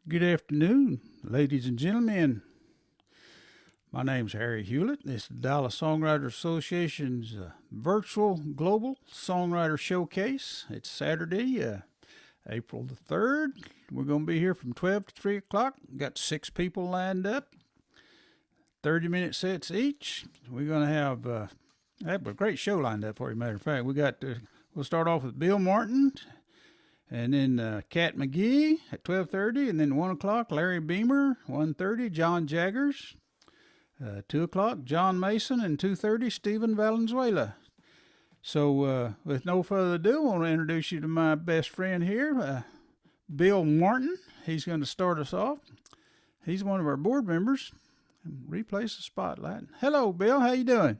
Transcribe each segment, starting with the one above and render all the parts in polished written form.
Good afternoon, ladies and gentlemen. My name's Harry Hewlett. This is the Dallas Songwriters Association's virtual global songwriter showcase. It's Saturday, April the 3rd. We're going to be here from 12 to 3 o'clock. Got 6 people lined up, 30-minute sets each. We're going to have a great show lined up for you, matter of fact. We'll start off with Bill Martin, and then Cat McGee at 12:30, and then 1 o'clock, Larry Beamer, 1:30, John Jaggers, 2 o'clock, John Mason, and 2:30, Stephen Valenzuela. So with no further ado, I want to introduce you to my best friend here, Bill Martin. He's going to start us off. He's one of our board members. Replace the spotlight. Hello, Bill. How you doing?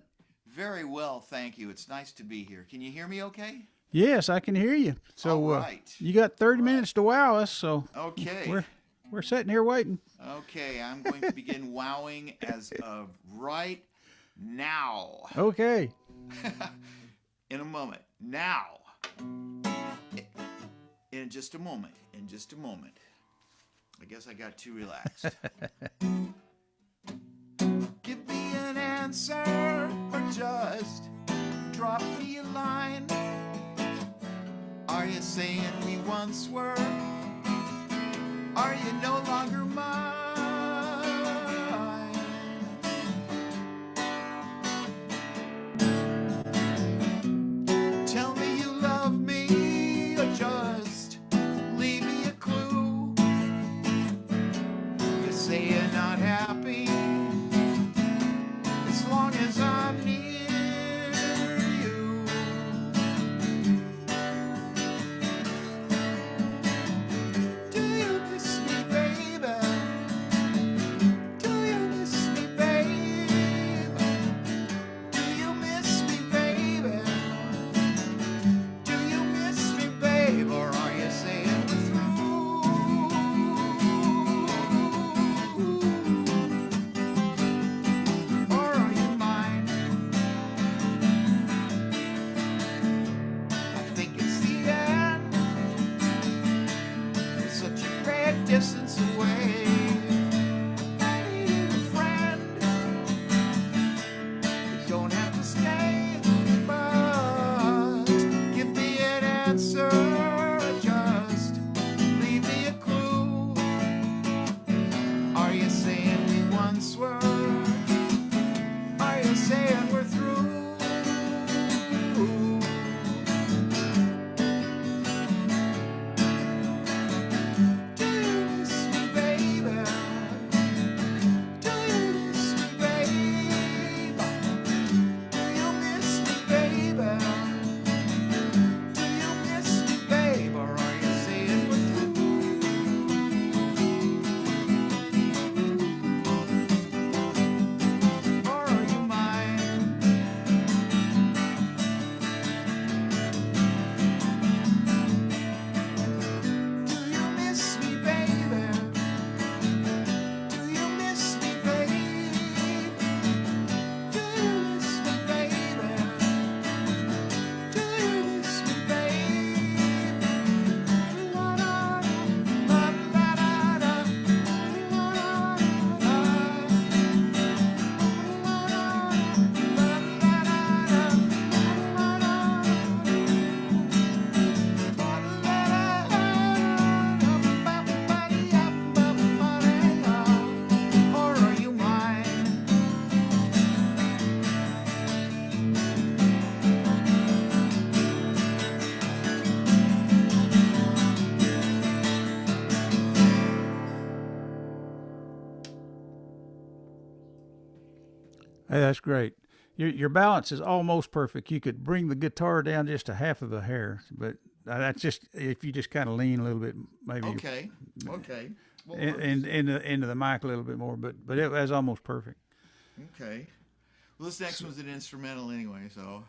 Very well, thank you. It's nice to be here. Can you hear me okay? Yes, I can hear you. So all right. You got 30 minutes to wow us, so okay. We're sitting here waiting. Okay, I'm going to begin wowing as of right now. Okay. In a moment. Now. In just a moment. In just a moment. I guess I got too relaxed. Give me an answer or just drop me a line. Are you saying we once were? Are you no longer mine? Tell me you love me or just leave me a clue. You say you're not happy as long as I'm near. Distance away, I need a friend. You don't have to stay, but give me an answer. Just leave me a clue. Are you saying we once were? Are you saying we're through? Hey, that's great. Your balance is almost perfect. You could bring the guitar down just a half of a hair, but that's just if you just kind of lean a little bit, maybe. Okay. Into the mic a little bit more, but that's almost perfect. Okay. Well, this next one's an instrumental anyway, so.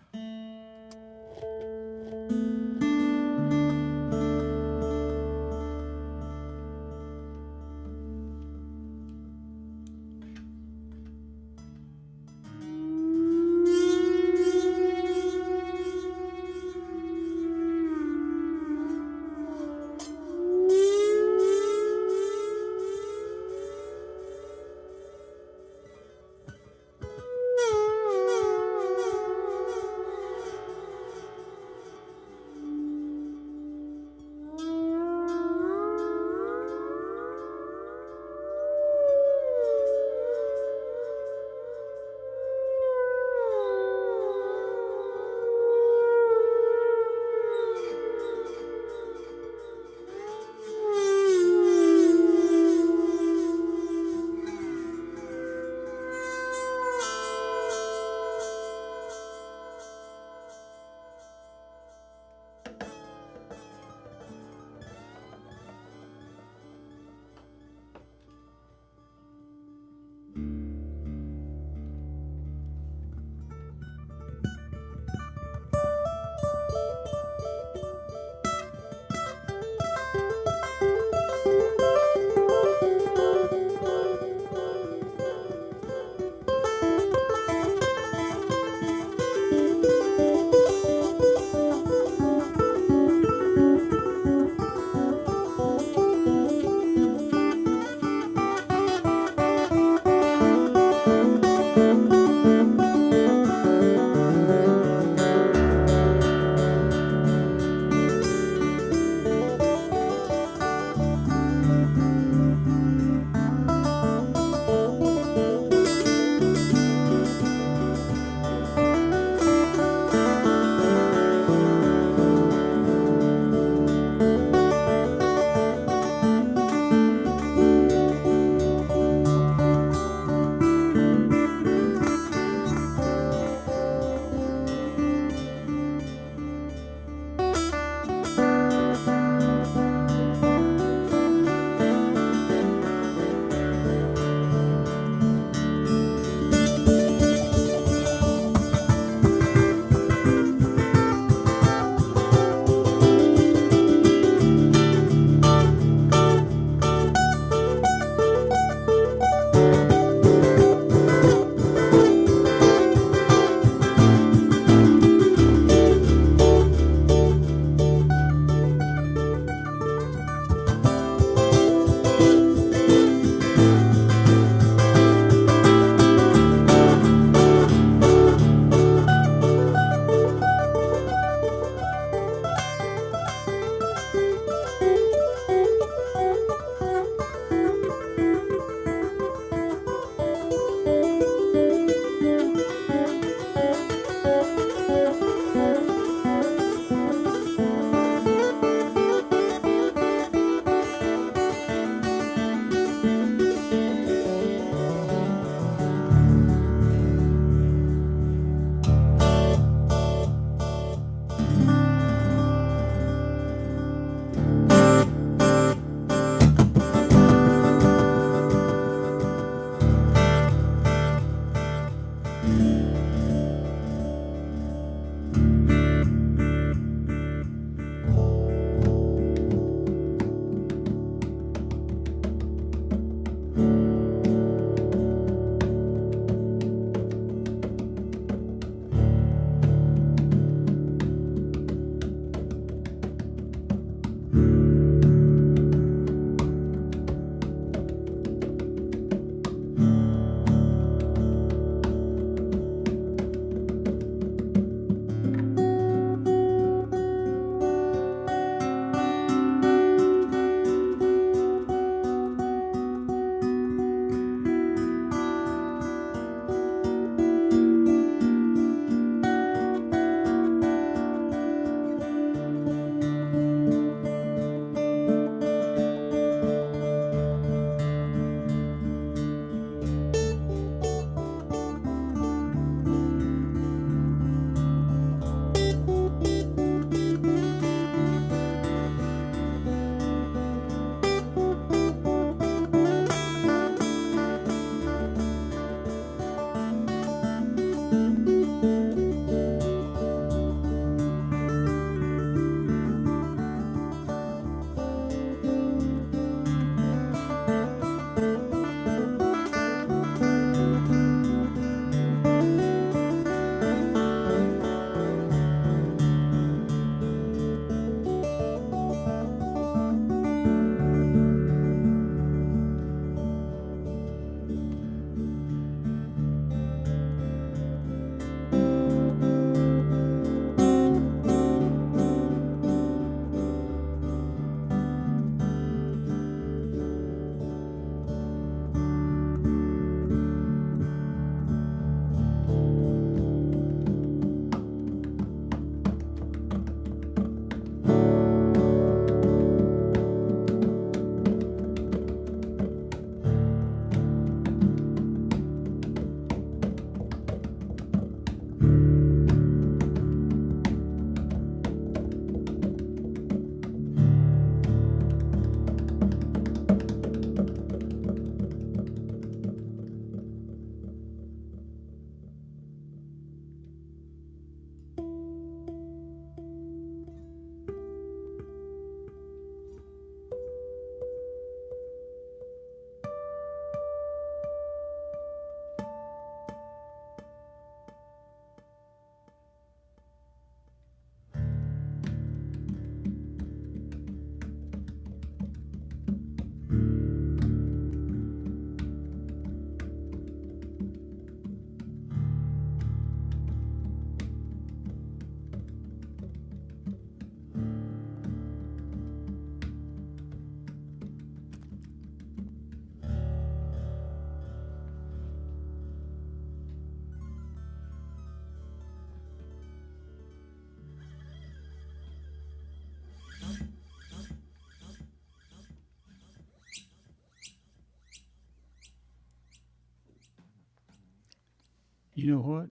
You know what?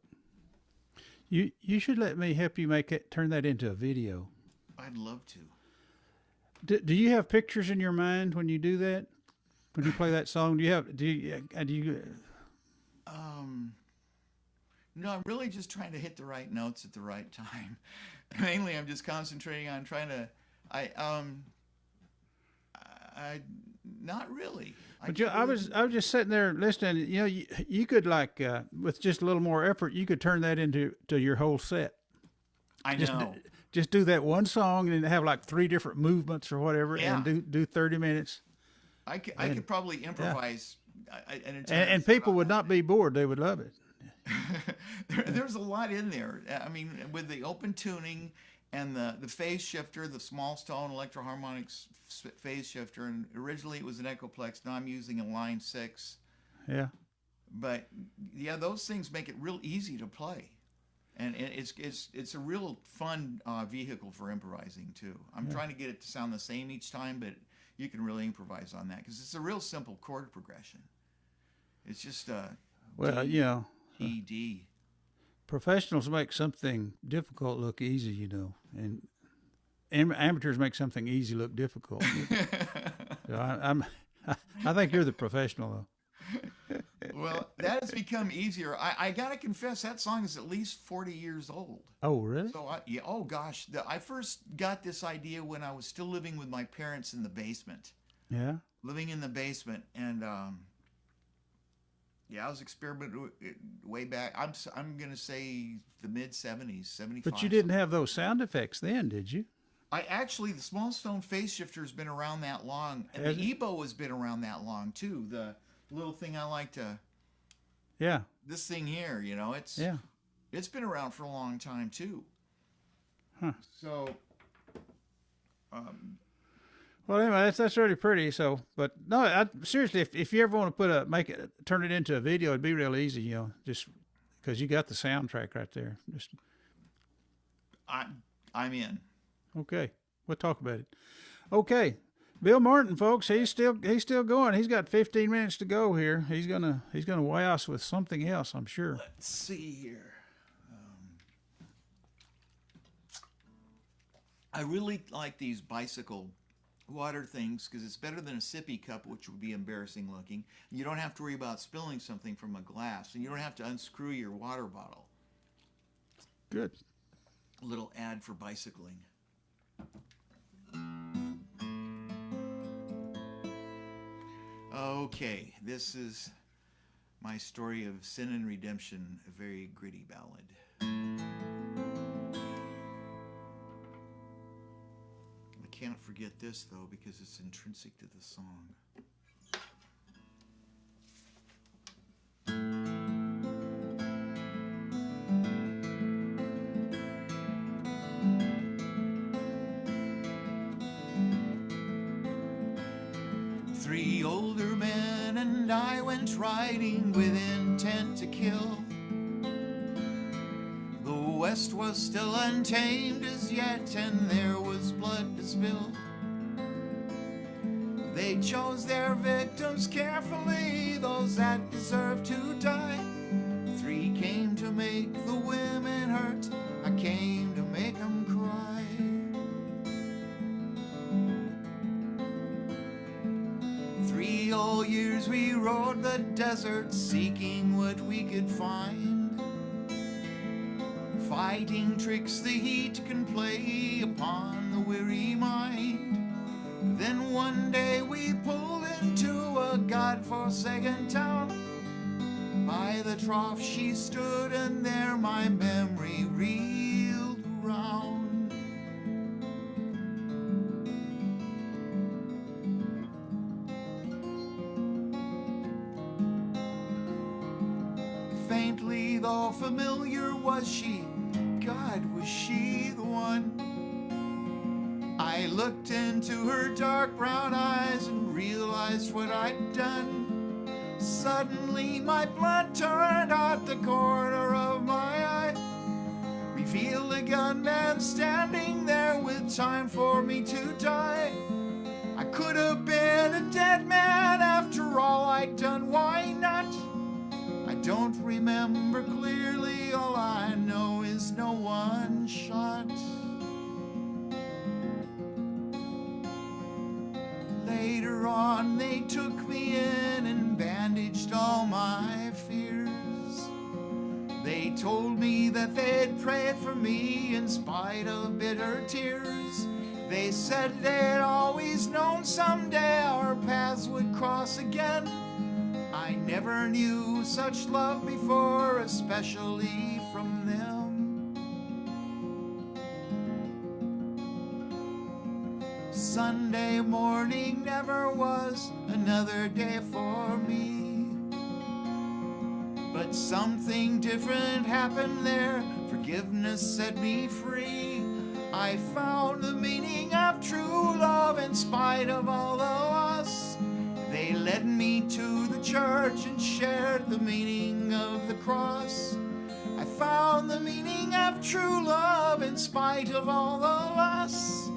You should let me help you turn that into a video. I'd love to. Do you have pictures in your mind when you do that? When you play that song, do you? No, I'm really just trying to hit the right notes at the right time. Mainly, I'm just concentrating on trying to. Not really. But I was just sitting there listening. You know, you could like with just a little more effort, you could turn that into your whole set. I know. Just do that one song and have like 3 different movements or whatever, and do 30 minutes. I could probably improvise an entire and people would not be bored; they would love it. There's a lot in there. I mean, with the open tuning and the phase shifter, the small stone electroharmonics phase shifter, and originally it was an Echoplex. Now I'm using a Line 6. Yeah. But yeah, those things make it real easy to play, and it's a real fun vehicle for improvising too. I'm trying to get it to sound the same each time, but you can really improvise on that because it's a real simple chord progression. It's just well, you know, E D. Professionals make something difficult look easy, you know, and amateurs make something easy look difficult. So I think you're the professional, though. Well, that has become easier. I gotta confess, that song is at least 40 years old. Oh, really? So oh gosh, I first got this idea when I was still living with my parents in the basement. Yeah. Living in the basement, and yeah, I was experimenting way back. I'm gonna say the mid 70s, 75. But you didn't have those sound effects then, did you? The small stone phase shifter has been around that long, and the EBO has been around that long too. The little thing I like to. Yeah. This thing here, you know, it's been around for a long time too. Huh. So. Well, anyway, that's really pretty. So, but no, seriously, if you ever want to turn it into a video, it'd be real easy, you know, just because you got the soundtrack right there. Just. I'm in. Okay, we'll talk about it. Okay, Bill Martin, folks, he's still going. He's got 15 minutes to go here. He's gonna wow us with something else, I'm sure. Let's see here. I really like these bicycle water things because it's better than a sippy cup, which would be embarrassing looking. You don't have to worry about spilling something from a glass, and you don't have to unscrew your water bottle. Good. A little ad for bicycling. Okay, this is my story of sin and redemption, a very gritty ballad. I can't forget this, though, because it's intrinsic to the song. Three older men and I went riding with intent to kill. The West was still untamed as yet, and there was blood to spill. They chose their victims carefully, those that deserved to die. 3 came to make the women hurt, I came to make them cry. 3 whole years we rode the desert, seeking what we could find. Fighting tricks the heat can play upon the weary mind. Then one day we pulled into a godforsaken town. By the trough she stood, and there my memory reeled around. Faintly, though familiar was she, God, was she the one? I looked into her dark brown eyes and realized what I'd done. Suddenly my blood turned out the corner of my eye, revealed a gunman standing there with time for me to die. I could have been a dead man after all I'd done, why not? I don't remember clearly, all I know is no one shot. Later on they took me in and bandaged all my fears. They told me that they'd pray for me in spite of bitter tears. They said they'd always known someday our paths would cross again. I never knew such love before, especially from them. Sunday morning never was another day for me, but something different happened there. Forgiveness set me free. I found the meaning of true love in spite of all the loss. They led me to the church and shared the meaning of the cross. I found the meaning of true love in spite of all the loss.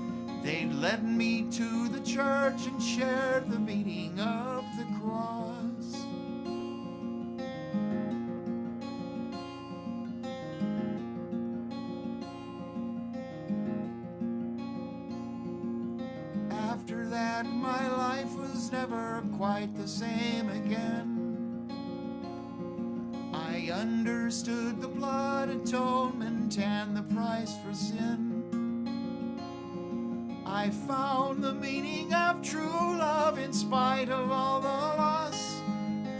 They led me to the church and shared the meaning of the cross. After that, my life was never quite the same again. I understood the blood atonement and the price for sin. I found the meaning of true love in spite of all the loss.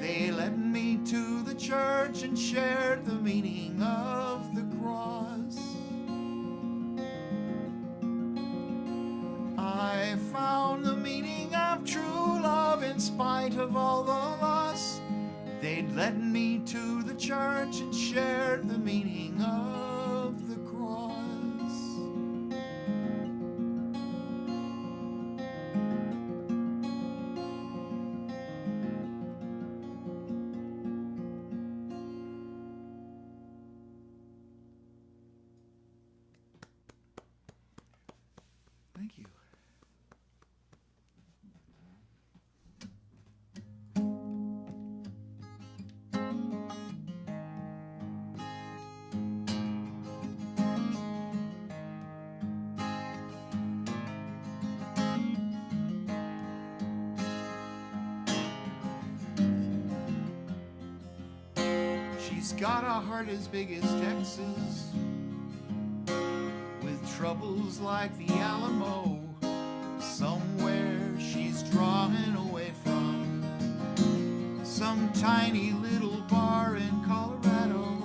They led me to the church and shared the meaning of the cross. I found the meaning of true love in spite of all the loss. They'd led me to the church and shared the meaning of the cross. Thank you. She's got a heart as big as Texas, with troubles like the Alamo. Somewhere she's drawing away from some tiny little bar in Colorado.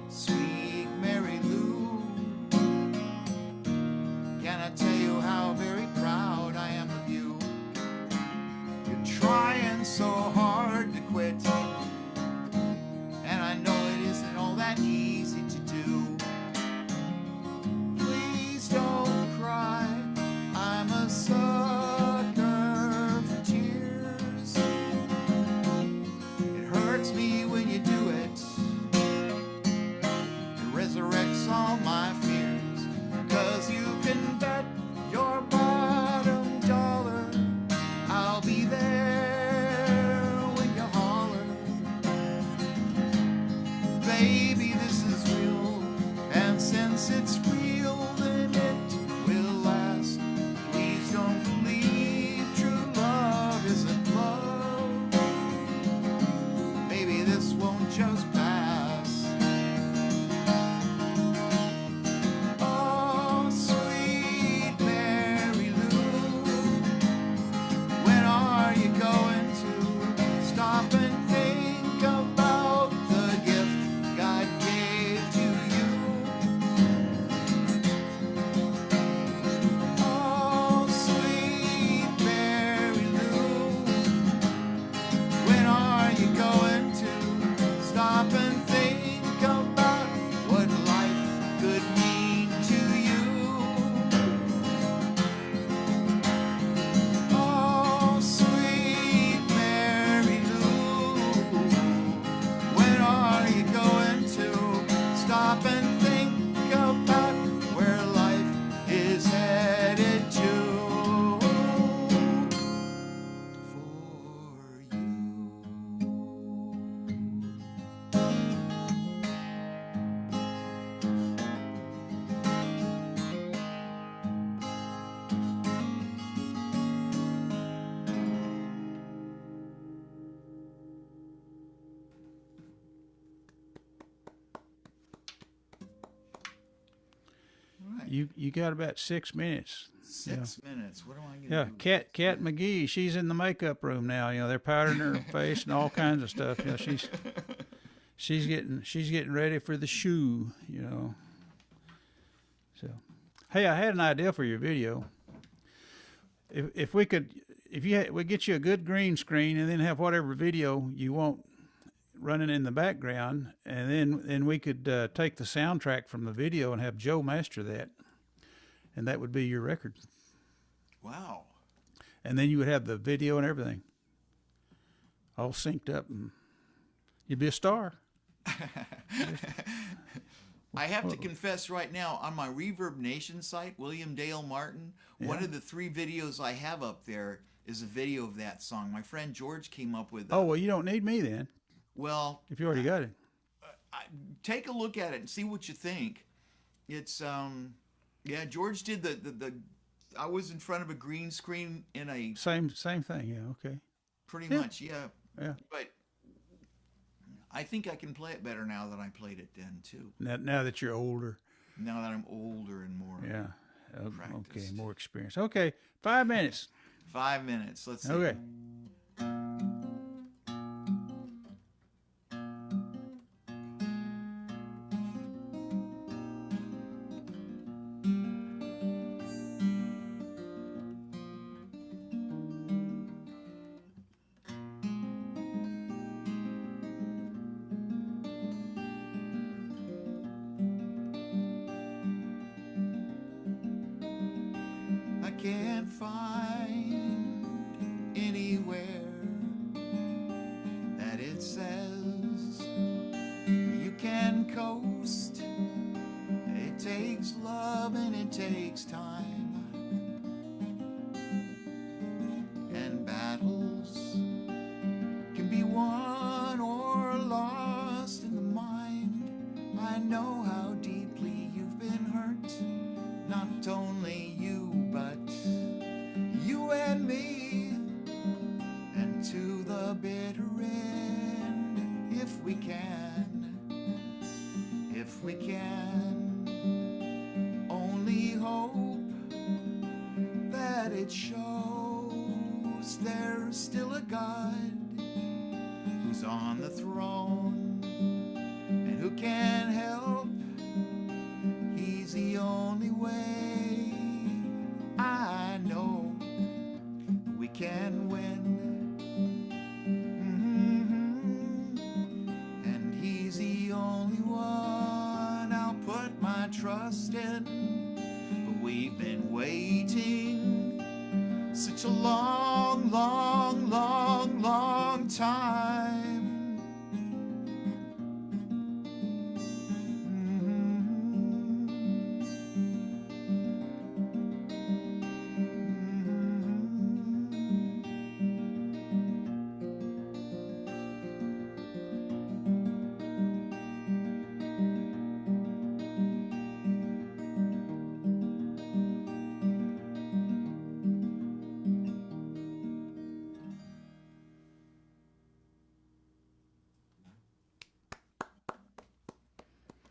Sweet Mary Lou, can I tell you how very proud I am of you? You're trying so hard to quit, and I know it isn't all that easy to do. Please don't cry, I'm a sucker for tears. It hurts me when you do it. It resurrects all my fears, 'cause you can bet your bottom dollar I'll be there when you holler. Baby, this is real, and since it's real, then it will last. Please don't believe true love isn't love. Maybe this won't just pass. Oh, sweet Mary Lou, when are you going to stop and think about the gift God gave to you? Oh, sweet Mary Lou, when are you going to stop and think about what life could mean to you? Oh, sweet Mary Lou, when are you going to stop and think about where life is headed to for you? You got about 6 minutes. 6 minutes. What am I Yeah, going to do? Cat McGee, she's in the makeup room now. They're powdering her face and all kinds of stuff. She's getting ready for the shoe. So, hey, I had an idea for your video. If we get you a good green screen and then have whatever video you want running in the background, and then we could take the soundtrack from the video and have Joe master that, and that would be your record. Wow. And then you would have the video and everything all synced up, and you'd be a star. I have to confess right now, on my Reverb Nation site, William Dale Martin, one of the 3 videos I have up there is a video of that song. My friend George came up with. Oh, well, you don't need me then. Well, if you already got it, take a look at it and see what you think. It's George did the. I was in front of a green screen in a same thing. Yeah, okay. Pretty much, yeah. Yeah. But I think I can play it better now that I played it then too. Now that you're older. Now that I'm older and more. Yeah. Practiced. Okay, more experience. Okay, 5 minutes. 5 minutes. Let's see. Okay. Can't find anywhere that it says you can coast. It takes love and it takes time, and battles can be won or lost in the mind. I know how deeply you've been hurt, not only you but you and me, and to the bitter end, if we can only hope that it shows there's still a God who's on the throne and who can help. He's the only way. I know we can win, and he's the only one I'll put my trust in. But we've been waiting such a long, long, long, long time.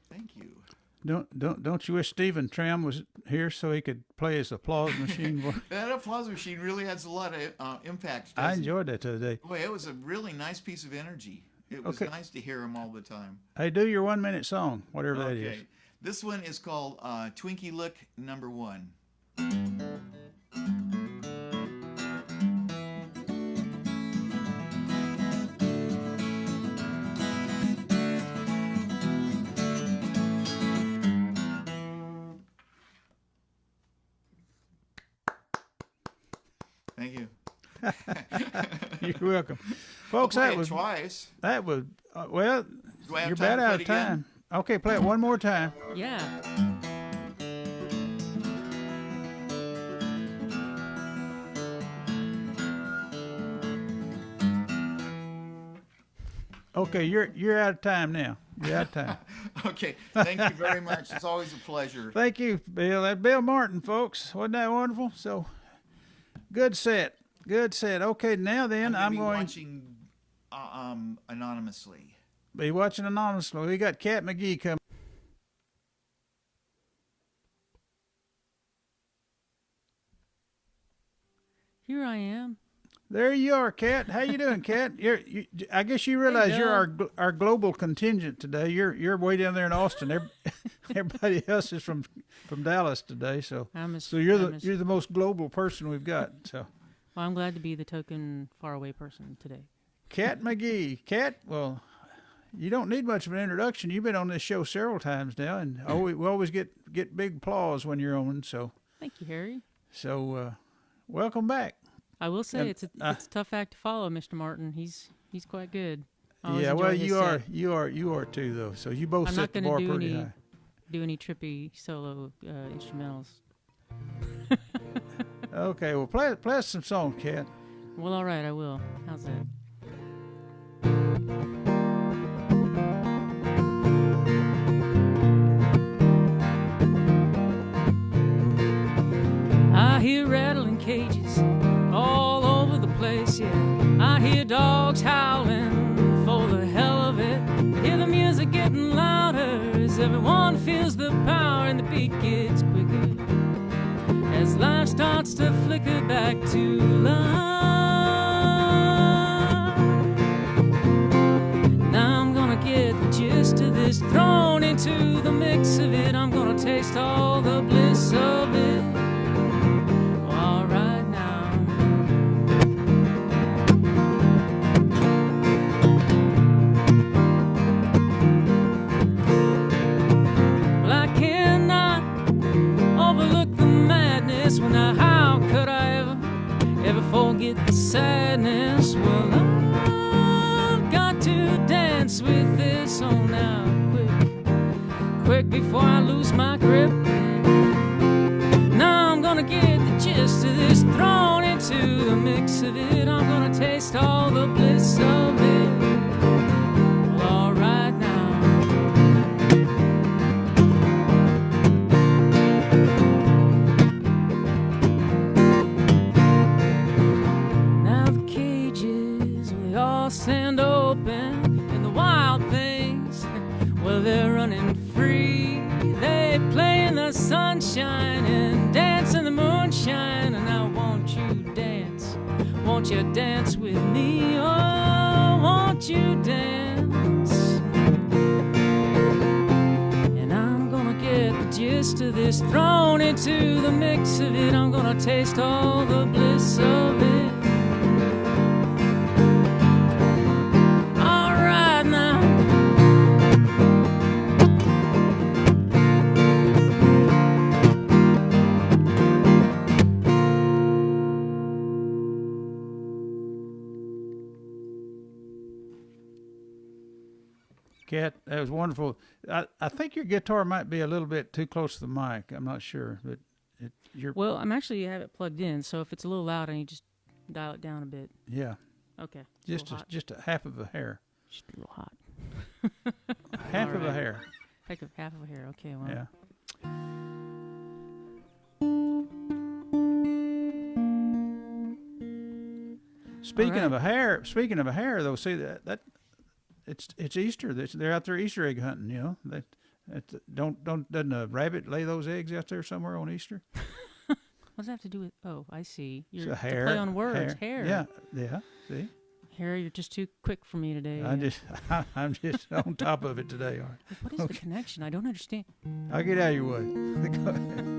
Thank you. Don't you wish Stephen Tram was here so he could play his applause machine? That applause machine really has a lot of impact. I enjoyed that the other day. Boy, it was a really nice piece of energy. It was nice to hear him all the time. Hey, do your 1 minute song, whatever that is. This one is called Twinkie Look Number 1. Thank you. You're welcome, folks. That was twice. That was well. Do I have you're time about to play out it of again? time. Okay, play it one more time. Yeah. Okay, you're out of time now. You're out of time. Okay, thank you very much. It's always a pleasure. Thank you, Bill. That's Bill Martin, folks. Wasn't that wonderful? So, good set. Good set. Okay, now then, I'm going watching anonymously. Be watching anonymously. We got Cat McGee coming. There you are, Kat. How you doing, Kat? I guess you realize you're our global contingent today. You're way down there in Austin. Everybody else is from Dallas today. So you're the most global person we've got. So. Well, I'm glad to be the token faraway person today. Kat McGee. Kat, well, you don't need much of an introduction. You've been on this show several times now, and we always get big applause when you're on. So thank you, Harry. So welcome back. I will say it's a tough act to follow, Mr. Martin. He's quite good. Yeah, well, you are too, though. So you both set the bar pretty high. Do any trippy solo instrumentals. Okay, well, play us some songs, Kat. Well, all right, I will. How's that? I hear rattling cages all over the place, yeah. I hear dogs howling for the hell of it. I hear the music getting louder as everyone feels the power and the beat gets quicker. As life starts to flicker back to life. Now I'm gonna get the gist of this, thrown into the mix of it. I'm gonna taste all the bliss of it. All right now. Well, I cannot overlook the madness. Well, now how could I ever forget the sadness? Well, I've got to dance with this on now, quick before I lose my grip. Now I'm gonna get the gist of this, thrown into the mix of it. I'm gonna taste all the bliss of it. Well, all right now. Now the cages, we all stand open, and the wild things, well, they're running free. They play in the sunshine and dance in the moonshine. And now won't you dance? Won't you dance with me? Oh, won't you dance? And I'm gonna get the gist of this, thrown into the mix of it. I'm gonna taste all the bliss of it. All right now. Kat, that was wonderful. I think your guitar might be a little bit too close to the mic. I'm not sure, but you're. Well, I'm actually have it plugged in, so if it's a little loud, I need to just dial it down a bit. Yeah. Okay. Just a half of a hair. Just a little hot. Half of a hair. Half of a hair. Okay. Well. Yeah. Speaking of a hair, though, see that it's Easter. They're out there Easter egg hunting. You know, doesn't a rabbit lay those eggs out there somewhere on Easter? What does that have to do with? Oh, I see. You're to play on words. Hair. Yeah. See, Harry, you're just too quick for me today. I'm just on top of it today. All right. What is the connection? I don't understand. I'll get out of your way. Go ahead.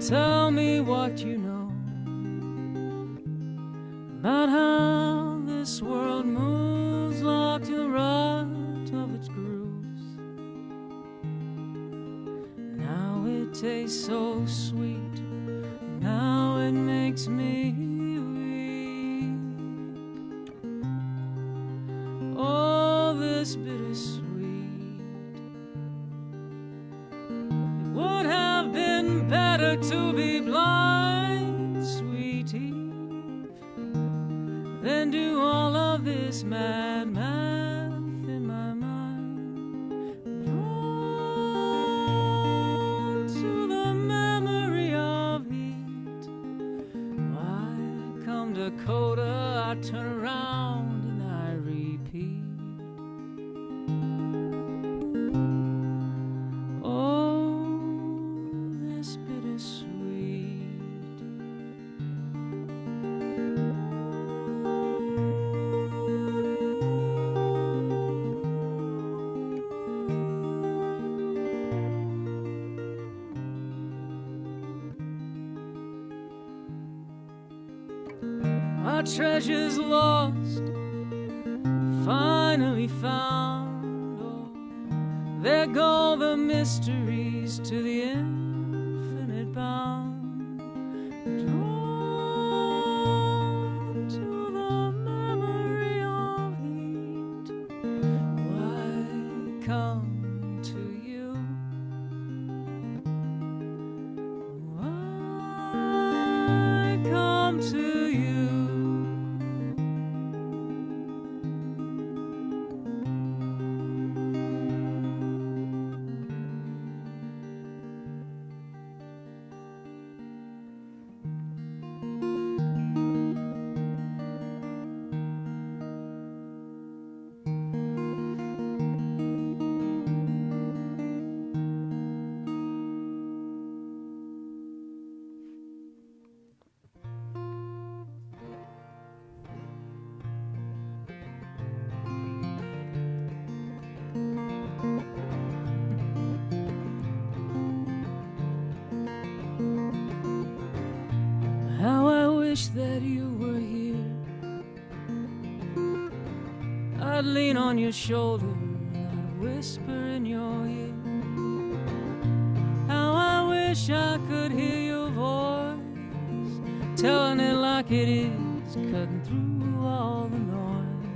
Tell me what you know about how this world moves like the rut of its grooves. Now it tastes so sweet, now it makes me weep. to be blind, sweet Eve, than do all of this mad math in my mind. Drawn to the memory of heat. Why come Dakota? I turn around and I repeat. Our treasures lost, finally found. Oh, there go the mysteries to the infinite bound. Drawn to the memory of heat. Why come to you? Why come to you? That you were here, I'd lean on your shoulder and I'd whisper in your ear. How I wish I could hear your voice, telling it like it is, cutting through all the noise.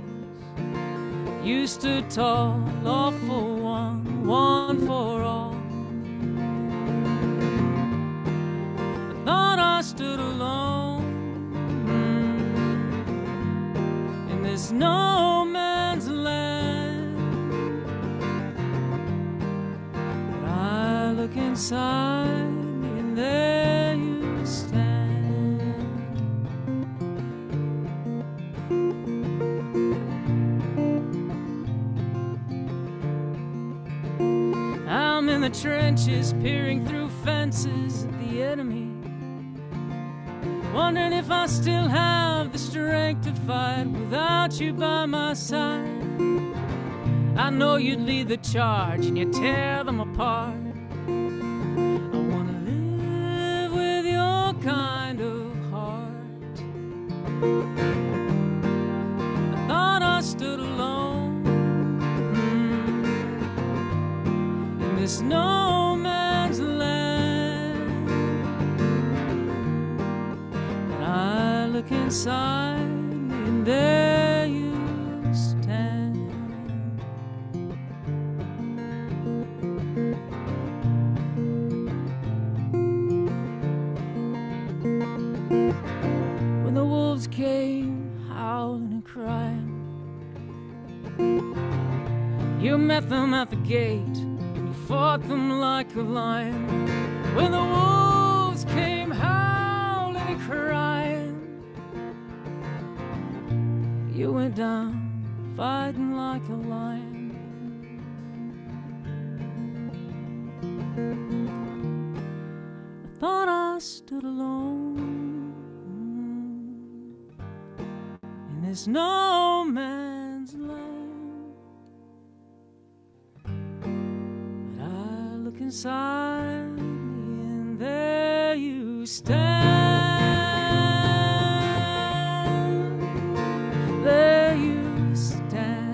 You stood tall, all for one, one for all. I thought I stood alone. There's no man's land, but I look inside me and there you stand. I'm in the trenches, peering through fences at the enemy, wondering if I still have the strength to fight without you by my side. I know you'd lead the charge and you'd tear them apart. I want to live with your kind of heart. I thought I stood alone in this no man's land, but I look inside me and there you stand. When the wolves came howling and crying, you met them at the gate and you fought them like a lion. When the wolves came howling and crying, you went down fighting like a lion. I thought I stood alone in this no man's land, but I look inside me and there you stand. There you stand.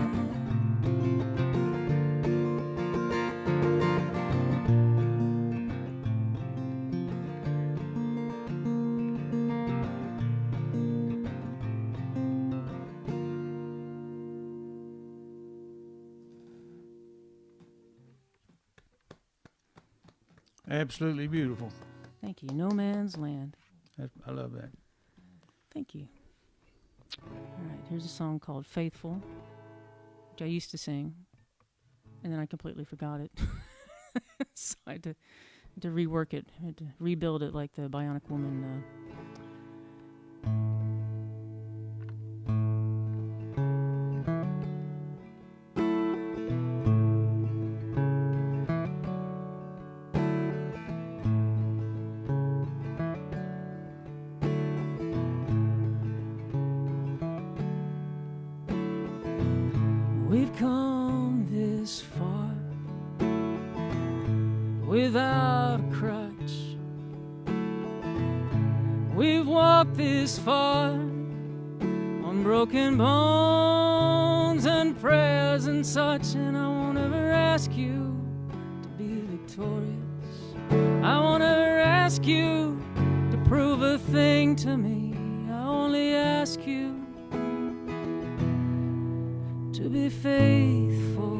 Absolutely beautiful. Thank you. No Man's Land. I love that. Thank you. All right, here's a song called Faithful, which I used to sing, and then I completely forgot it. So I had to rework it, I had to rebuild it like the Bionic Woman. We've come this far without a crutch. We've walked this far on broken bones and prayers and such, and I won't ever ask you to be victorious. I won't ever ask you to prove a thing to me. I only ask you to be faithful.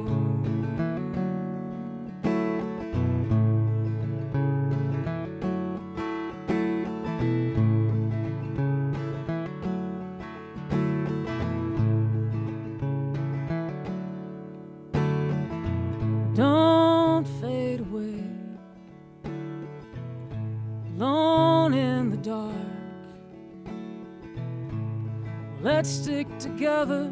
Don't fade away, alone in the dark. Let's stick together,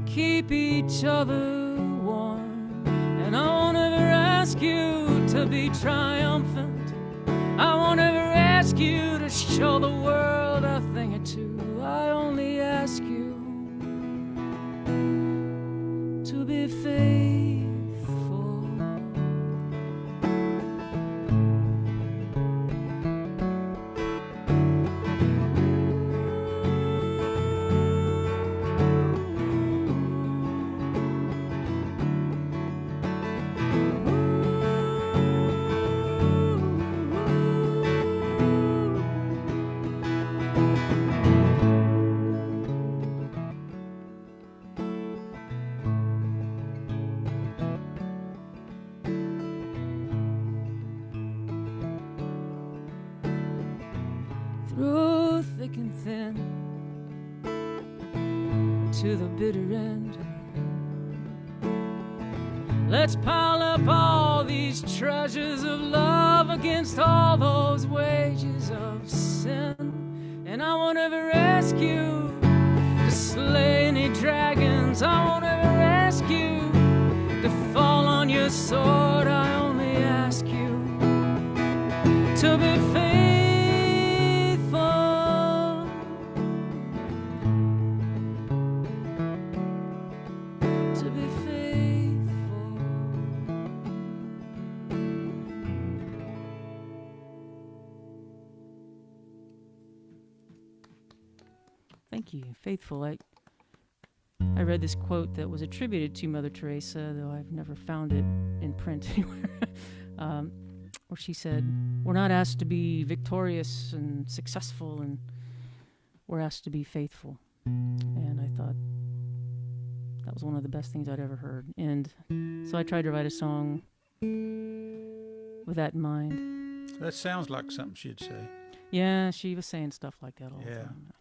keep each other warm. And I won't ever ask you to be triumphant. I won't ever ask you to show the world a thing or two. I only ask you to be faithful. Through thick and thin, to the bitter end. Let's pile up all these treasures of love against all those wages of sin. And I won't ever ask you to slay any dragons. I won't ever ask you to fall on your sword. I only ask you to be faithful. Thank you. Faithful. I read this quote that was attributed to Mother Teresa, though I've never found it in print anywhere, where she said, we're not asked to be victorious and successful, and we're asked to be faithful. And I thought that was one of the best things I'd ever heard. And so I tried to write a song with that in mind. That sounds like something she'd say. Yeah, she was saying stuff like that all the time.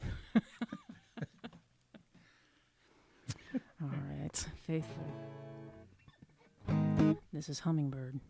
All right, faithful. This is Hummingbird.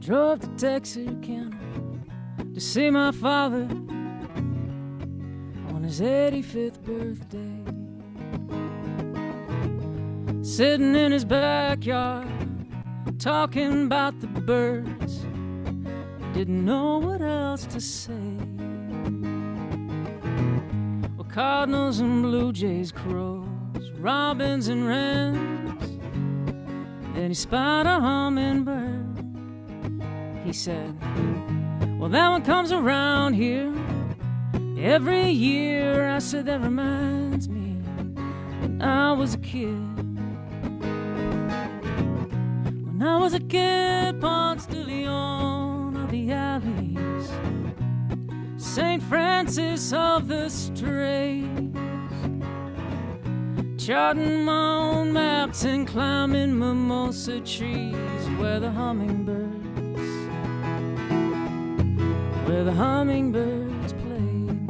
Drove to Texarkana to see my father on his 85th birthday. Sitting in his backyard, talking about the birds. Didn't know what else to say. Well, cardinals and blue jays, crows, robins and wrens. Then he spied a hummingbird. He said, well, that one comes around here every year. I said, that reminds me, when I was a kid. When I was a kid, Ponce de Leon of the alleys, St. Francis of the Straits, charting my own maps and climbing mimosa trees where the hummingbirds played.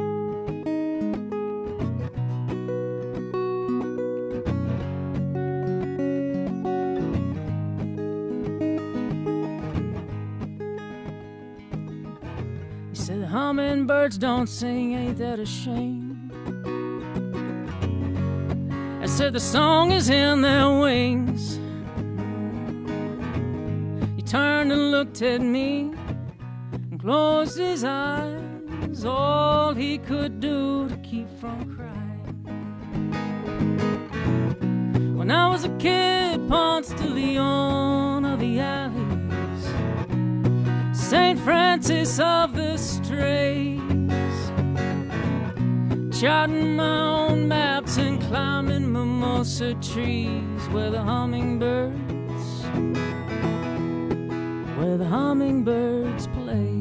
He said the hummingbirds don't sing, ain't that a shame? I said the song is in their wings. He turned and looked at me and closed his eyes, all he could do to keep from crying. When I was a kid, Ponce de Leon of the alleys, St. Francis of the Straits, charting my own maps and climbing mimosa trees where the hummingbirds play.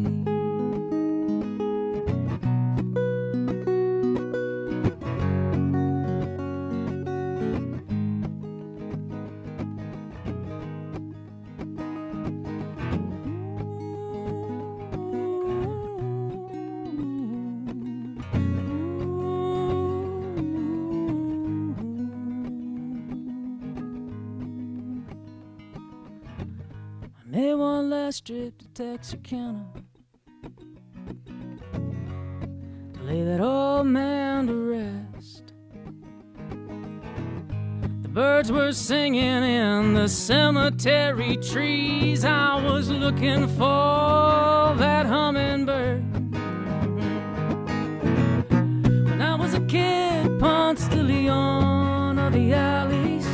Made one last trip to Texarkana to lay that old man to rest. The birds were singing in the cemetery trees. I was looking for that hummingbird. When I was a kid, Ponce de Leon of the alleys,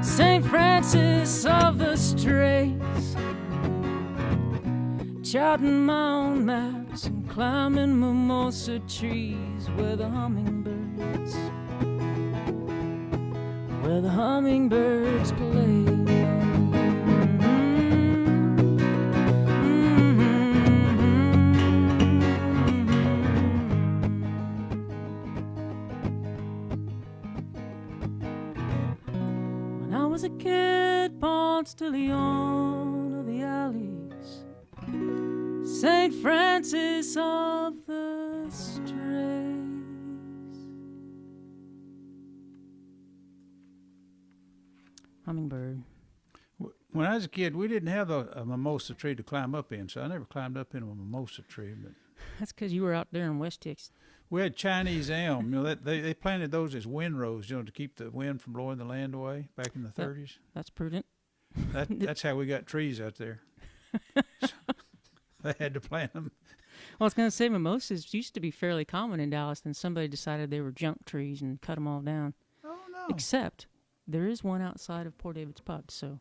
St. Francis of the Straits, charting my own maps and climbing mimosa trees where the hummingbirds play. When I was a kid, Ponce de Leon of the alleys, St. Francis of the Straits. Hummingbird. When I was a kid, we didn't have a mimosa tree to climb up in, so I never climbed up in a mimosa tree. But That's because you were out there in West Texas. we had Chinese elm. You know, they planted those as windrows, you know, to keep the wind from blowing the land away back in the 30s. That's prudent. That's how we got trees out there. They had to plant them. Well, I was going to say mimosas used to be fairly common in Dallas, then somebody decided they were junk trees and cut them all down. Oh, no. Except there is one outside of Port David's Pub, so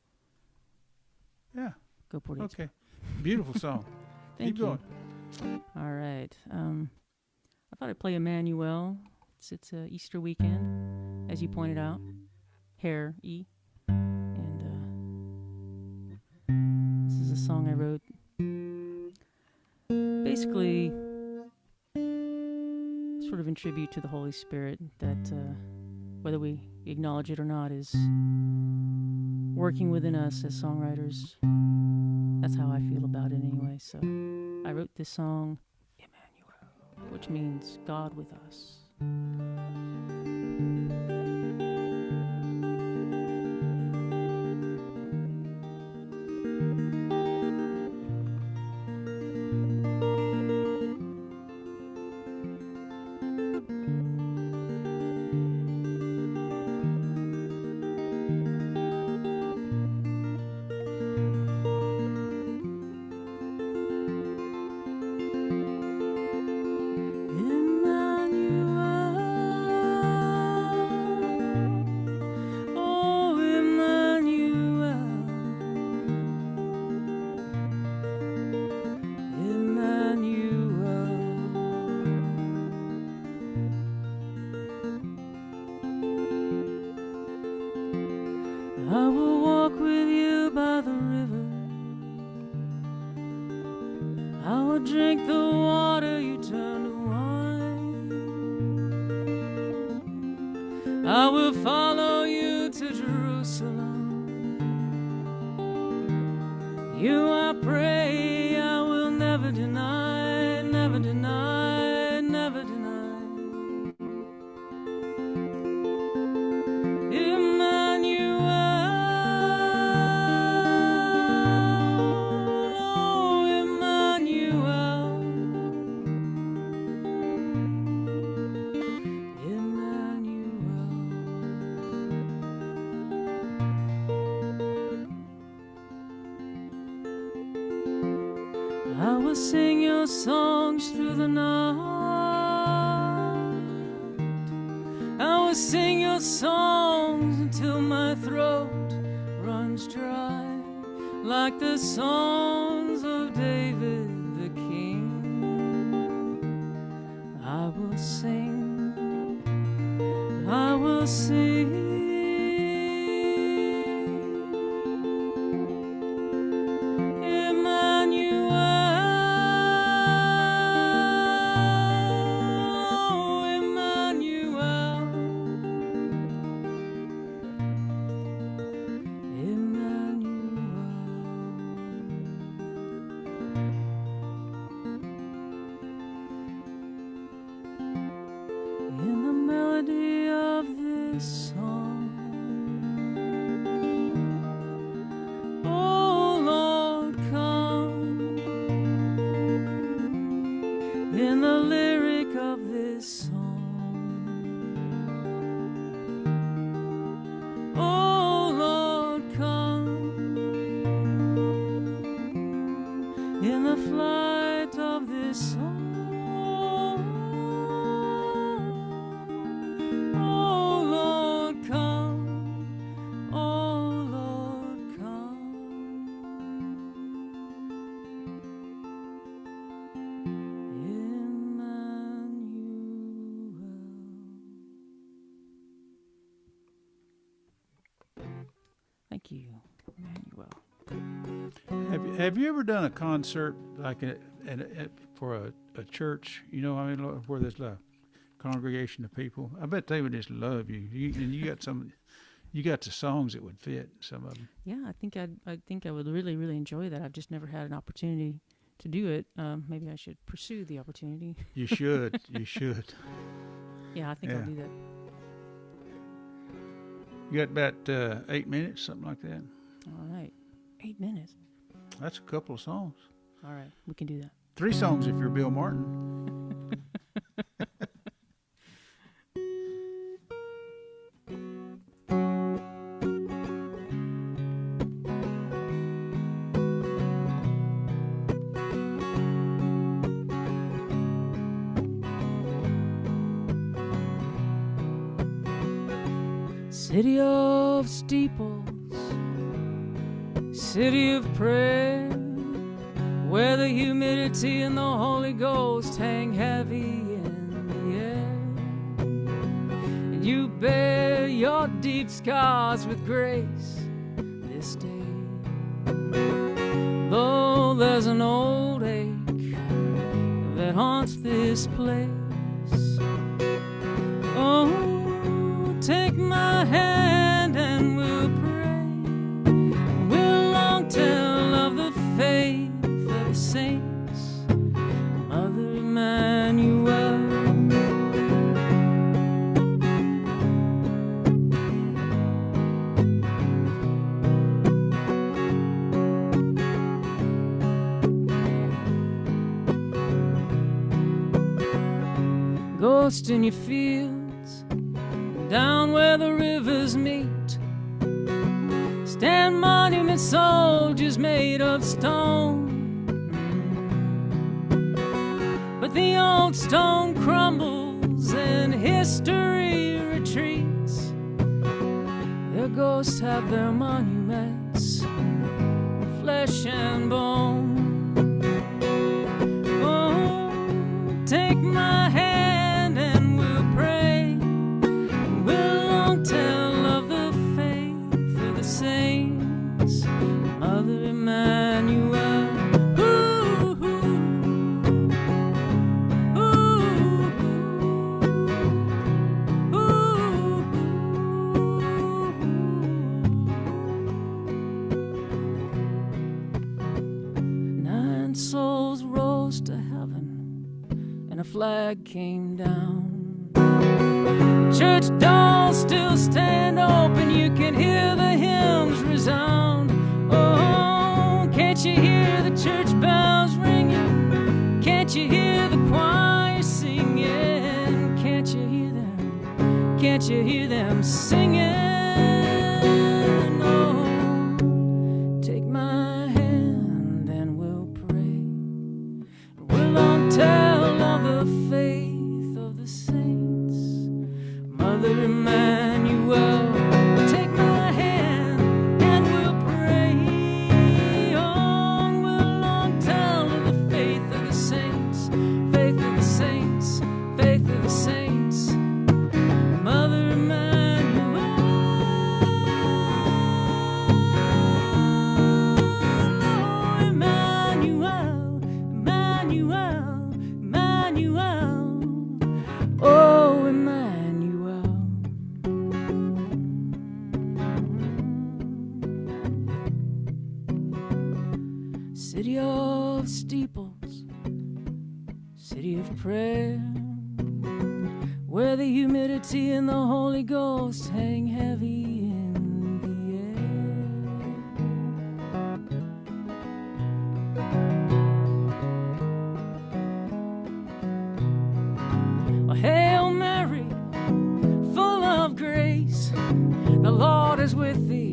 Yeah. go Port David's Okay. Beautiful song. Thank Keep you. going. All right. I thought I'd play Emmanuel. It's Easter weekend, as you pointed out. Hair E. And this is a song I wrote. Basically, sort of in tribute to the Holy Spirit that, whether we acknowledge it or not, is working within us as songwriters. That's how I feel about it anyway. So I wrote this song, Emmanuel, which means God with us. Emmanuel. I will follow you to Jerusalem. You, I pray, I will never deny, never deny, never deny. Emmanuel, oh Emmanuel, Emmanuel. I will sing your songs through the night. I will sing your songs until my throat runs dry, like the songs of David the King. I will sing, I will sing. Thank you, Emmanuel. Have you ever done a concert like for a church? You know, I mean, where there's a congregation of people. I bet they would just love you. And you got some. You got the songs that would fit some of them. Yeah, I think I would really, really enjoy that. I've just never had an opportunity to do it. Maybe I should pursue the opportunity. You should. You should. Yeah, I think I'll do that. You got about 8 minutes, something like that. All right. 8 minutes. That's a couple of songs. All right, we can do that. 3 songs if you're Bill Martin. City of steeples, city of prayer, where the humidity and the Holy Ghost hang heavy in the air. And you bear your deep scars with grace this day. Though there's an old ache that haunts this place. Oh, take my hand and we'll pray. We'll long tell of the faith of the saints, Mother Emmanuel. Ghost in your fields, down where the rivers meet, stand monument soldiers made of stone. But the old stone crumbles and history retreats. Their ghosts have their monuments, flesh and bone. Oh, take my hand and we'll pray. We'll long tell of the faith of the saints, Mother Emmanuel. Ooh, ooh, ooh, ooh, ooh. flag came down. Church doors still stand open, you can hear the hymns resound. Oh, can't you hear the church bells ringing? Can't you hear the choir singing? Can't you hear them? Can't you hear them singing? Oh, take my hand and we'll pray. We'll all tell of the faith of the saints. Mother Emmanuel, take my hand and we'll pray. Oh, we'll all tell of the faith of the saints, faith of the saints, faith of the saints. Mother Emmanuel, oh, Emmanuel, Emmanuel, Emmanuel, oh, Emmanuel. City of steeples, city of prayer, where the humidity and the Holy Ghost hang heavy in the air. Oh, Hail Mary, full of grace, the Lord is with thee.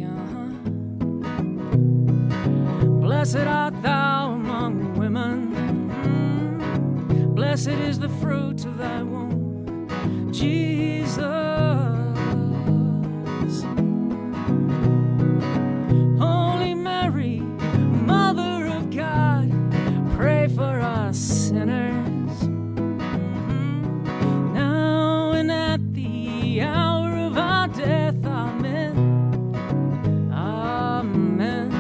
Blessed art thou among women, blessed is the fruit of thy womb, Jesus. Holy Mary, Mother of God, pray for us sinners, now and at the hour of our death. Amen. Amen.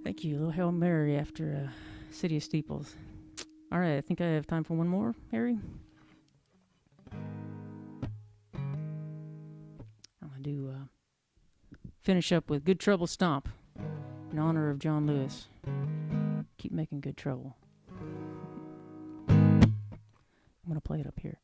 Thank you. A little Hail Mary after City of Steeples. All right, I think I have time for one more, Harry. I'm going to finish up with Good Trouble Stomp in honor of John Lewis. Keep making good trouble. I'm going to play it up here.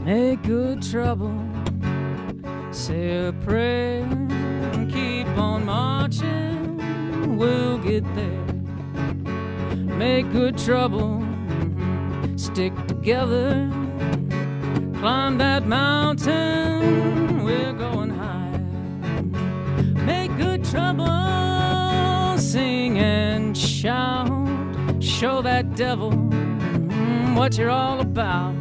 Make good trouble, say a prayer, keep on marching, we'll get there. Make good trouble, stick together, climb that mountain, we're going high. Make good trouble, sing and shout, show that devil what you're all about.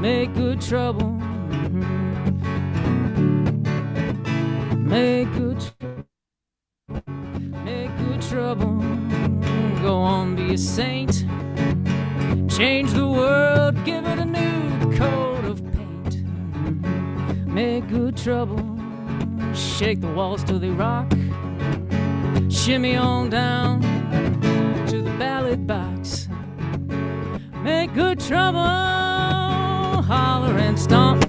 Make good trouble, make good trouble, go on, be a saint, change the world, give it a new coat of paint. Make good trouble, shake the walls till they rock, shimmy on down to the ballad box. Make good trouble, holler and stomp,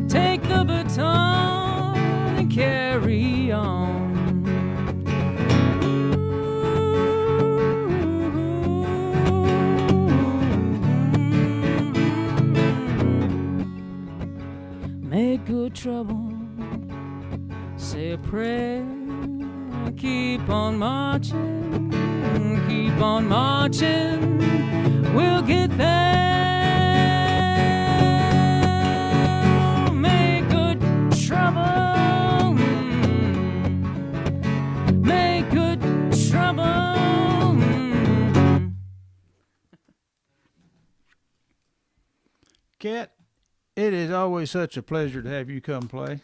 take the baton and carry on. Make good trouble, say a prayer, keep on marching, we'll get there. Cat, It is always such a pleasure to have you come play.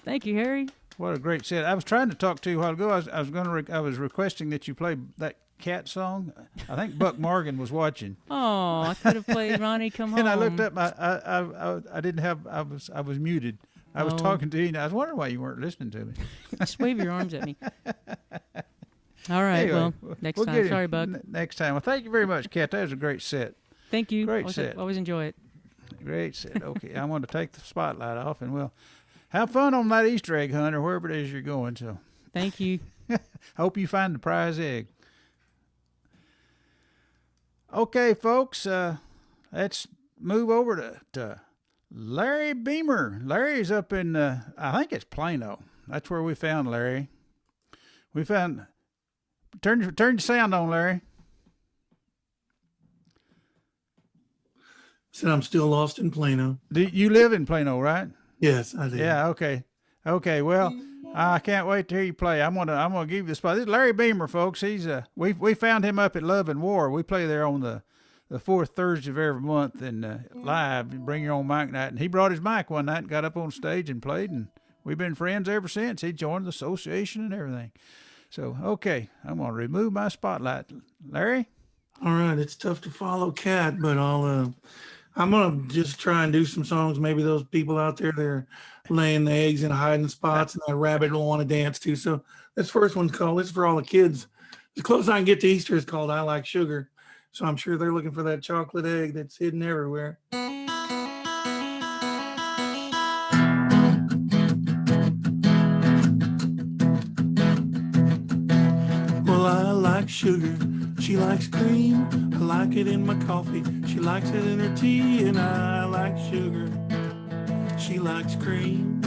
Thank you, Harry. What a great set! I was trying to talk to you a while ago. I was requesting that you play that cat song. I think Buck Morgan was watching. Oh, I could have played Ronnie Come Home. And I looked up. I didn't have. I was muted. I was talking to you, and I was wondering why you weren't listening to me. Just wave your arms at me. All right. Anyway, well, next we'll time. get Sorry, it Buck. Next time. Well, thank you very much, Cat. That was a great set. Thank you. Great set. Always enjoy it. Great set. Okay, I want to take the spotlight off, and we'll have fun on that Easter egg hunt or wherever it is you're going. So, Thank you. hope you find the prize egg. Okay, folks, let's move over to Larry Beamer. Larry's up in, I think it's Plano. That's where we found Larry. We found. Turn your sound on, Larry. Said I'm still lost in Plano. Do you live in Plano, right? Yes, I do. Yeah. Okay. Well, I can't wait to hear you play. I'm gonna give you the spot. This is Larry Beamer, folks. He's we found him up at Love and War. We play there on the fourth Thursday of every month and live. You bring your own mic night. And he brought his mic one night and got up on stage and played. And we've been friends ever since. He joined the association and everything. So okay, I'm gonna remove my spotlight, Larry. All right, it's tough to follow Cat, but I'm gonna just try and do some songs. Maybe those people out there they're laying the eggs in hiding spots, and that rabbit will want to dance to. So this first one's called. This is for all the kids. As close as I can get to Easter is called "I Like Sugar." So I'm sure they're looking for that chocolate egg that's hidden everywhere. Well, I like sugar. She likes cream. I like it in my coffee. She likes it in her tea. And I like sugar. She likes cream.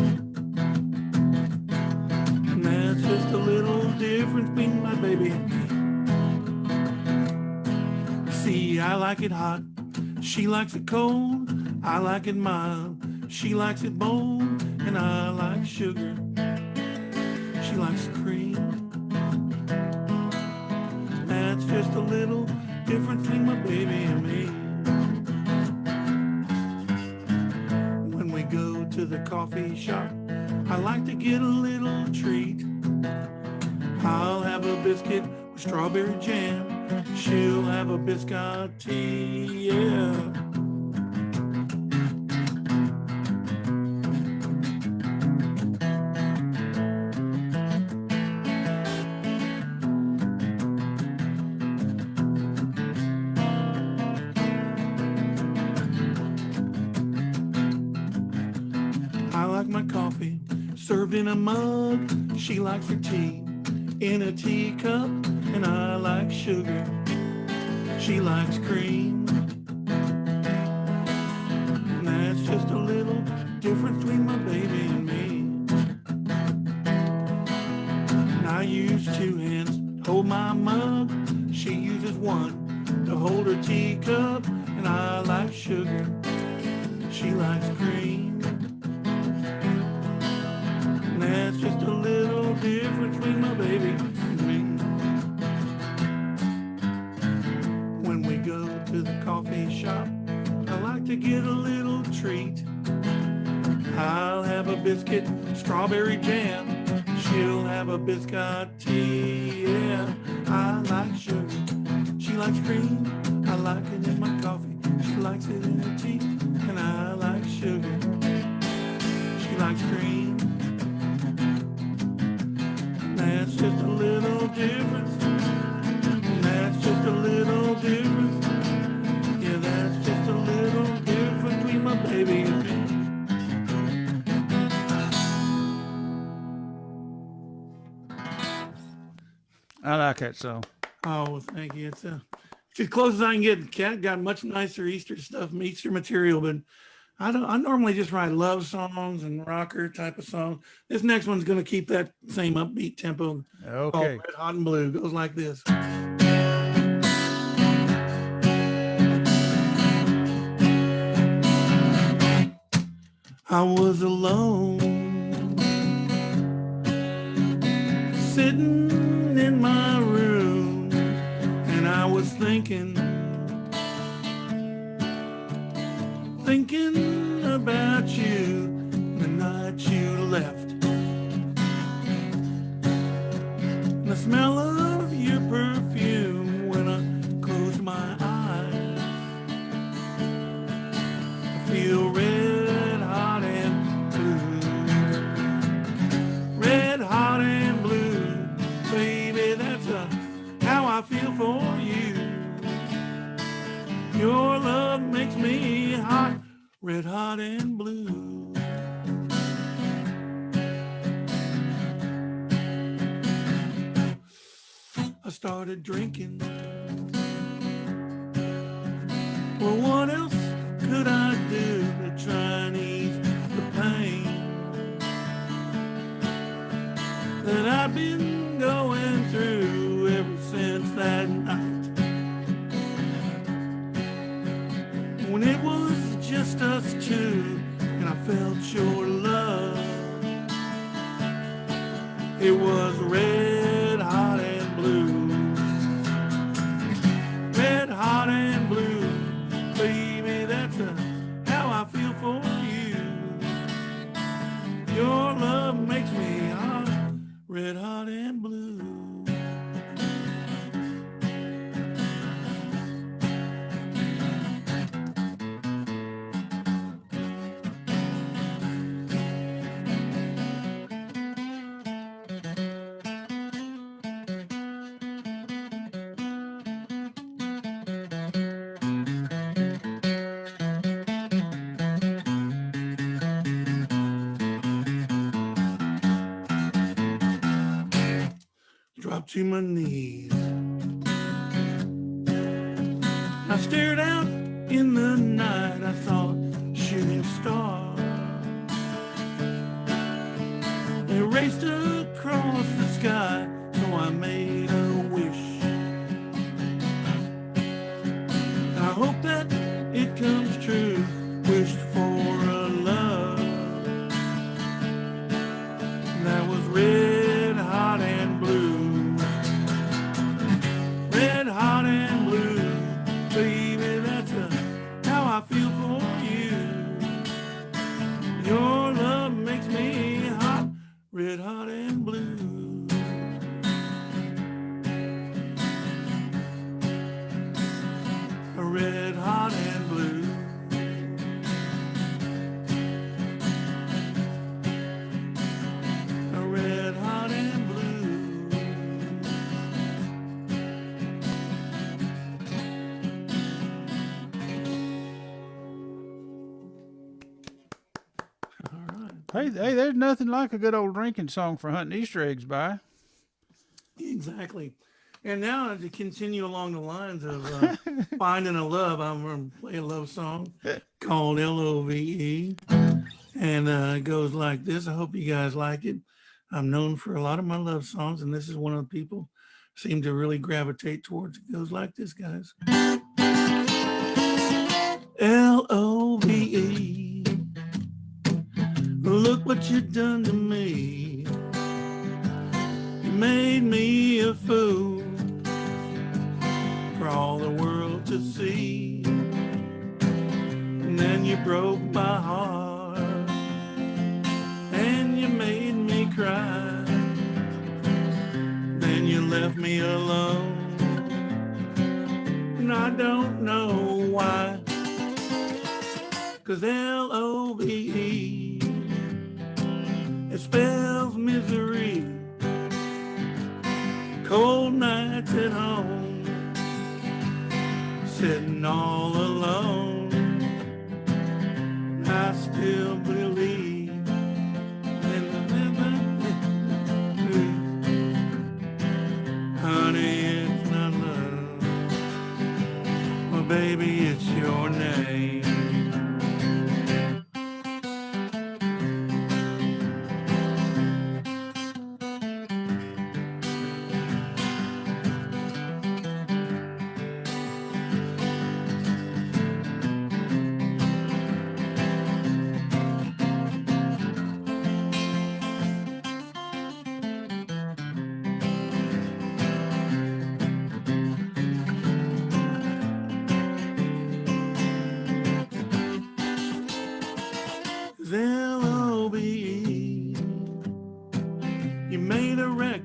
And that's just a little difference between my baby and me. See, I like it hot. She likes it cold. I like it mild. She likes it bold. And I like sugar. She likes cream. That's just a little difference between my baby and me. When we go to the coffee shop, I like to get a little treat. I'll have a biscuit with strawberry jam. She'll have a biscotti, yeah. Served in a mug, she likes her tea in a teacup, and I like sugar. She likes cream. And that's just a little difference between my baby and me. And I use two hands to hold my mug. She uses one to hold her teacup, and I like sugar. She likes cream. That's just a little difference between my baby and me. When we go to the coffee shop, I like to get a little treat. I'll have a biscuit, strawberry jam. She'll have a biscotti, yeah. I like sugar. She likes cream. I like it in my coffee. She likes it in her tea. And I like sugar. She likes cream. That's just a little difference. That's just a little difference. Yeah, that's just a little difference between my baby and me. I like that song. Oh, well, thank you. It's as close as I can get. Cat got much nicer Easter stuff, Easter material, but I normally just write love songs and rocker type of songs. This next one's going to keep that same upbeat tempo. Okay. Red Hot and Blue goes like this. I was alone, sitting in my room, and I was thinking about you the night you left. The smell of your perfume when I close my eyes. I feel red hot and blue. Red hot and blue. Baby, that's how I feel for you. Your love makes me hot, red hot and blue. I started drinking. Well, what else could I do to try and ease the pain that I've been going through ever since that night when it was just us two and I felt your love? It was red hot and blue. Red hot and blue. Baby, that's how I feel for you. Your love makes me hot, red hot and blue. Dropped to my knees. I stared out in the night. I saw a shooting star. It raced across the sky, so I made a wish. I hope that it comes true. Wished for a love that was red hot and blue. Red hot and blue, baby, that's how I feel for you. Your love makes me hot, red hot and blue. Red hot and blue. Red hot and blue. Hey, there's nothing like a good old drinking song for hunting Easter eggs by. Exactly. And now to continue along the lines of finding a love, I'm going to play a love song called Love. And it goes like this. I hope you guys like it. I'm known for a lot of my love songs, and this is one of the people seem to really gravitate towards. It goes like this, guys. Love. Look what you done to me. You made me a fool for all the world to see. And then you broke my heart and you made me cry. Then you left me alone and I don't know why. 'Cause Love, it spells misery, cold nights at home, sitting all alone. I still believe in the honey, it's not love, well, baby, it's your name.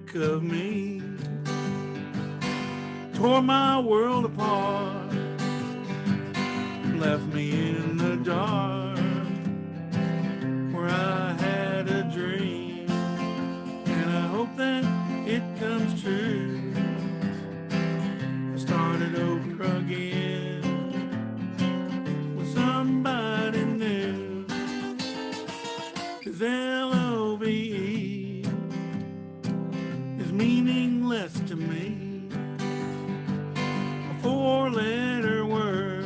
took of me, tore my world apart, left me in the dark where I had a dream, and I hope that it comes true. I started over again with somebody new, 'cause LOVE is meaningless to me, a four-letter word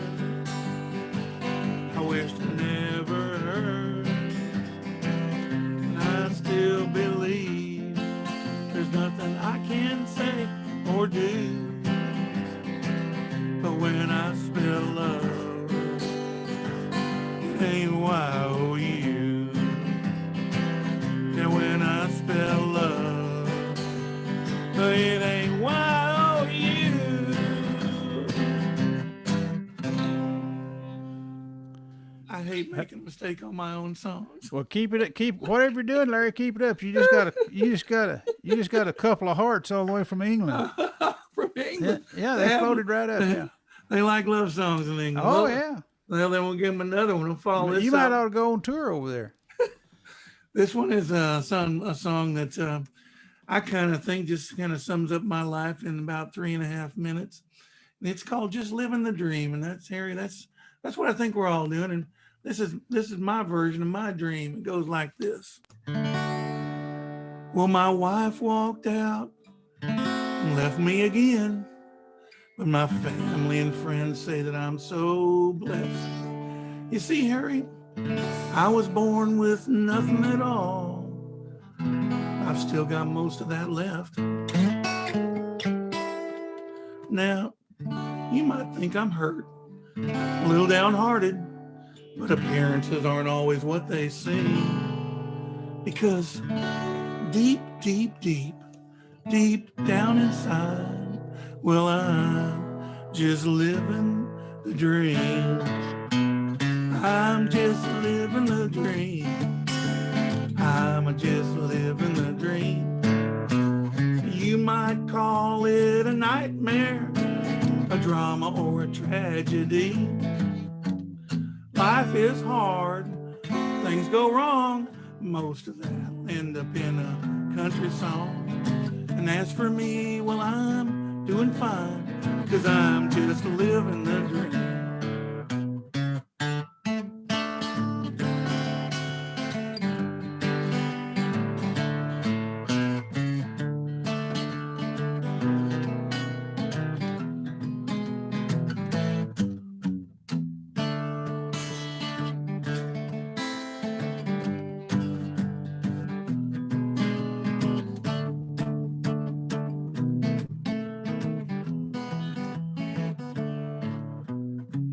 I wished I never heard, and I still believe there's nothing I can say or do, but when I spell love, it ain't Y-O-U. And when I spell love, it ain't Y-O-U. I hate making a mistake on my own songs. Well, keep whatever you're doing, Larry. Keep it up. You just got a couple of hearts all the way from England. From England. Yeah, they floated right up. Yeah. They like love songs in England. Oh Well, yeah. Well, then we'll give them another one. We'll follow this You might up. ought to go on tour over there. This one is a song that I kind of think just kind of sums up my life in about 3.5 minutes. And it's called "Just Living the Dream." And that's Harry. That's what I think we're all doing. And this is my version of my dream. It goes like this. Well, my wife walked out and left me again, but my family and friends say that I'm so blessed. You see, Harry, I was born with nothing at all. I've still got most of that left. Now, you might think I'm hurt, a little downhearted, but appearances aren't always what they seem. Because deep, deep, deep, deep down inside, well, I'm just living the dream. I'm just living the dream. I'm just living the dream. You might call it a nightmare, a drama, or a tragedy. Life is hard, things go wrong. Most of that end up in a country song. And as for me, well, I'm doing fine, 'cause I'm just living the dream.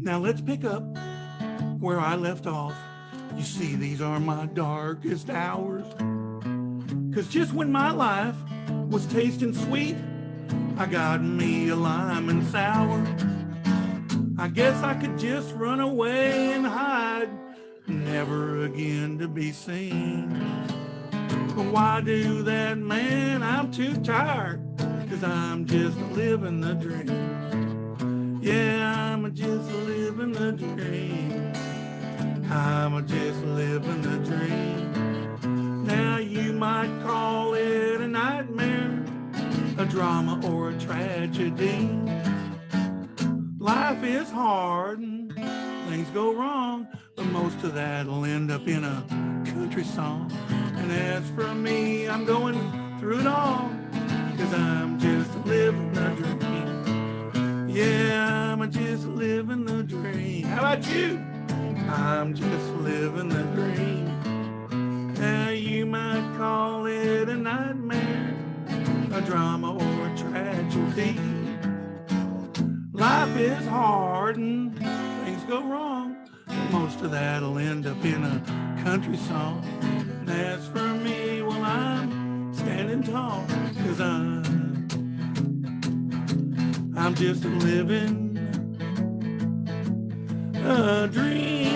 Now let's pick up where I left off. You see, these are my darkest hours. 'Cause just when my life was tasting sweet, I got me a lime and sour. I guess I could just run away and hide, never again to be seen. But why do that, man? I'm too tired, 'cause I'm just living the dream. Yeah, I'm just living the dream. I'm just living the dream. Now you might call it a nightmare, a drama, or a tragedy. Life is hard and things go wrong, but most of that'll end up in a country song. And as for me, I'm going through it all, 'cause I'm just living the dream. Yeah, I'm just living the dream. How about you? I'm just living the dream. Now you might call it a nightmare, a drama, or a tragedy. Life is hard and things go wrong, but most of that'll end up in a country song. And as for me, well, I'm standing tall, 'cause I'm just living a dream.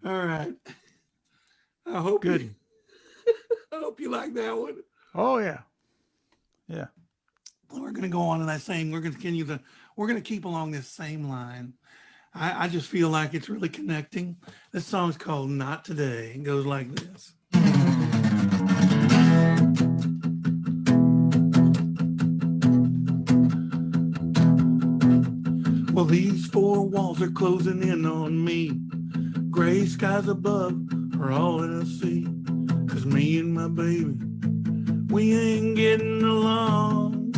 All right. I hope Good. I hope you like that one. Oh yeah. Yeah. We're going to go on to that same. We're going to continue we're going to keep along this same line. I just feel like it's really connecting. This song's called Not Today. It goes like this. Well, these four walls are closing in on me. Gray skies above are all that I see. 'Cause me and my baby, we ain't getting along.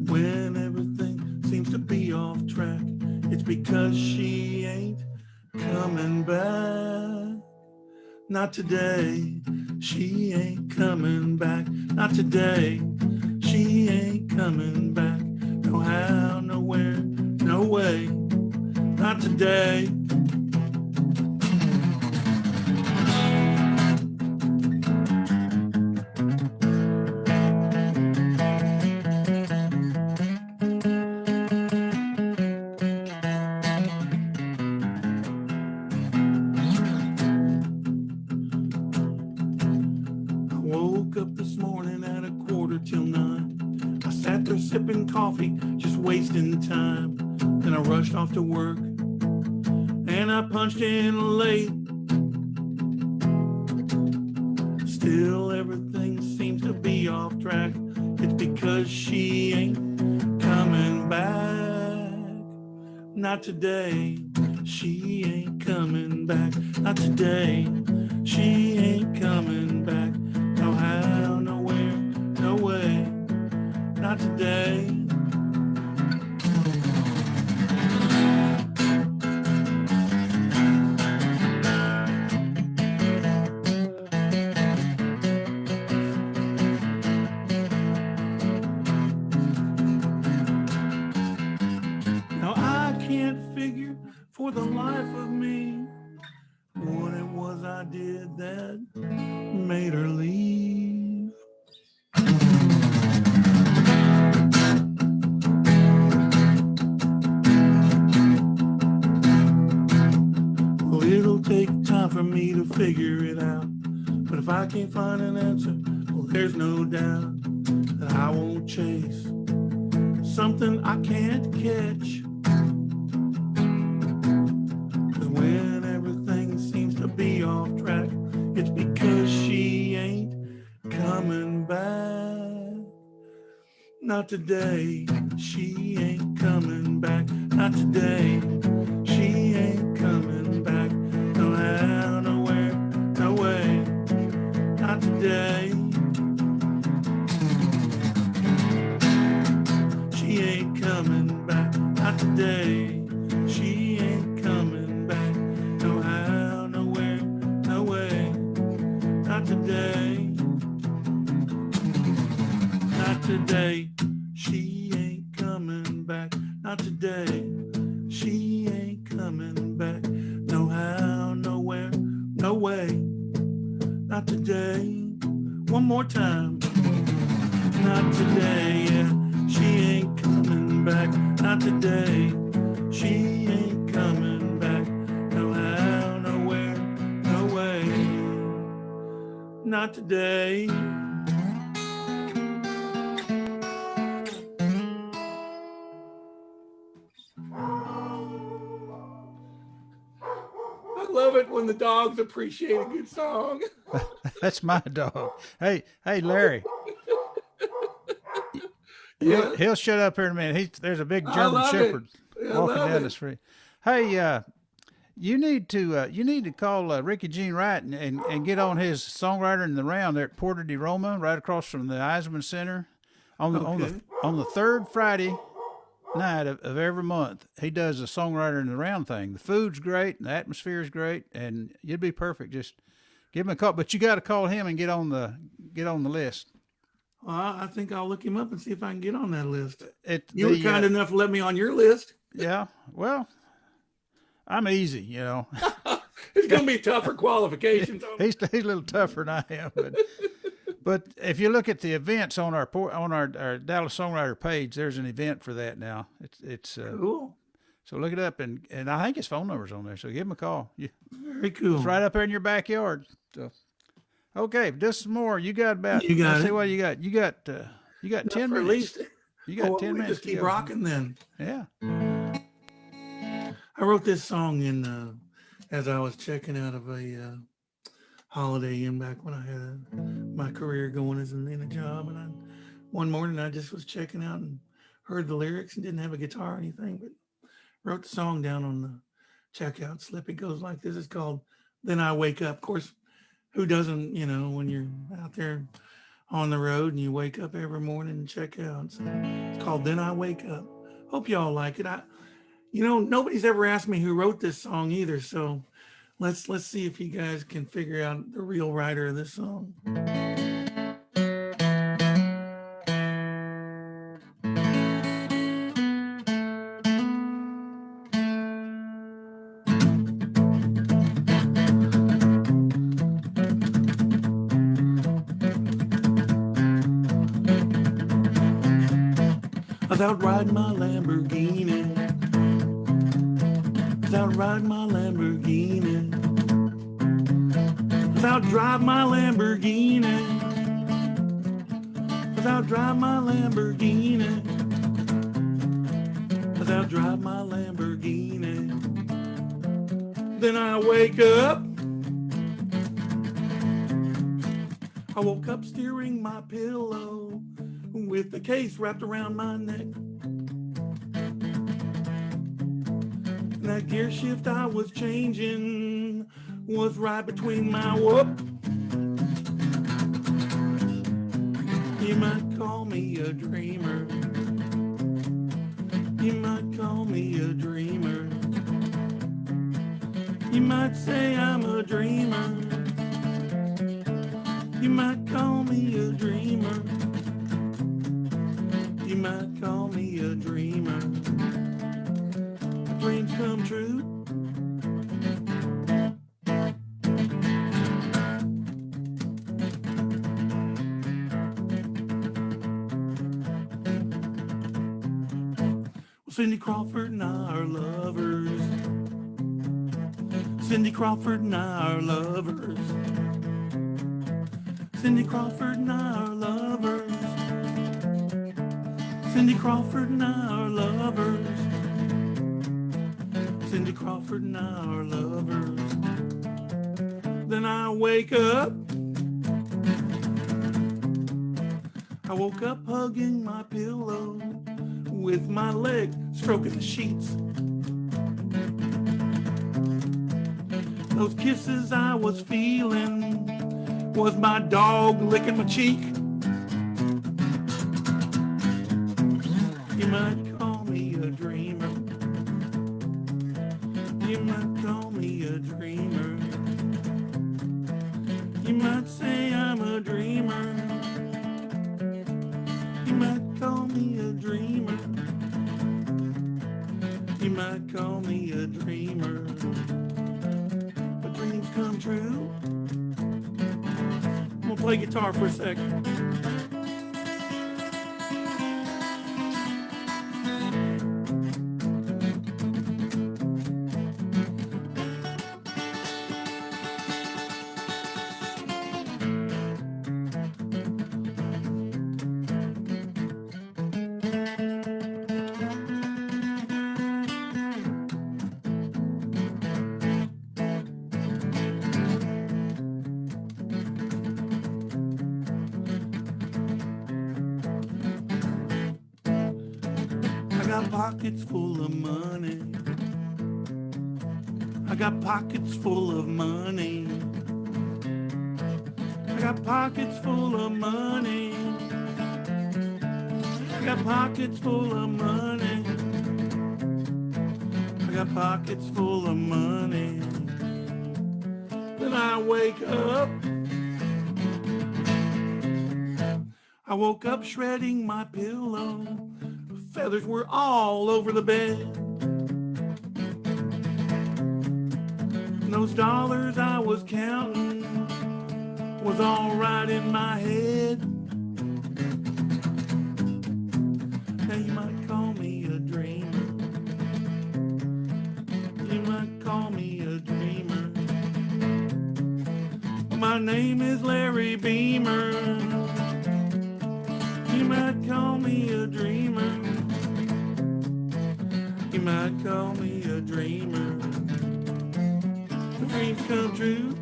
When everything seems to be off track, it's because she ain't coming back. Not today, she ain't coming back. Not today, she ain't coming back. No how, nowhere, no way. Not today. Sipping coffee, just wasting time. Then I rushed off to work and I punched in late. Still everything seems to be off track. It's because she ain't coming back. Not today, she ain't coming back. Not today, she ain't coming back. No how, nowhere, no way. Not today. Now I can't figure for the life of me what it was I did that made her leave. It'll take time for me to figure it out. But if I can't find an answer, well, there's no doubt that I won't chase something I can't catch. 'Cause when everything seems to be off track, it's because she ain't coming back. Not today, she ain't coming back. Not today, she ain't coming back. No how, nowhere, no way. Not today. She ain't coming back. Not today. She ain't coming back. No how, nowhere, no way. Not today. Not today. She ain't coming back. Not today. She ain't coming back. No how, nowhere, no way. Not today. One more time. Not today, yeah. She ain't coming back. Not today. She ain't coming back. No how, nowhere, no way. Not today. I love it when the dogs appreciate a good song. That's my dog. Hey, Larry. Yeah. He'll shut up here in a minute. There's a big German love Shepherd it. I walking love down it. the street. Hey, you need to call Ricky Jean Wright and get on his Songwriter in the Round there at Porta di Roma, right across from the Eisman Center, on the third Friday night of every month. He does a Songwriter in the Round thing. The food's great, and the atmosphere is great, and you'd be perfect. Just give him a call, but you got to call him and get on the list. Well, I think I'll look him up and see if I can get on that list. You were kind enough to let me on your list. Yeah, well, I'm easy, It's going to be tougher qualifications. He's a little tougher than I am, but if you look at the events on our Dallas Songwriter page, there's an event for that now. It's Cool. So look it up, and I think his phone number's on there. So give him a call. Very cool. It's right up there in your backyard. So, okay, just some more. You got about. You got let's it. see what you got. You got 10 Enough for minutes. At least. You got 10 we minutes. just to keep go. rocking then. Yeah. I wrote this song in as I was checking out of a Holiday Inn back when I had my career going as in a job, and one morning I just was checking out and heard the lyrics and didn't have a guitar or anything, but wrote the song down on the checkout slip. It goes like this. It's called "Then I Wake Up." Of course, who doesn't, when you're out there on the road and you wake up every morning and check out. So it's called "Then I Wake Up." Hope y'all like it. Nobody's ever asked me who wrote this song either, so let's see if you guys can figure out the real writer of this song. I was out riding my Lamborghini. I was out riding my Lamborghini. I was out driving my Lamborghini. I was out driving my Lamborghini. I was out driving my Lamborghini. Then I wake up. I woke up steering my pillow with the case wrapped around my neck. And that gear shift I was changing was right between my whoop. You might call me a dreamer. You might call me a dreamer. You might say I'm a dreamer. You might call me a dreamer. You might call me a dreamer. Dreams come true. Well, Cindy Crawford and I are lovers. Cindy Crawford and I are lovers. Cindy Crawford and I are lovers. Cindy Crawford and I are lovers. Cindy Crawford and I are lovers. Then I wake up. I woke up hugging my pillow with my leg stroking the sheets. Those kisses I was feeling was my dog licking my cheek. You might call me a dreamer. You might call me a dreamer. You might say I'm a dreamer. You might call me a dreamer. You might call me a dreamer. But dreams come true. I'm gonna play guitar for a second. Pockets full of money. I got pockets full of money. I got pockets full of money. I got pockets full of money. I got pockets full of money. Then I wake up. I woke up shredding my pillow. Feathers were all over the bed. And those dollars I was counting was all right in my head. Now you might call me a dreamer. My name is Larry Beamer. You might call me a dreamer. You might call me a dreamer. The dreams come true.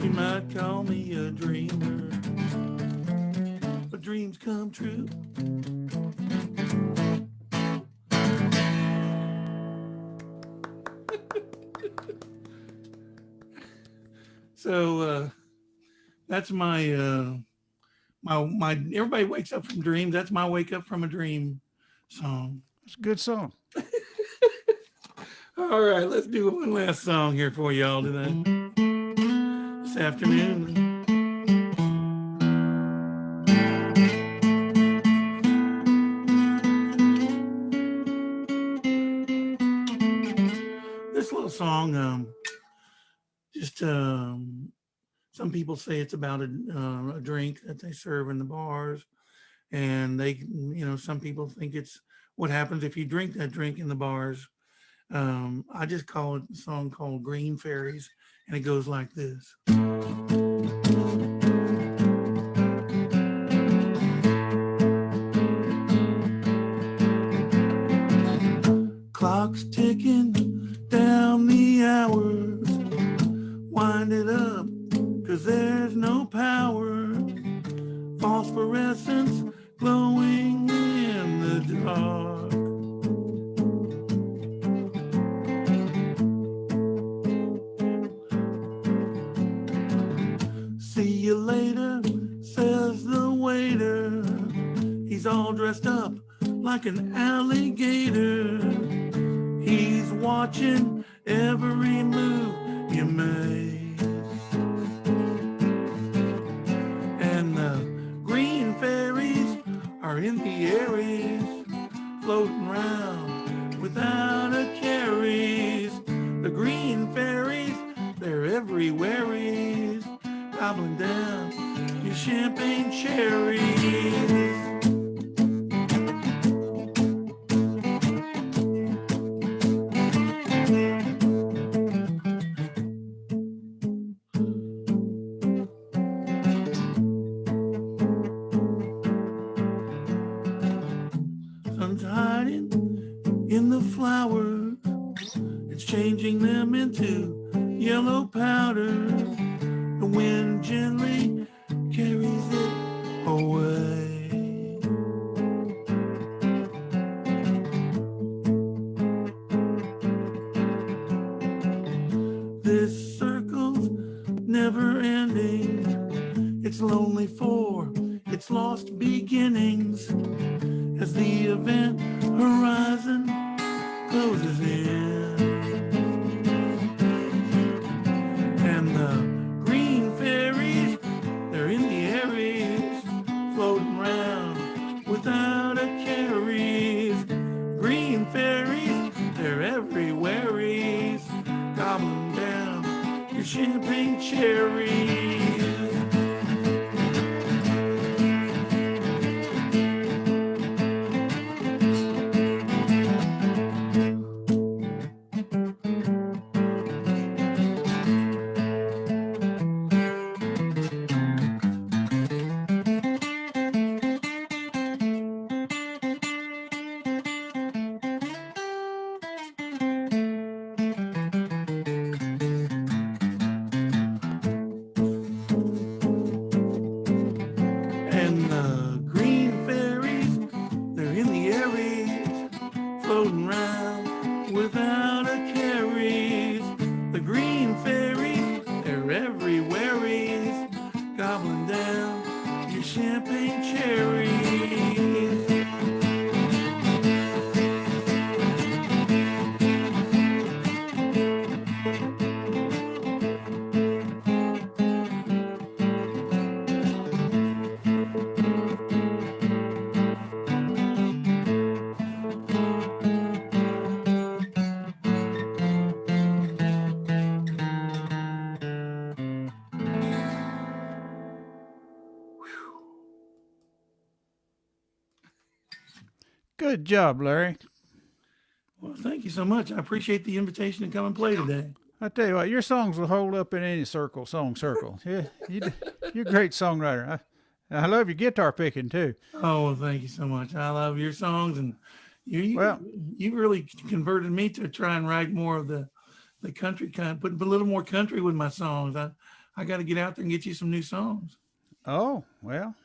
You might call me a dreamer. But dreams come true. So that's my my everybody wakes up from dreams. That's my wake up from a dream song. It's a good song. All right, let's do one last song here for y'all today. This afternoon. This little song, some people say it's about a drink that they serve in the bars, and some people think it's what happens if you drink that drink in the bars. I just call it a song called Green Fairies, and it goes like this. Clock's ticking down the hours, wind it up, 'cause there's no power. Phosphorescence glowing in the dark. See you later, says the waiter. He's all dressed up like an alligator. He's watching every move you make. And the green fairies are in the Aries, floating around without a carries. The green fairies, they're everywheres, gobbling down your champagne cherries. Sun's hiding in the flowers, it's changing them into yellow powder. The wind gently carries it away. This circle's never ending. It's lonely for its lost beginnings as the event horizon closes in. And the green fairies, they're in the Aries, floating around without a carries. Green fairies, they're everywheres, gobbling down your champagne cherries. And the green fairies, they're in the Aries, floating around without a carries. The green fairies, they're everywheres, gobbling down your champagne cherries. Good job, Larry. Well, thank you so much. I appreciate the invitation to come and play today. I tell you what, your songs will hold up in any song circle. Yeah, you're a great songwriter. I love your guitar picking too. Oh, well, thank you so much. I love your songs, and you really converted me to try and write more of the country kind, put a little more country with my songs. I got to get out there and get you some new songs. Oh, well.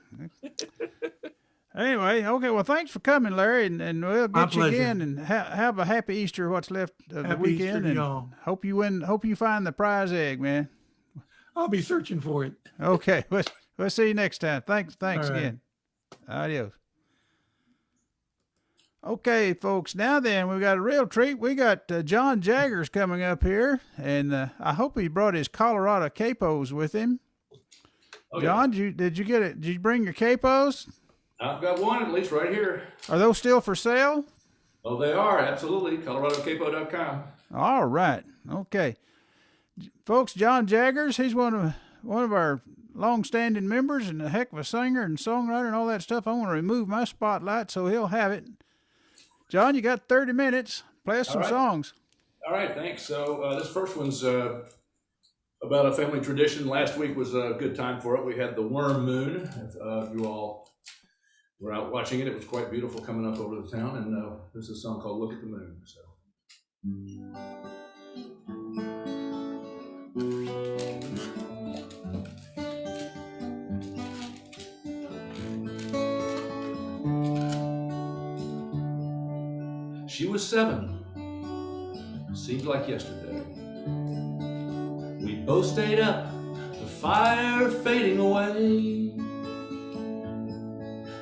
Anyway, okay. Well, thanks for coming, Larry, and we'll get you again. And have a happy Easter. What's left of the weekend, Easter, and y'all. hope you win. Hope you find the prize egg, man. I'll be searching for it. Okay, we'll see you next time. Thanks All right. again. Adios. Okay, folks. Now then, we've got a real treat. We got John Jaggers coming up here, and I hope he brought his Colorado capos with him. Oh, John, yeah. did you get it? Did you bring your capos? I've got one, at least right here. Are those still for sale? Oh, they are, absolutely. ColoradoCapo.com. All right. Okay. Folks, John Jaggers, he's one of our long-standing members and a heck of a singer and songwriter and all that stuff. I want to remove my spotlight so he'll have it. John, you got 30 minutes. Play us some songs. All right, thanks. So this first one's about a family tradition. Last week was a good time for it. We had the worm moon. If you all were out watching it, it was quite beautiful coming up over the town. And this is a song called Look at the Moon. So. She was 7, seemed like yesterday. We both stayed up, the fire fading away,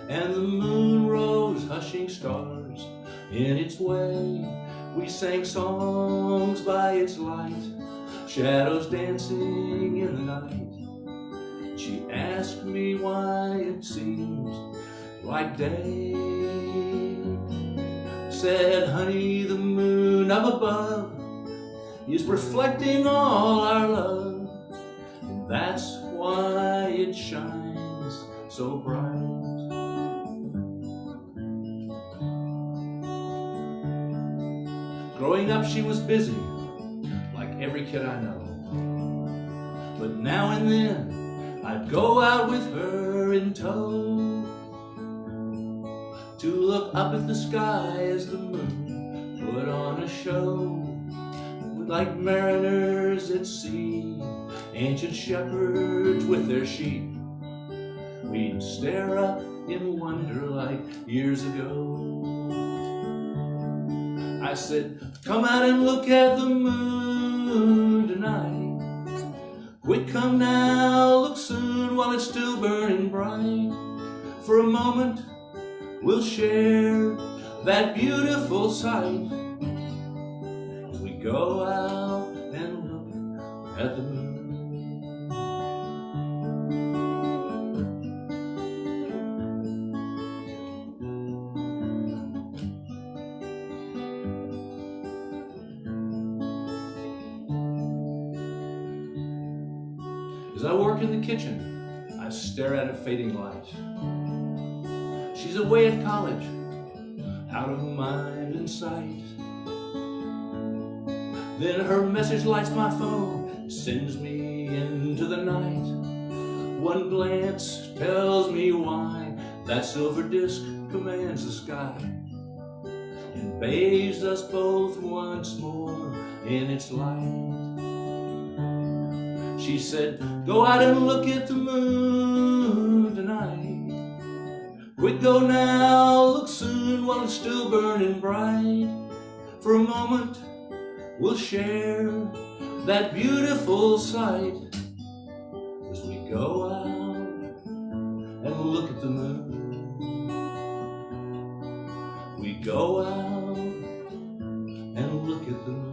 and the moon rose hushing stars in its way. We sang songs by its light, shadows dancing in the night. She asked me why it seems like day. Said, honey, the moon up above is reflecting all our love, and that's why it shines so bright. Growing up, she was busy, like every kid I know. But now and then, I'd go out with her in tow to look up at the sky as the moon put on a show. Like mariners at sea, ancient shepherds with their sheep, we'd stare up in wonder like years ago. I said, come out and look at the moon tonight. Quick, come now, look soon while it's still burning bright. For a moment, we'll share that beautiful sight as we go out and look at the moon. As I work in the kitchen, I stare at a fading light. She's away at college, out of mind and sight. Then her message lights my phone, sends me into the night. One glance tells me why that silver disc commands the sky and bathes us both once more in its light. She said, go out and look at the moon tonight. Quick, go now, look soon while it's still burning bright. For a moment, we'll share that beautiful sight as we go out and look at the moon. We go out and look at the moon.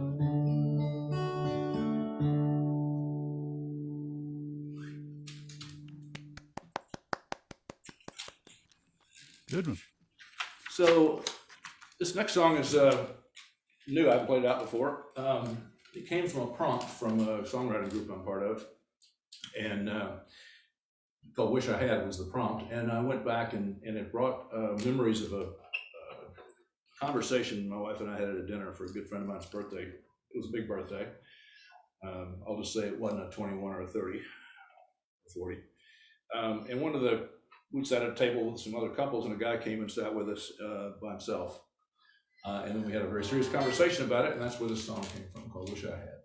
Good one. So this next song is new. I haven't played it out before. It came from a prompt from a songwriting group I'm part of, and called "Wish I Had" was the prompt. And I went back and it brought memories of a conversation my wife and I had at a dinner for a good friend of mine's birthday. It was a big birthday, I'll just say it wasn't a 21 or a 30 or 40. And we sat at a table with some other couples, and a guy came and sat with us by himself. And then we had a very serious conversation about it, and that's where this song came from, called Wish I Had.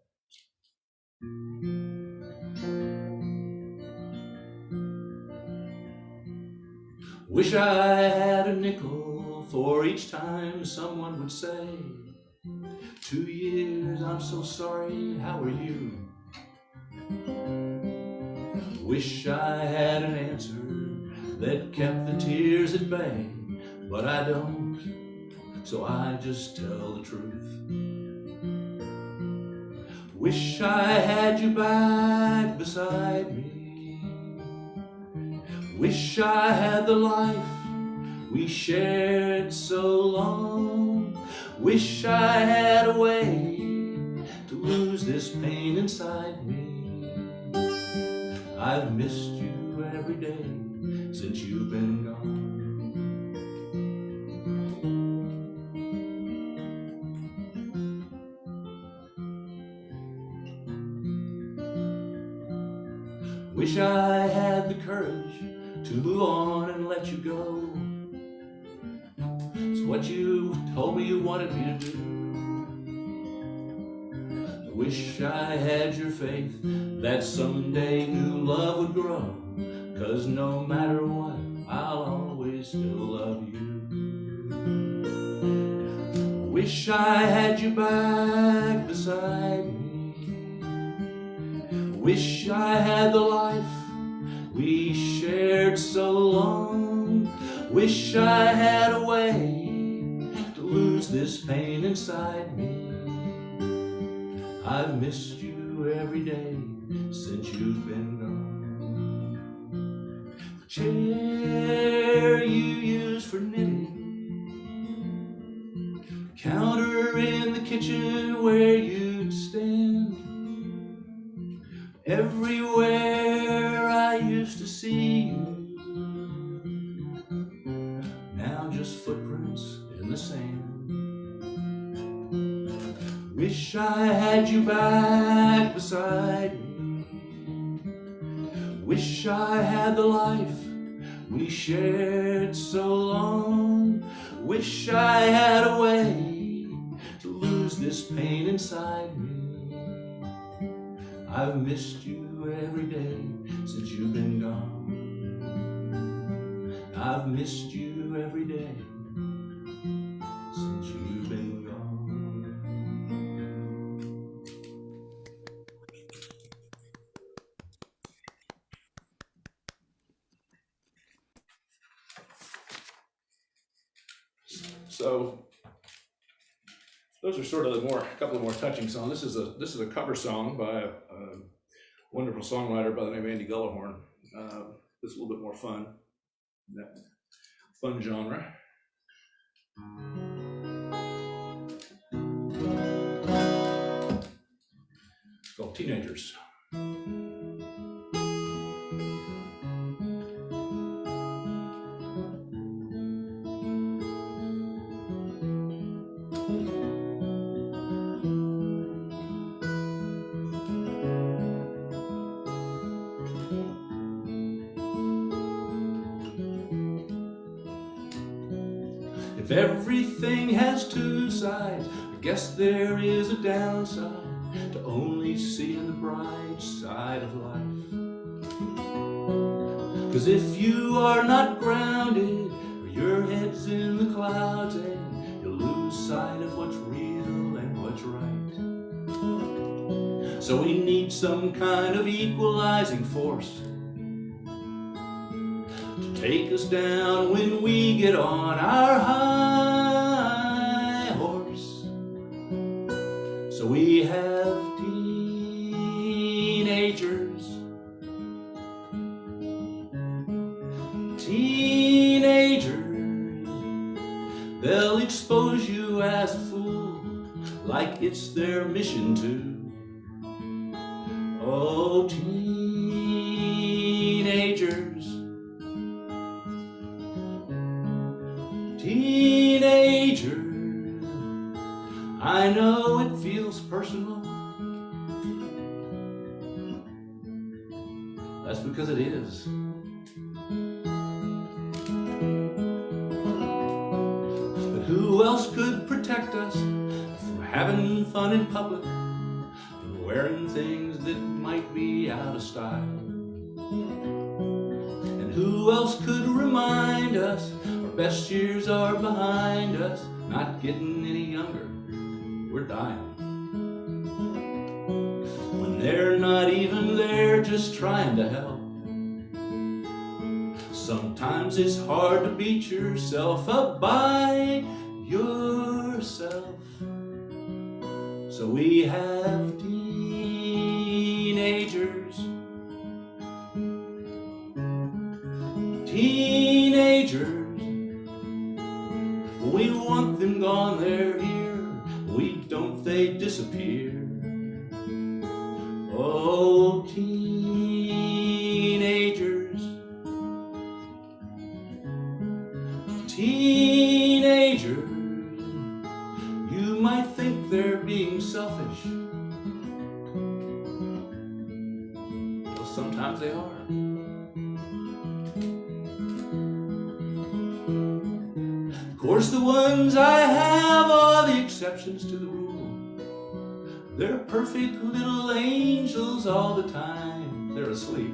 Wish I had a nickel for each time someone would say, 2 years, I'm so sorry, how are you? Wish I had an answer that kept the tears at bay, but I don't, so I just tell the truth. Wish I had you back beside me. Wish I had the life we shared so long. Wish I had a way to lose this pain inside me. I've missed you every day since you've been gone. Wish I had the courage to move on and let you go. It's what you told me you wanted me to do. Wish I had your faith that someday new love would grow, 'cause no matter what, I'll always still love you. Wish I had you back beside me. Wish I had the life we shared so long. Wish I had a way to lose this pain inside me. I've missed you every day since you've been gone. The chair you used for knitting, counter in the kitchen where you'd stand, everywhere I used to see you, now just footprints in the sand. Wish I had you back beside me. Wish I had the life we shared so long. Wish I had a way to lose this pain inside me. I've missed you every day since you've been gone. I've missed you every day since you've been gone. So those are sort of a couple of more touching songs. This is a cover song by a wonderful songwriter by the name of Andy Gullahorn. It's a little bit more fun, that fun genre. It's called Teenagers. If everything has two sides, I guess there is a downside to only seeing the bright side of life. 'Cause if you are not grounded, or your head's in the clouds, and you lose sight of what's real and what's right. So we need some kind of equalizing force to take us down when we get on our high horse. So we have teenagers, they'll expose you as a fool, like it's their mission to. Oh, teenagers, I know it feels personal, because it is. But who else could protect us from having fun in public and wearing things that might be out of style? And who else could remind us our best years are behind us, not getting any younger, we're dying. When they're not even there, just trying to help. Sometimes it's hard to beat yourself up by yourself. So we have teenagers, we want them gone, they're here. We don't, they disappear. Oh, teenagers, you might think they're being selfish. Well, sometimes they are. Of course, the ones I have are the exceptions to the rule. They're perfect little angels all the time. They're asleep.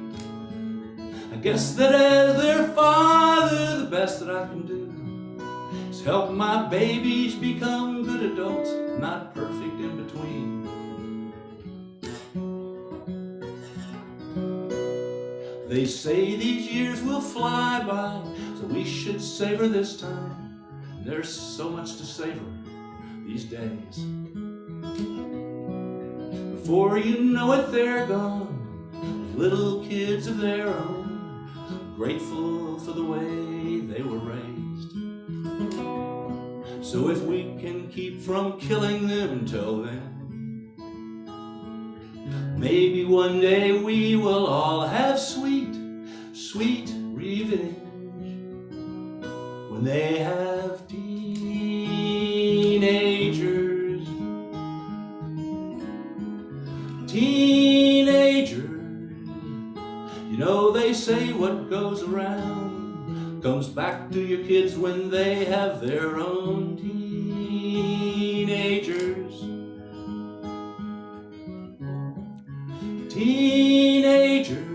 I guess that as their father, the best that I can do is help my babies become good adults, not perfect in between. They say these years will fly by, so we should savor this time. There's so much to savor these days. Before you know it, they're gone, little kids of their own, grateful for the way they were raised. So if we can keep from killing them till then, maybe one day we will all have sweet, sweet revenge. When they have teenagers, you know they say what goes around comes back to your kids when they have their own teenagers. Teenagers.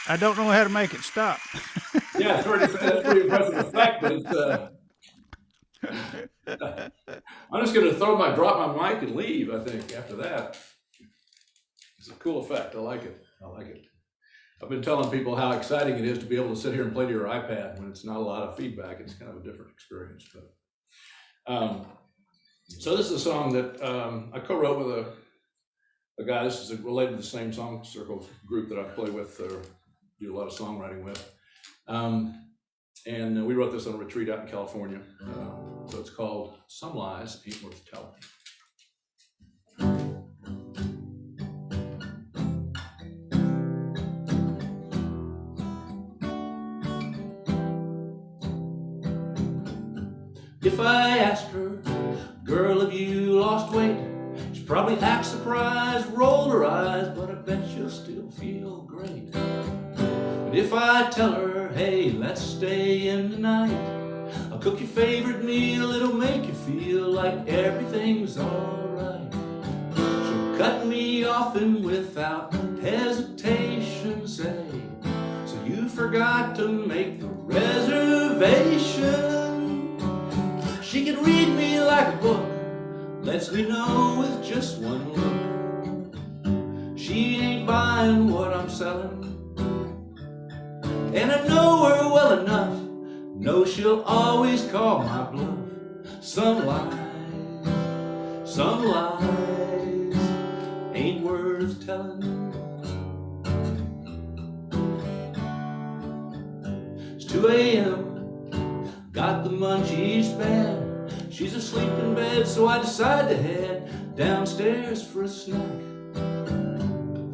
I don't know how to make it stop. Yeah, that's pretty impressive effect, but I'm just going to drop my mic and leave, I think, after that. It's a cool effect. I like it. I've been telling people how exciting it is to be able to sit here and play to your iPad when it's not a lot of feedback. It's kind of a different experience. But so this is a song that I co-wrote with a guy. This is related to the same song circle group that I play with or do a lot of songwriting with. And we wrote this on a retreat out in California. So it's called Some Lies Ain't Worth Telling. If I asked her, girl, have you lost weight? She'd probably act surprised, roll her eyes, but I bet she'll still feel great. But if I tell her, hey, let's stay in tonight, I'll cook your favorite meal, it'll make you feel like everything's alright. She'll cut me off and without hesitation say, so you forgot to make the reservation. She can read me like a book, lets me know with just one look. She ain't buying what I'm selling, and I know her well enough, know she'll always call my bluff. Some lies ain't worth telling. 2 a.m. Got the munchies bad. She's asleep in bed, so I decide to head downstairs for a snack.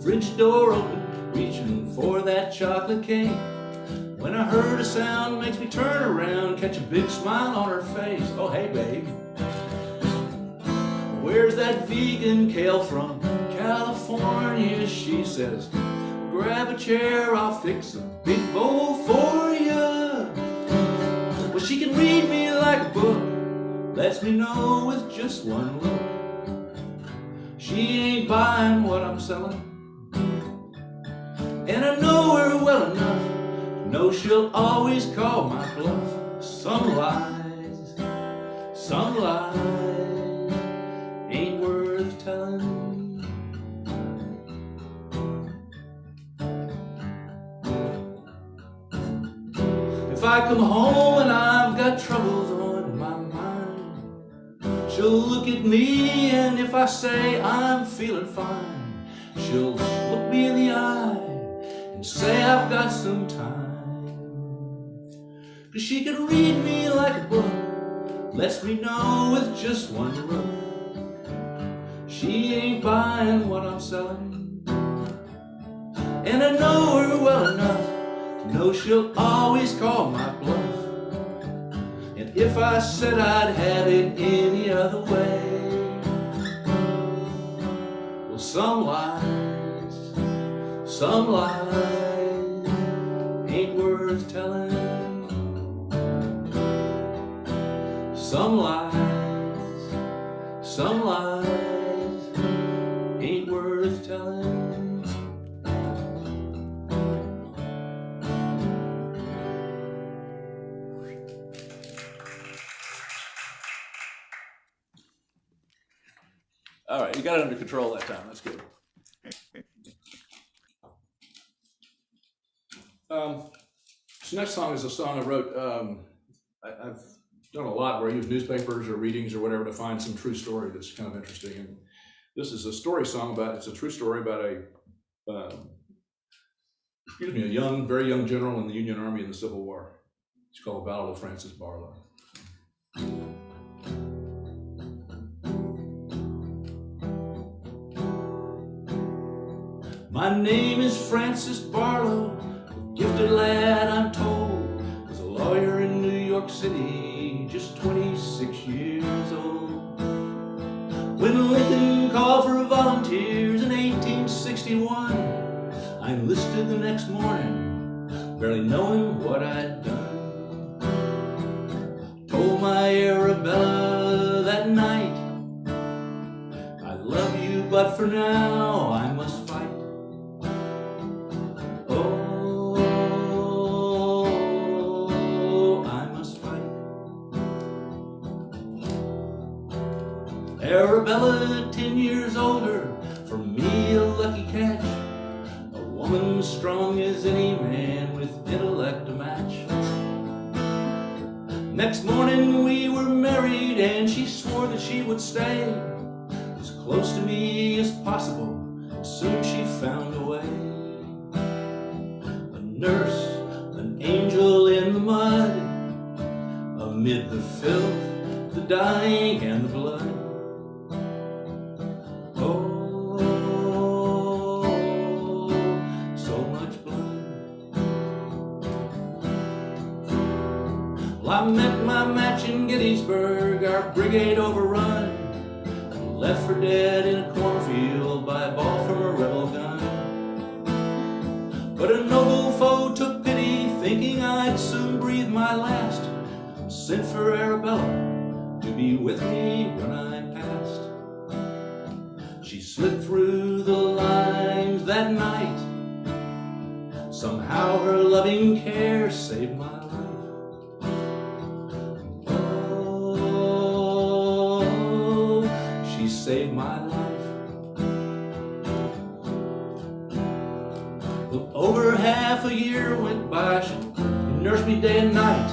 Fridge door open, reaching for that chocolate cake. When I heard a sound, makes me turn around, catch a big smile on her face. Oh, hey, babe. Where's that vegan kale from? California, she says. Grab a chair, I'll fix a big bowl for you. Well, she can read me like a book, lets me know with just one look. She ain't buying what I'm selling, and I know her well enough to know she'll always call my bluff. Some lies ain't worth telling. If I come home and I've got troubles on my mind, she'll look at me, and if I say I'm feeling fine, she'll look me in the eye and say I've got some time. 'Cause she can read me like a book, lets me know with just one look. She ain't buying what I'm selling, and I know her well enough to know she'll always call my bluff. And if I said I'd have it any other way, well, some lies ain't worth telling. Some lies ain't worth telling. All right, you got it under control that time. That's good. This next song is a song I wrote. I've done a lot where I use newspapers or readings or whatever to find some true story that's kind of interesting. And this is a story song it's a true story about a very young general in the Union Army in the Civil War. It's called The Battle of Francis Barlow. My name is Francis Barlow, a gifted lad, I'm told. Was a lawyer in New York City, just 26 years old. When Lincoln called for volunteers in 1861, I enlisted the next morning, barely knowing what I'd done. Told my Arabella that night, I love you, but for now I must fight. Arabella, 10 years older, for me a lucky catch. A woman strong as any man with intellect to match. Next morning we were married, and she swore that she would stay as close to me as possible. Soon she found a way. A nurse, an angel in the mud, amid the filth, the dying, and the blood. I met my match in Gettysburg, our brigade overrun, and left for dead in a cornfield by a ball from a rebel gun. But a noble foe took pity, thinking I'd soon breathe my last, and sent for Arabella to be with me when I passed. She slipped through the lines that night. Somehow her loving care saved my life. Saved my life. Well, over half a year went by. She nursed me day and night.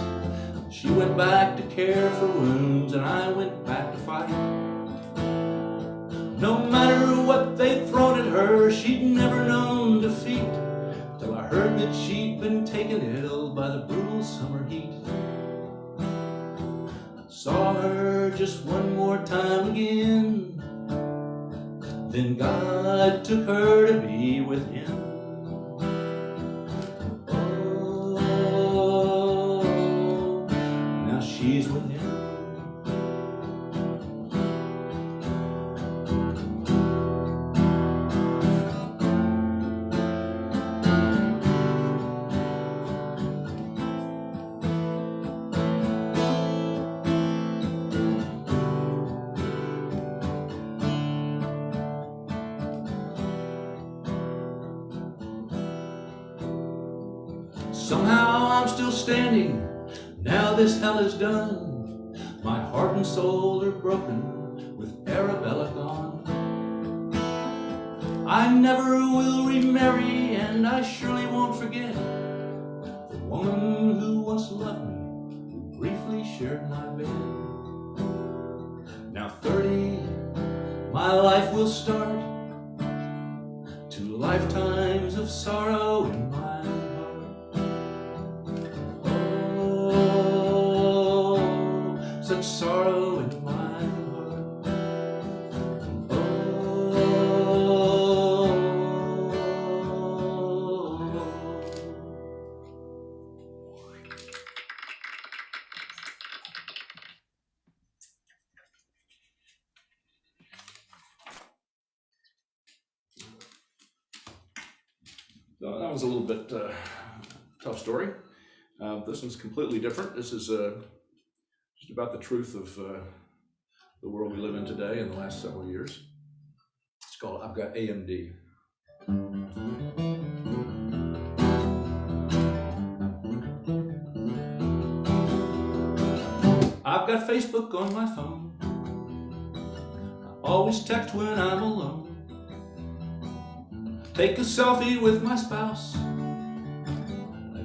She went back to care for wounds, and I went back to fight. No matter what they'd thrown at her, she'd never known defeat, till I heard that she'd been taken ill by the brutal summer heat. Saw her just one more time again, then God took her to be with him. Oh, now she's with him. Somehow I'm still standing, now this hell is done. My heart and soul are broken, with Arabella gone. I never will remarry, and I surely won't forget the woman who once loved me, who briefly shared my bed. Now 30, my life will start, 2 lifetimes of sorrow in my heart. Such sorrow in my heart. Oh. So that was a little bit tough story. This one's completely different. This is just about the truth of the world we live in today in the last several years. It's called I've Got AMD. I've got Facebook on my phone. I always text when I'm alone. Take a selfie with my spouse.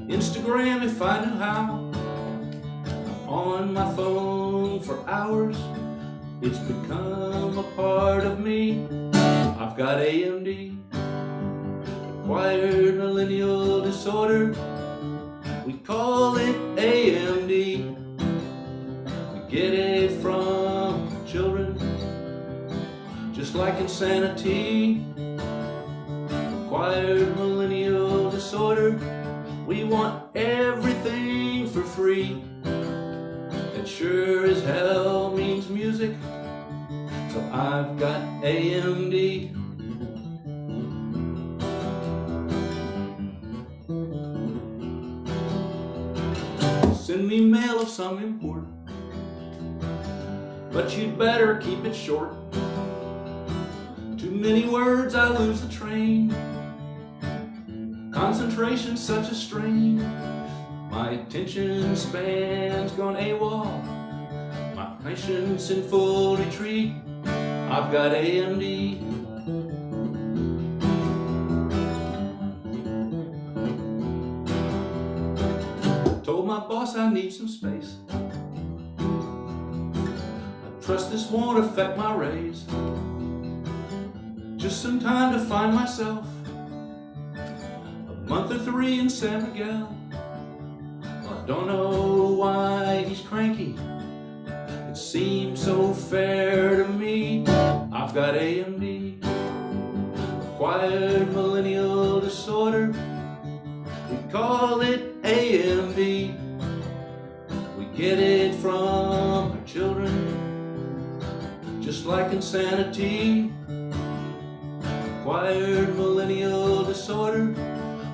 Instagram if I knew how. On my phone for hours, it's become a part of me. I've got AMD, acquired millennial disorder. We call it AMD. We get it from children, just like insanity. Acquired millennial disorder. We want everything for free. It sure as hell means music, so I've got AMD. Send me mail of some import, but you'd better keep it short. Too many words, I lose the train. Concentration such a strain. My attention span's gone AWOL. My patience in full retreat. I've got AMD. Told my boss I need some space. I trust this won't affect my raise. Just some time to find myself. A month or 3 in San Miguel. I don't know why he's cranky. It seems so fair to me. I've got AMD, acquired millennial disorder. We call it AMD. We get it from our children, just like insanity. Acquired millennial disorder.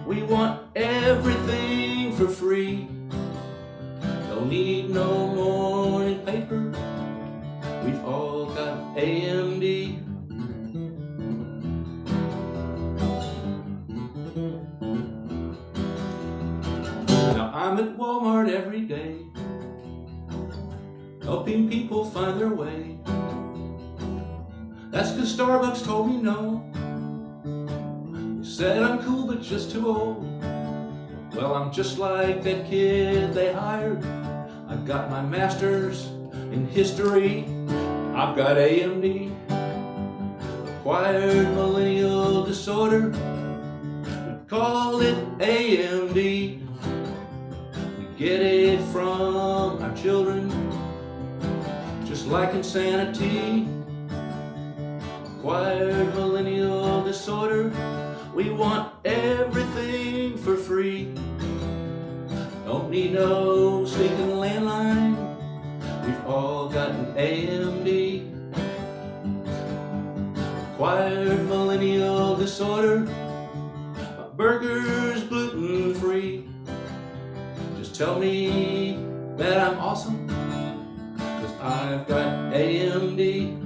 We want everything for free. Don't need no morning paper. We've all got AMD. Now I'm at Walmart every day, helping people find their way. That's 'cause Starbucks told me no. They said I'm cool but just too old. Well, I'm just like that kid they hired. I got my master's in history. I've got AMD, acquired millennial disorder. We call it AMD. We get it from our children, just like insanity. Acquired millennial disorder, we want everything for free. Don't need no stinking landline, we've all got an AMD. Acquired millennial disorder, my burger's gluten-free. Just tell me that I'm awesome, 'cause I've got AMD.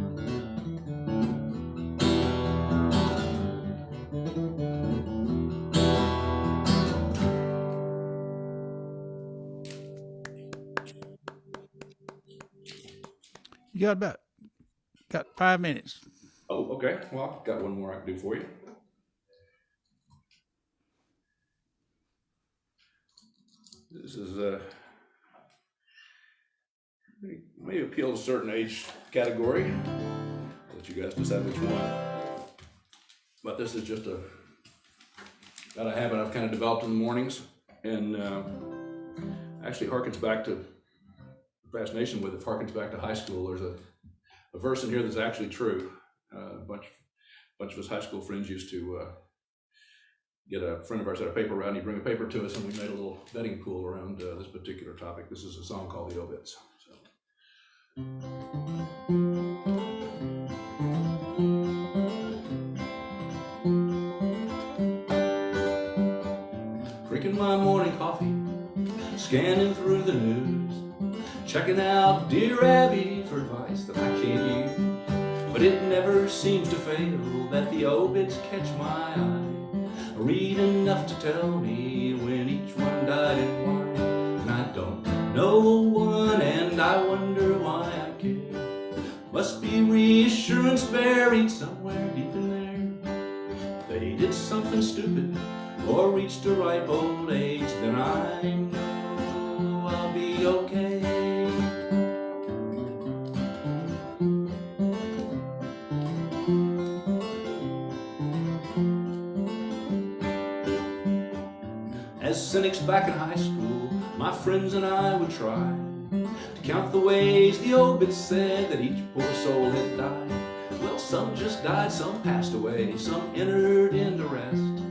You got 5 minutes. Oh, okay. Well, I've got one more I can do for you. This is may appeal to a certain age category. I'll let you guys decide which one. But this is just about a habit I've kind of developed in the mornings, and actually harkens back to fascination with it. Harkens back to high school. There's a verse in here that's actually true. A bunch of his high school friends used to get a friend of ours had a paper route, and he'd bring a paper to us, and we made a little betting pool around this particular topic. This is a song called The Obits. Drinking my morning coffee, scanning through the news, checking out Dear Abby for advice that I can't use. But it never seems to fail that the obits catch my eye. I read enough to tell me when each one died and why. And I don't know one, and I wonder why I care. Must be reassurance buried somewhere deep in there. They did something stupid or reached a ripe old age, then I know I'll be okay. As cynics back in high school, my friends and I would try to count the ways the obits said that each poor soul had died. Well, some just died, some passed away, some entered into rest.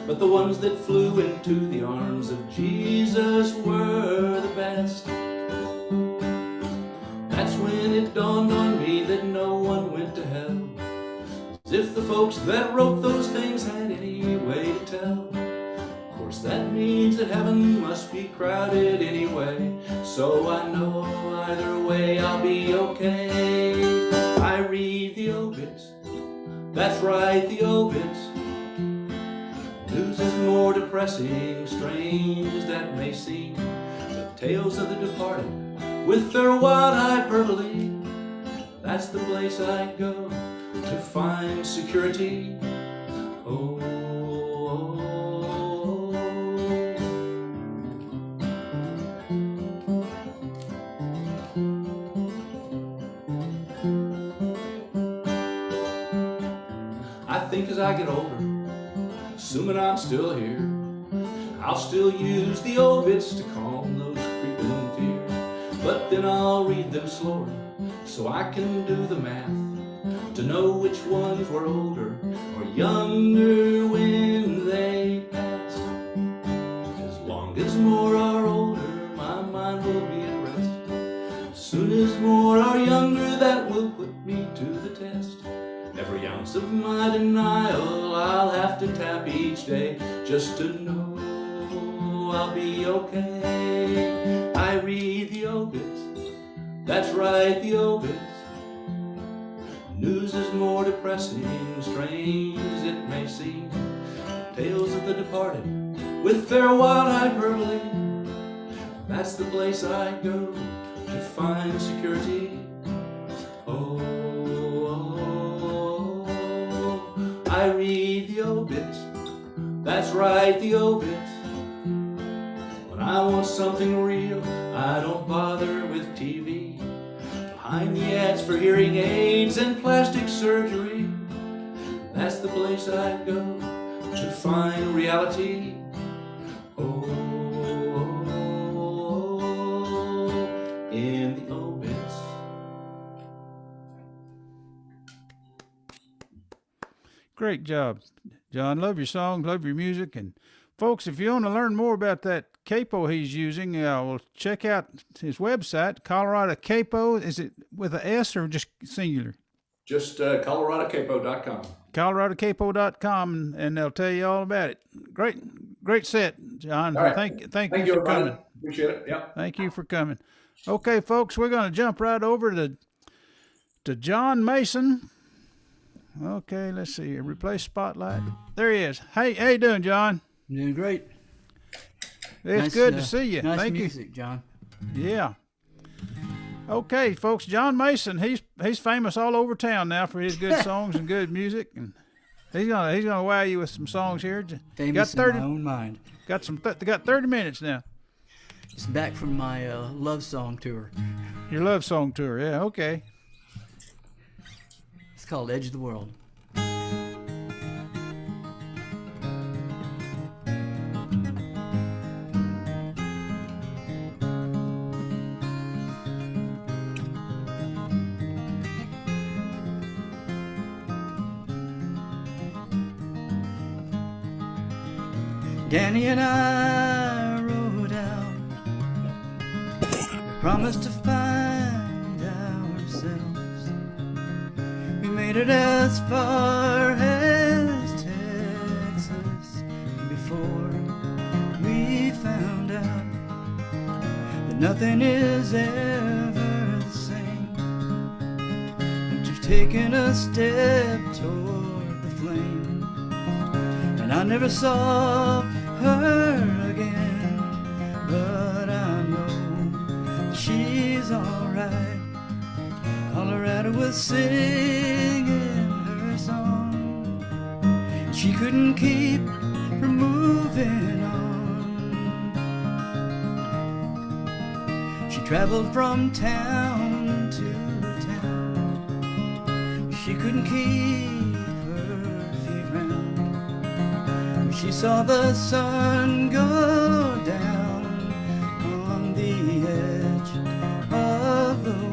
But the ones that flew into the arms of Jesus were the best. That's when it dawned on me that no one went to hell, as if the folks that wrote those things had any way to tell. Of course, that means that heaven must be crowded anyway, so I know either way I'll be okay. I read the obits, that's right, the obits. News is more depressing, strange as that may seem. The tales of the departed with their wild hyperbole, that's the place I go to find security. Oh, oh, oh, oh. I think as I get older, assuming I'm still here, I'll still use the obits to calm those creeping fears. But then I'll read them slower so I can do the math to know which ones were older or younger when they passed. As long as more are older, my mind will be at rest. As soon as more are younger, that will put me to the test. Every ounce of my denial I'll have to tap each day just to know I'll be okay. I read the obits, that's right, the obits. News is more depressing, strange as it may seem. Tales of the departed with their wild hyperbole, that's the place I go to find security. Oh, I read the obits, that's right, the obits. When I want something real, I don't bother with TV. Behind the ads for hearing aids and plastic surgery, that's the place I go to find reality. Oh, in the obits. Great job, John. Love your songs, love your music. And folks, if you want to learn more about that capo he's using, well, check out his website, Colorado Capo. Is it with an S or just singular? Just coloradocapo.com. coloradocapo.com, and they'll tell you all about it. Great set, John. All right. Thank you for everybody. coming. Appreciate it. Yeah. Thank you for coming. Okay, folks, we're going to jump right over to John Mason. Okay, let's see here. Replace spotlight. There he is. Hey, how you doing, John? Doing great. It's Nice, good to see you. Nice Thank music, John. you. Yeah. Okay, folks, John Mason, he's famous all over town now for his good songs and good music, and he's gonna wow you with some songs here. Famous in my own mind. Got 30 minutes now. Just back from my love song tour. Your love song tour, yeah, okay. It's called Edge of the World. Danny and I rode out. We promised to find ourselves. We made it as far as Texas before we found out that nothing is ever the same. Once you've taken a step toward the flame, and I never saw her again, but I know she's alright. Colorado was singing her song, and she couldn't keep from moving on. She traveled from town to town. She couldn't keep her feet round. She saw the sun go down on the edge of the world.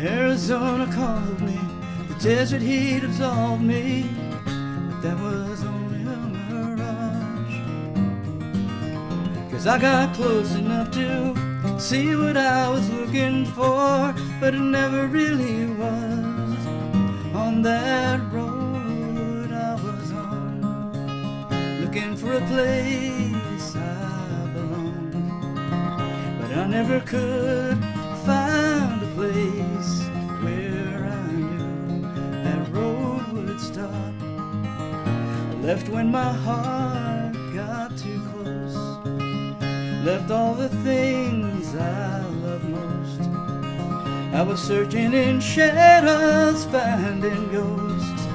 Arizona called me, the desert heat absolved me, but that was only a mirage. 'Cause I got close enough to see what I was looking for, but it never really was on that road I was on, looking for a place I belonged, but I never could find a place where I knew that road would stop. I left when my heart got too close, left all the things I love most. I was searching in shadows, finding ghosts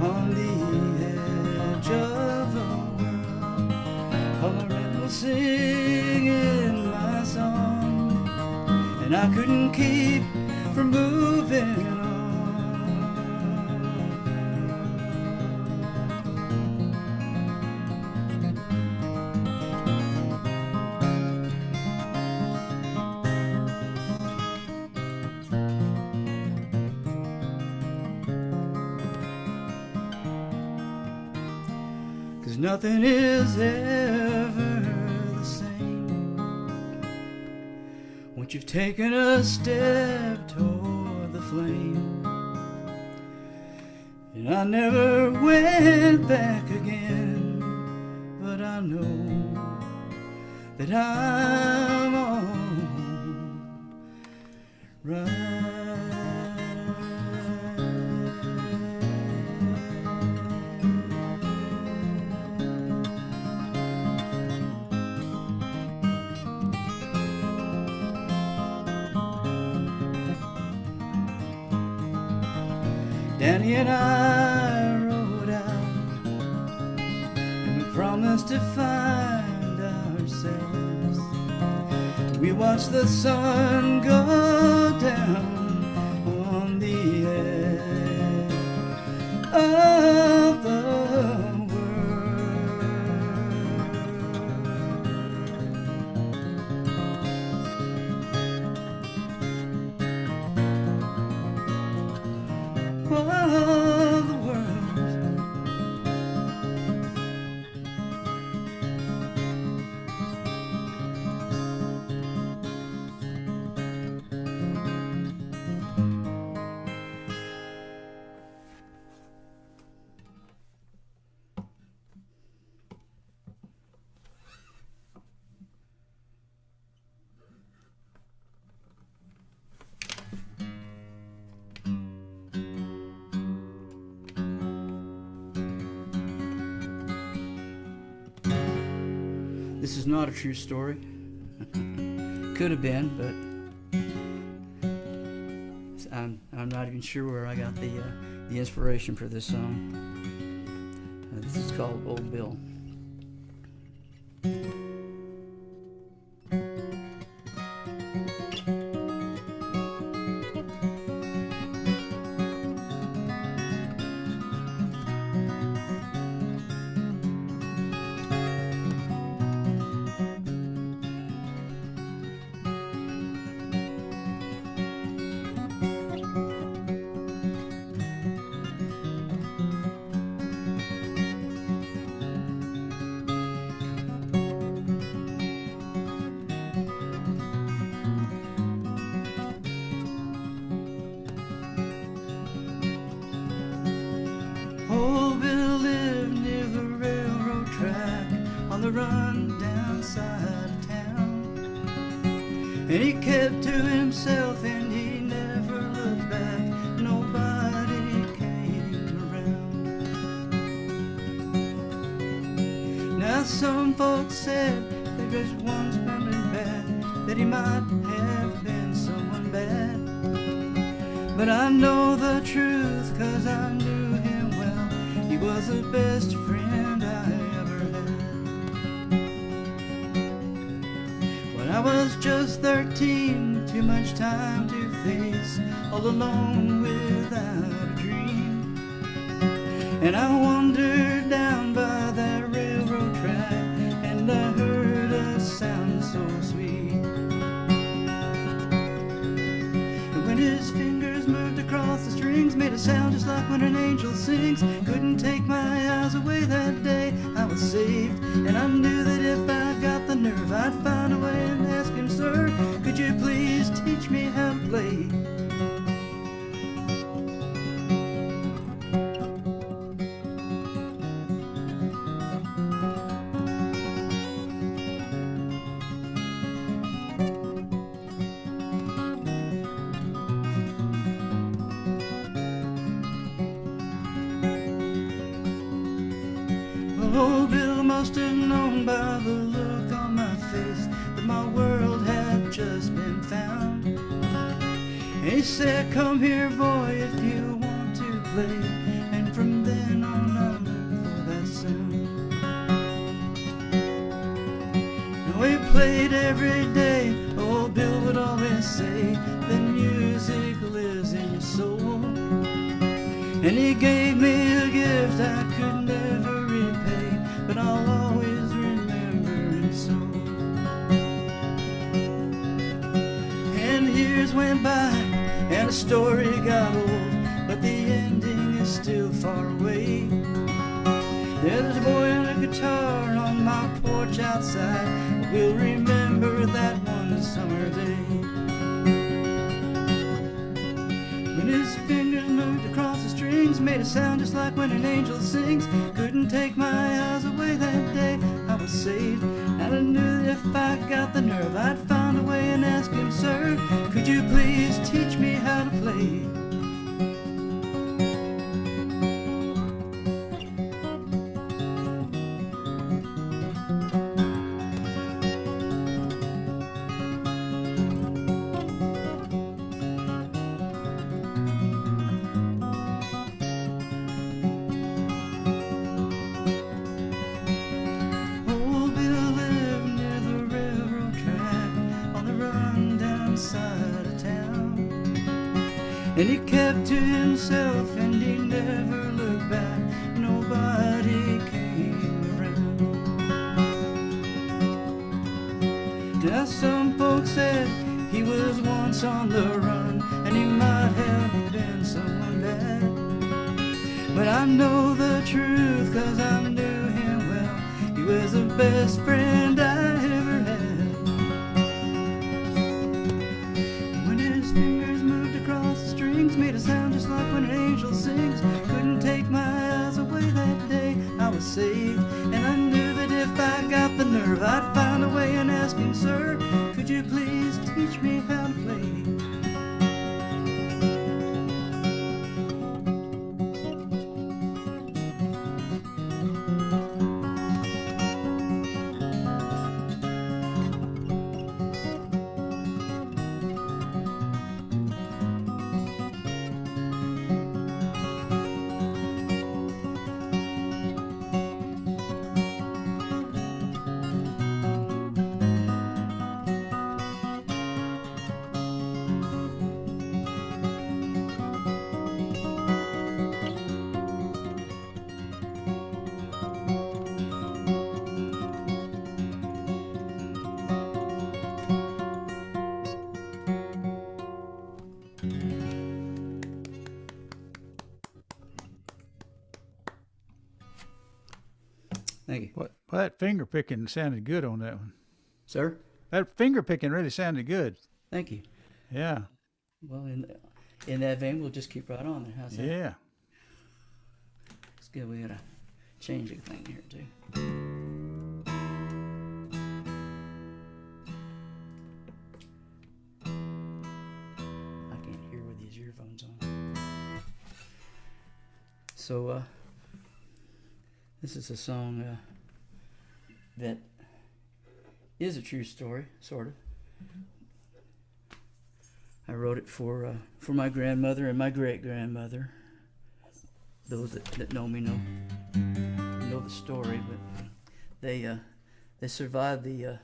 on the edge of the world. Colorado was singing my song, and I couldn't keep from moving on. 'Cause nothing is ever the same once you've taken a step toward the flame, And I never went back again, but I know that I'm all right. Danny and I rode out, and we promised to find ourselves. We watched the sun go down on the edge of the of the world. This is not a true story. Could have been, but I'm not even sure where I got the inspiration for this song. This is called Old Bill. Old Bill lived near the railroad track on the run down side of town. And he kept to himself and he never looked back. Nobody came around. Now some folks said they just once remembered bad that he might have been someone bad. But I know the truth 'cause I knew him well. He was the best friend I ever had. When I was just 13, too much time to face, all alone without a dream. And I wandered down by that railroad track, and I heard a sound so sweet. And when his fingers moved across the strings, made a sound just like when an angel sings. Couldn't take my eyes away that day. I was saved, and I knew that if I got the nerve, I'd find a way and ask him, sir, could you please teach me how to play? Old Bill must have known by the look on my face that my world had just been found. And he said, come here, boy, if you want to play. And from then on, I looked for that sound. And we played every day. Old Bill would always say that music lives in your soul. And he gave me a gift I could never repay, but I'll always remember and so. And years went by and the story got old, but the ending is still far away. There's a boy and a guitar on my porch outside. We'll remember that one summer day. When his fingers moved across the strings, made a sound just like when an angel sings. Couldn't take my eyes away that day. I was saved, and I knew that if I got the nerve, I'd find a way and ask him, sir, could you please teach me how to play? And he kept to himself and he never looked back. Nobody came around. Now some folks said he was once on the run and he might have been someone bad. But I know the truth 'cause I knew him well. He was the best friend I ever had. Made a sound just like when an angel sings. Couldn't take my eyes away that day. I was saved, and I knew that if I got the nerve, I'd find a way and ask him, sir, could you please teach me how to play? Thank you. Well, that finger picking sounded good on that one. Sir? That finger picking really sounded good. Thank you. Yeah. Well, in that vein, we'll just keep right on there. How's that? Yeah. It's good. We gotta change a thing here, too. I can't hear with these earphones on. So, this is a song that is a true story, sort of. I wrote it for my grandmother and my great-grandmother. Those that know me know the story, but they survived the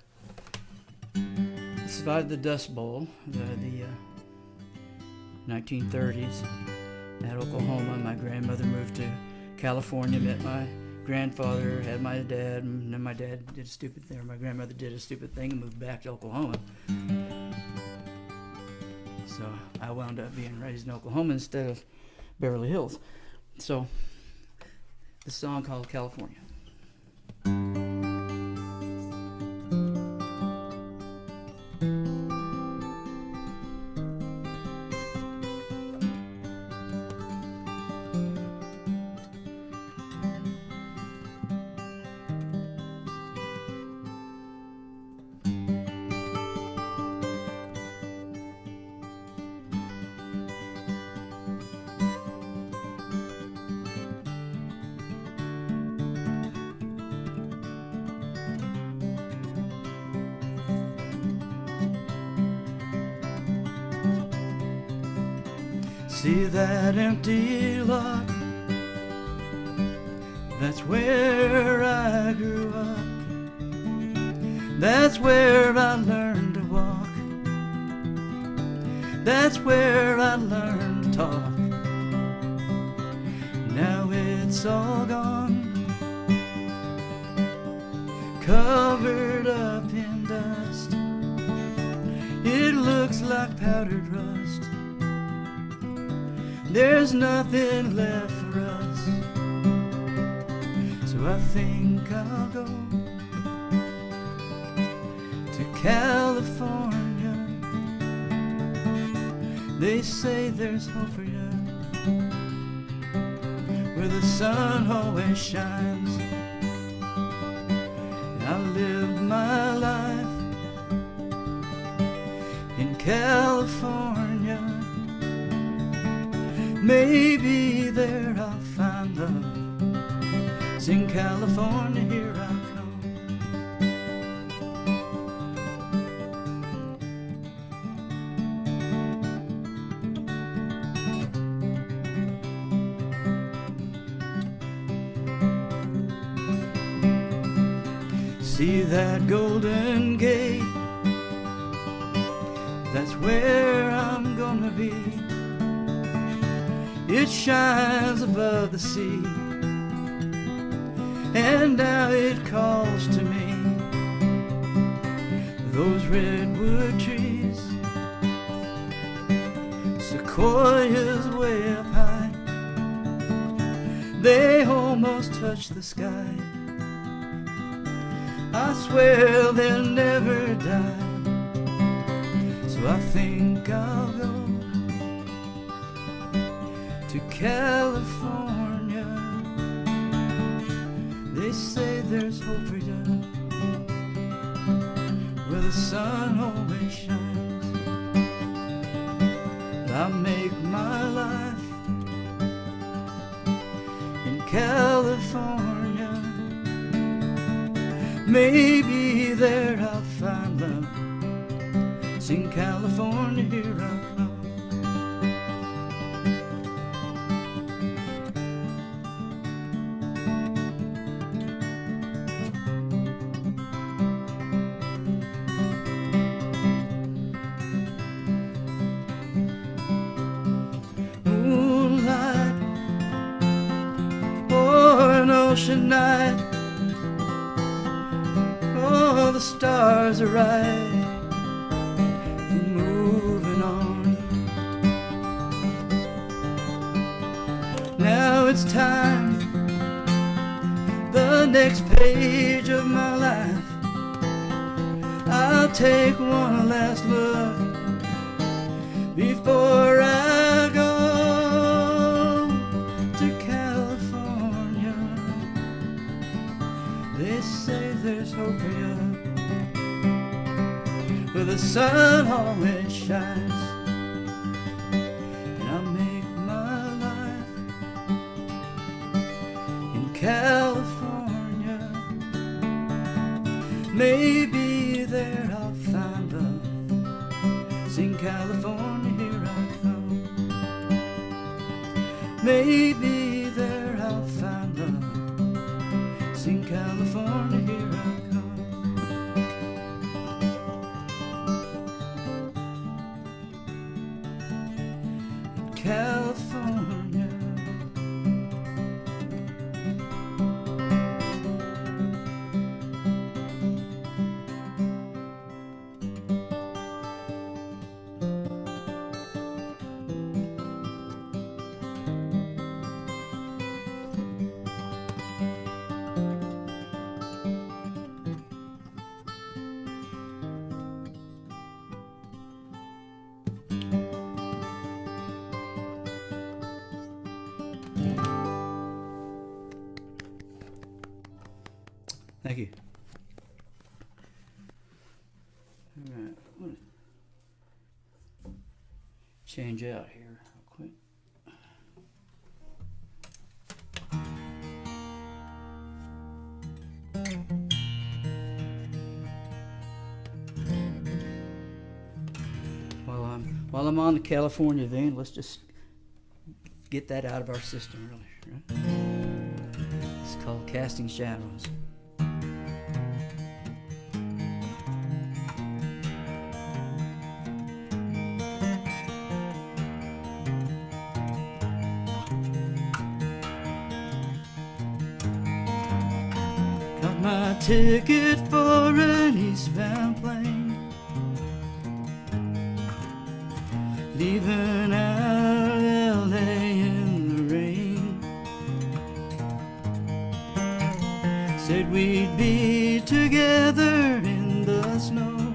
Dust Bowl, the 1930s at Oklahoma. My grandmother moved to California, met my grandfather, had my dad, and then my dad did a stupid thing, or my grandmother did a stupid thing and moved back to Oklahoma. So I wound up being raised in Oklahoma instead of Beverly Hills. So this song called California. See that empty lot? That's where I grew up. That's where I learned to walk. That's where I learned to talk. Now it's all gone, covered up in dust. It looks like powdered rust. There's nothing left for us, so I think I'll go to California. They say there's hope for you. where the sun always shines. I lived my life in California. Maybe there I'll find love. Sing California, here I come. See that golden gate? That's where I'm gonna be. It shines above the sea, and now it calls to me. Those redwood trees, sequoias way up high, they almost touch the sky. I swear they'll never die, so I think I'll go to California. They say there's hope for you, where the sun always shines. I make my life in California. Maybe there I'll find love. Sing California, here I come. Moonlight or an ocean night, oh, the stars are right, moving on. Now it's time, the next page of my life. I'll take one last look before I go to California. They say there's hope for you, where the sun always shines. And I'll make my life in California. Maybe there I'll find love. Sing California, here I come. Maybe there I'll find love. Sing California, here I come. California. Thank you. All right, I'm gonna change out here real quick. While I'm on the California vein, let's just get that out of our system, really. Right? It's called Casting Shadows. Got my ticket for an eastbound plane, leaving out LA in the rain. Said we'd be together in the snow,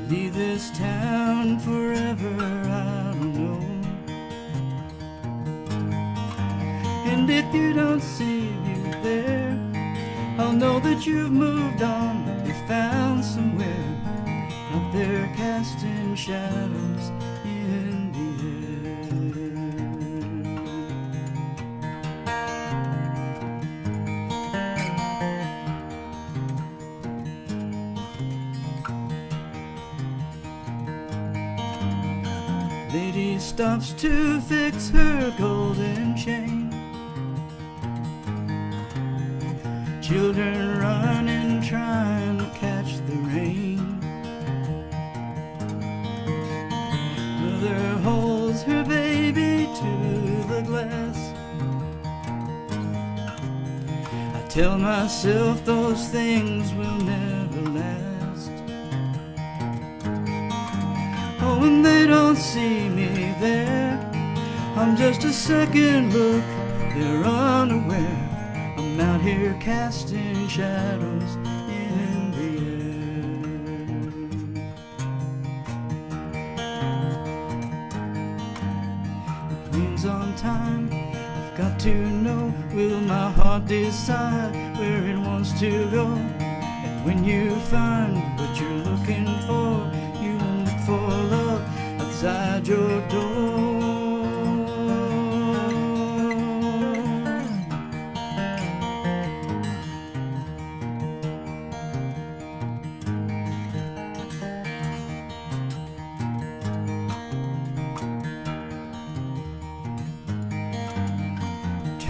leave this town forever, I don't know. if you don't see me there, I'll know that you've moved on, that you found somewhere out there casting shadows in the air. Lady stops to fix her golden chain. Children running, trying to catch the rain. Mother holds her baby to the glass. I tell myself those things will never last. Oh, and they don't see me there. I'm just a second look, they're unaware. I'm out here casting shadows in the air. The queen's on time, I've got to know, will my heart decide where it wants to go? And when you find what you're looking for, you look for love outside your door.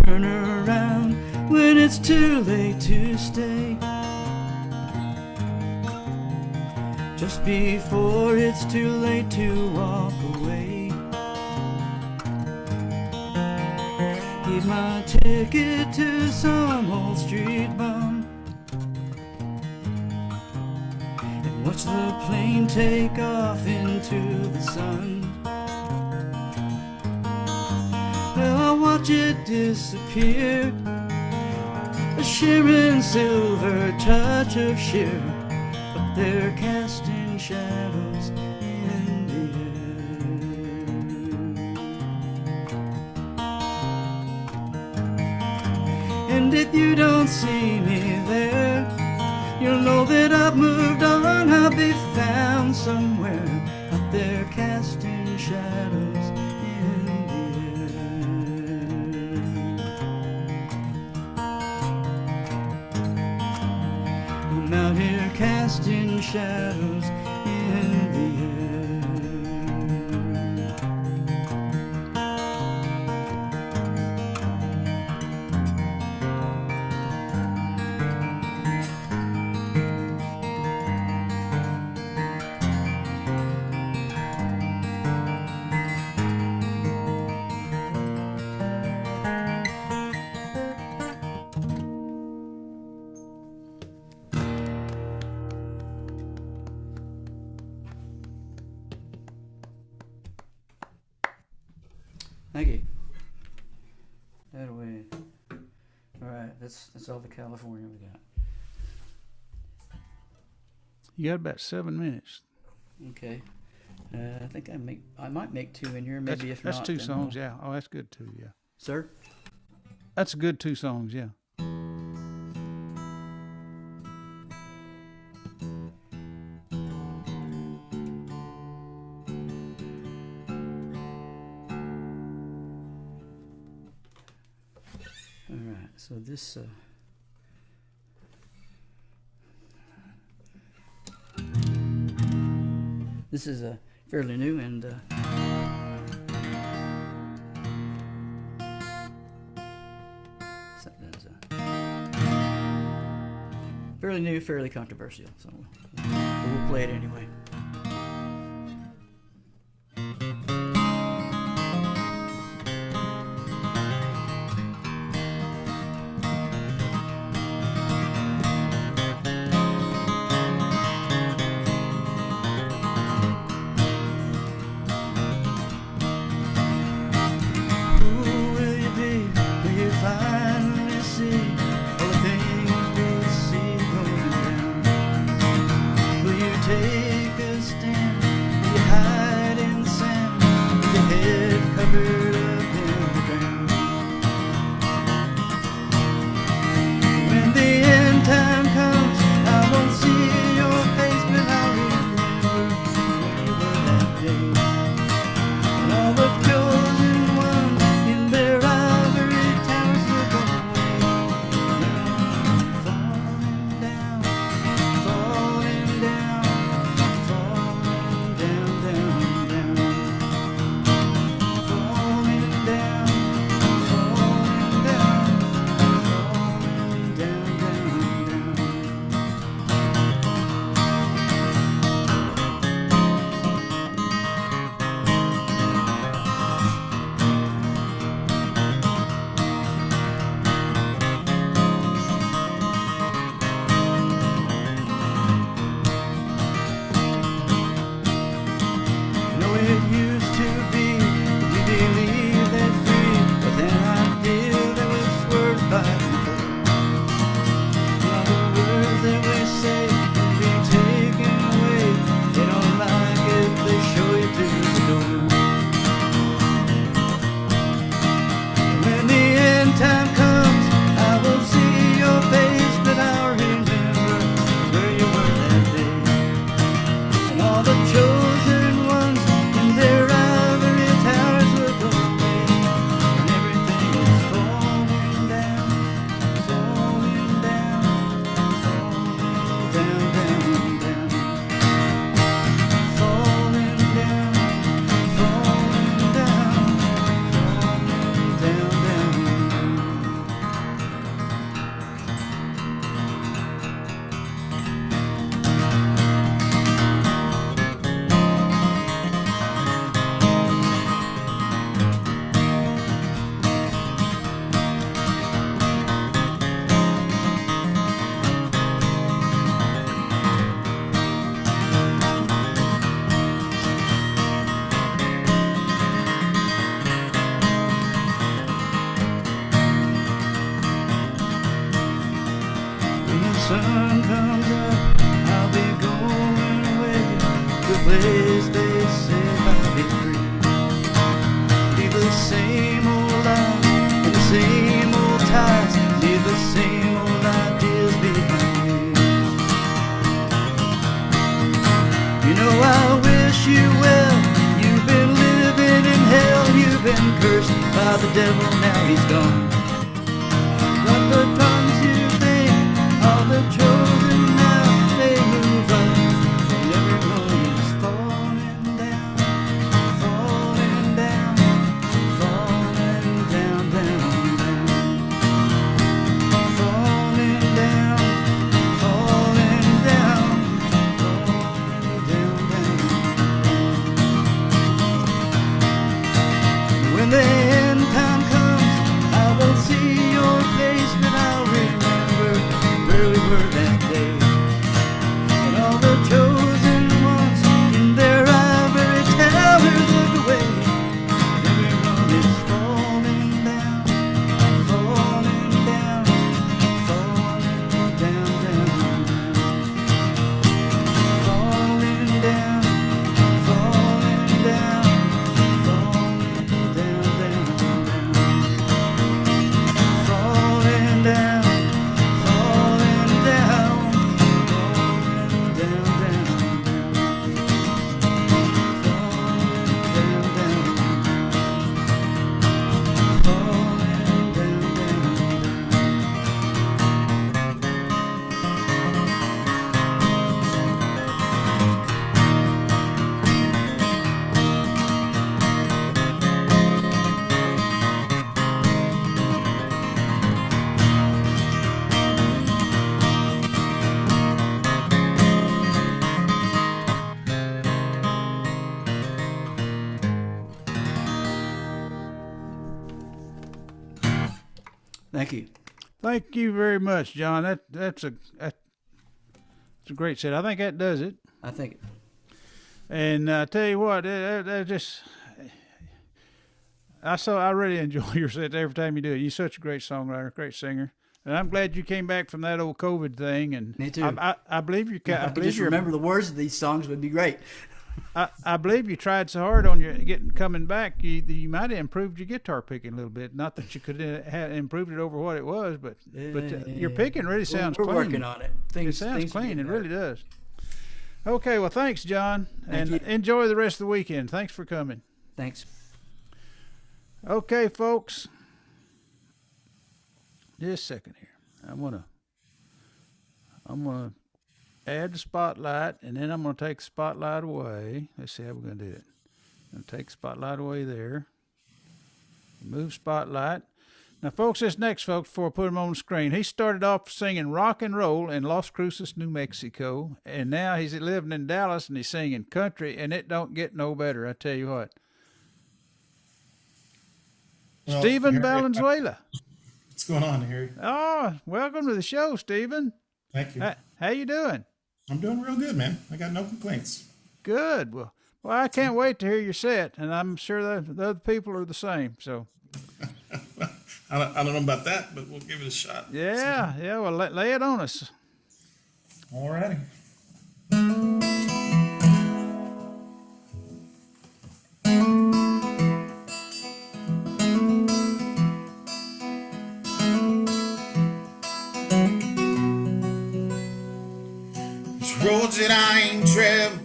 Turn around when it's too late to stay, just before it's too late to walk away. Give my ticket to some old street bum and watch the plane take off into the sun. I'll watch it disappear, a shimmering silver touch of sheer, but they're casting shadows in the air. And if you don't see me there, you'll know that I've moved on, I'll be found somewhere out there casting shadows in the I'm out here casting shadows in the Thank you. That way. All right, that's all the California we got. You got about 7 minutes. Okay. I think I might make two in here. Maybe if not, that's two then songs. we'll... Yeah. Oh, that's good too. Yeah. Sir. That's a good 2 songs. Yeah. All right. So this. This is fairly new and fairly new, fairly controversial. So we'll play it anyway. Take sun comes up, I'll be going away. The place they say I'll be free. Leave the same old life and the same old ties. Leave the same old ideas behind me. You know I wish you well. You've been living in hell. You've been cursed by the devil, now he's gone. But the tongues you think are the chosen now, they move on. And everyone is falling down, falling down, falling down, down, down. Falling down, falling down, falling down, down. When the end time comes, I won't see your face, but I'll remember where we were that day. And all the chosen ones in their ivory towers look away. Everyone is falling down, falling down, falling down, down, falling down, falling down, falling down, down, falling down, falling down, falling down, down, falling down, Thank you. Thank you very much, John. That's a great set. I think that does it. I think And I tell you what, that just I really enjoy your set every time you do it. You're such a great songwriter, great singer, and I'm glad you came back from that old COVID thing. And Me too. I believe you. if I I could believe just you. remember the words of these songs would be great. I believe you tried so hard on your coming back. You might have improved your guitar picking a little bit. Not that you could have improved it over what it was, but your picking really sounds We're clean. working on it. It sounds clean. It really does. Okay, well, thanks, John, and you. enjoy the rest of the weekend. Thanks for coming. Thanks. Okay, folks. Just a second here. I'm gonna add the spotlight, and then I'm gonna take the spotlight away. Let's see how we're gonna do it. I'm gonna take the spotlight away there. Move spotlight. Now, folks, this next folks, before I put him on the screen, he started off singing rock and roll in Las Cruces, New Mexico, and now he's living in Dallas and he's singing country, and it don't get no better. I tell you what. Well, Stephen Harry, Valenzuela. what's going on, Harry? Oh, welcome to the show, Stephen. Thank you. How you doing? I'm doing real good, man. I got no complaints. Good. Well, I can't wait to hear your set, and I'm sure the other people are the same. So, I don't know about that, but we'll give it a shot. yeah. Well, lay it on us. All righty. There's roads that I ain't traveled,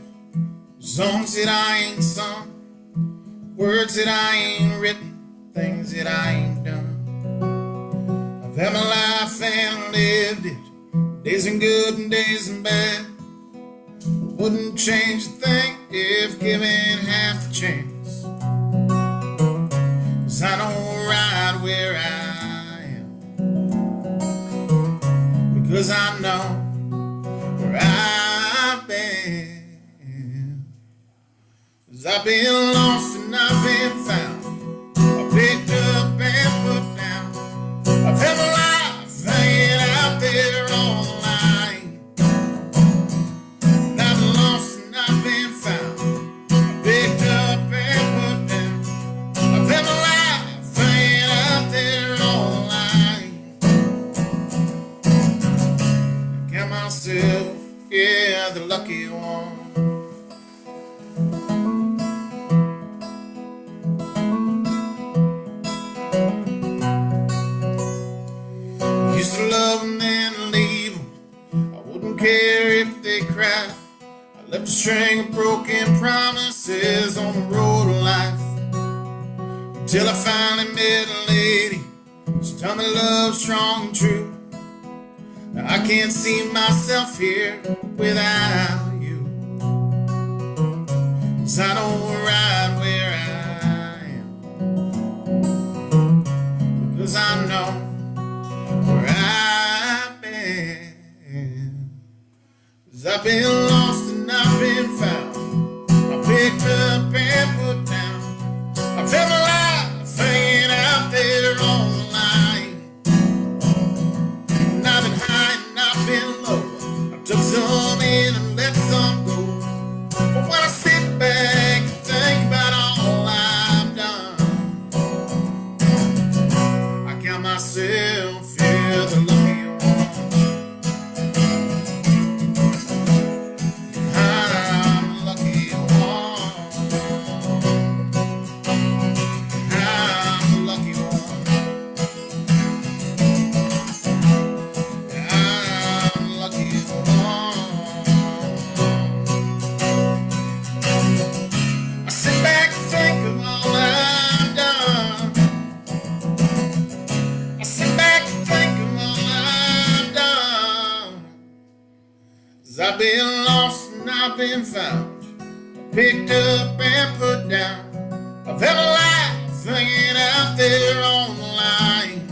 songs that I ain't sung, words that I ain't written, things that I ain't done. I've had my life and lived it, days and good and days and bad. Wouldn't change a thing if given half the chance. 'Cause I know right where I am, because I know where I've been. 'Cause I've been lost and I've been found, I've picked up and put down. I've had my life hanging out there on the line. And I've been lost and I've been found, I've picked up and put down. I've had my life hanging out there on the line. myself, yeah, the lucky one. Used to love them and leave them. I wouldn't care if they cried. I left a string of broken promises on the road of life, until I finally met a lady. She told me love's strong and true. Now I can't see myself here without you, 'cause I know right where I am, because I know where I've been. 'Cause I've been lost and I've been found. I picked up and put down. I felt my life hanging out there on the line. And I've been high and I've been low. I took some in and let some go. But when I sit back and think about all I've done, I count myself, yeah, the lucky one. I'm the lucky one. I'm the lucky one. I'm the lucky one. I sit back and think of all I've done. I sit back and think of all I've done. 'Cause I've been lost and I've been found. Picked up and put down. I've had a life hanging out there on the line.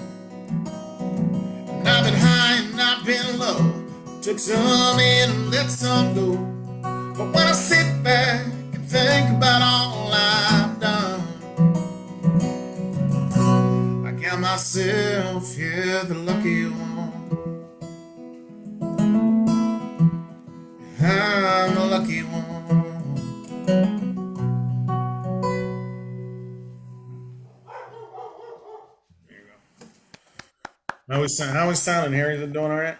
And I've been high and I've been low. Took some in and let some go. But when I sit back and think about all I've done, I count myself, yeah, the lucky one. I'm the lucky one. How we sounding, Harry? Is it doing all right?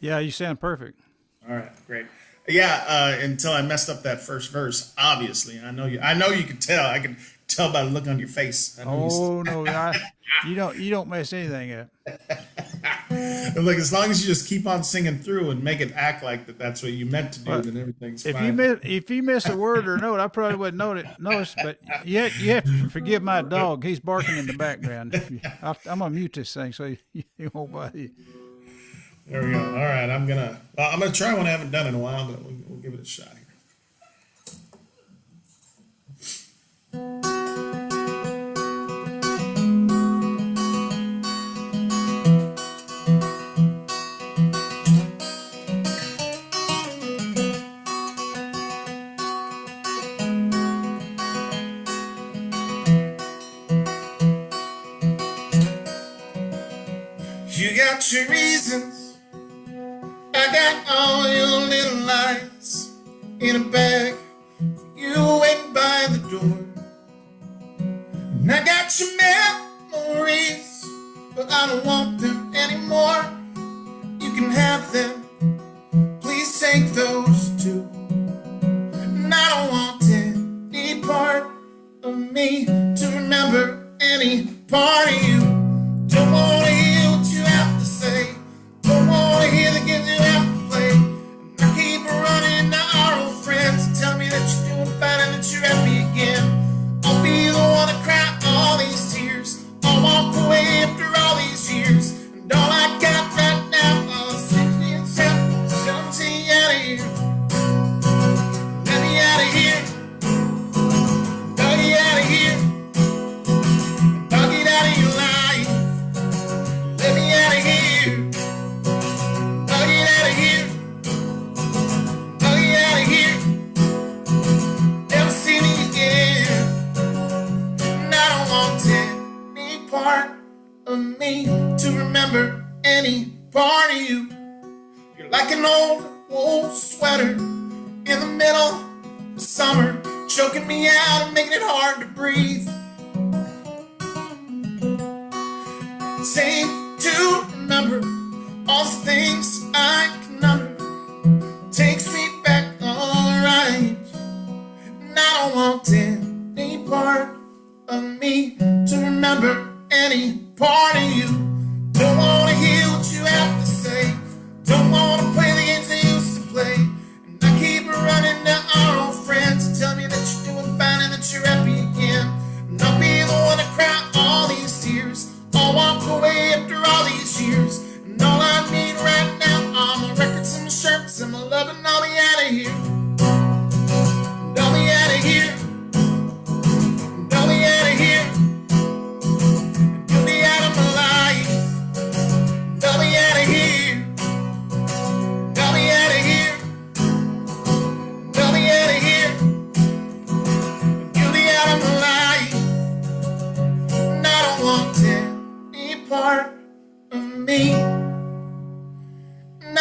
Yeah, you sound perfect. All right, great. Yeah, until I messed up that first verse. Obviously, I know you could tell. I could tell by the look on your face. I know Oh no, you don't mess anything up. Like, as long as you just keep on singing through and make it act like that's what you meant to do, then everything's fine. If you miss a word or note, I probably wouldn't notice. But you have to forgive my dog. He's barking in the background. I'm gonna mute this thing so you won't bother you. There we go. All right, I'm gonna try one I haven't done in a while, but we'll give it a shot here. You got your reasons, I got all your little lies in a bag for you waiting by the door. And I got your memories, but I don't want them anymore. You can have them, please take those too. And I don't want any part of me to remember any part of you. Don't want to hear what you have to say. Don't want to hear the games you have to play. And I keep running to our old friends and tell me that you're doing fine and that you're happy again. I'll be the one to cry all these tears. I'll walk away after all these years. And all I got right now are 16, 17 out of here. Let me out of here. Doggy out of here. Doggy out of your life. Let me out of here. I'll get out of here. I'll get out of here. Never see me again. And I don't want any part of me to remember any part of you. You're like an old wool sweater in the middle of summer, choking me out and making it hard to breathe. Same to remember all the things I can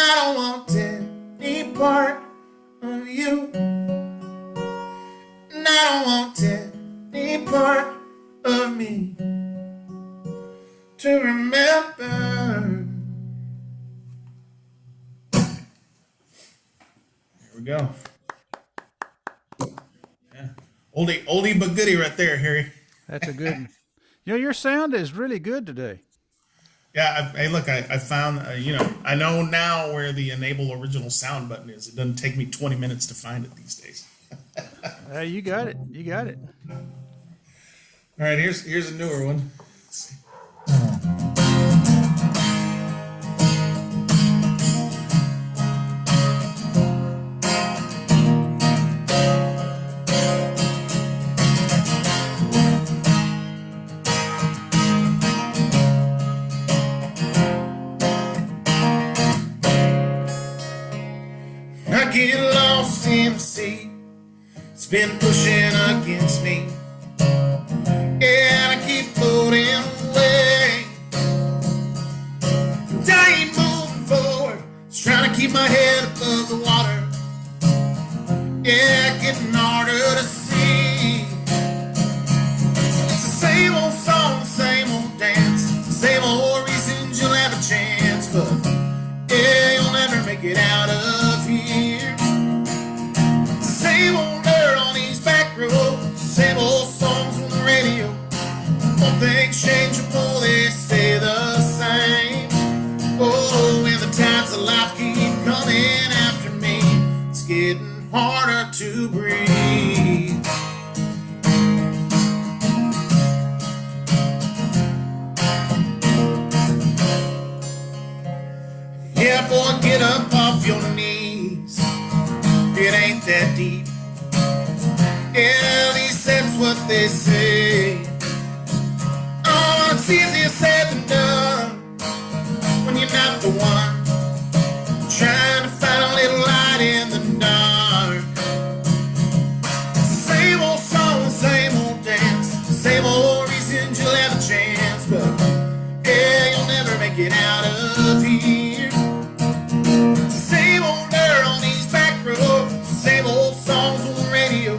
I don't want any part of you. And I don't want any part of me to remember. Here we go. Yeah. Oldie but goodie right there, Harry. That's a good one. Your sound is really good today. Yeah, hey, look, I found, I know now where the enable original sound button is. It doesn't take me 20 minutes to find it these days. You got it. You got it. All right, here's a newer one. Let's see. I get lost in the sea. It's been pushing against me. Yeah, I keep floating away. And I ain't moving forward. Just trying to keep my head above the water. Yeah, getting harder to see. It's the same old song, the same old dance, the same old reasons you'll have a chance, but yeah, you'll never make it out of here. It's the same old dirt on these back roads, same old songs on the radio. One things change, but they stay the same. Oh, when the tides of life keep coming after me, it's getting harder to breathe. Yeah, boy, get up off your knees. It ain't that deep. Yeah, at least that's what they say. Oh, it's easier said than done when you're not the one trying to find a little light in the dark. It's the same old song, the same old dance, the same old reasons you'll have a chance, but yeah, you'll never make it out of here. It's the same old dirt on these back roads, the same old songs on the radio.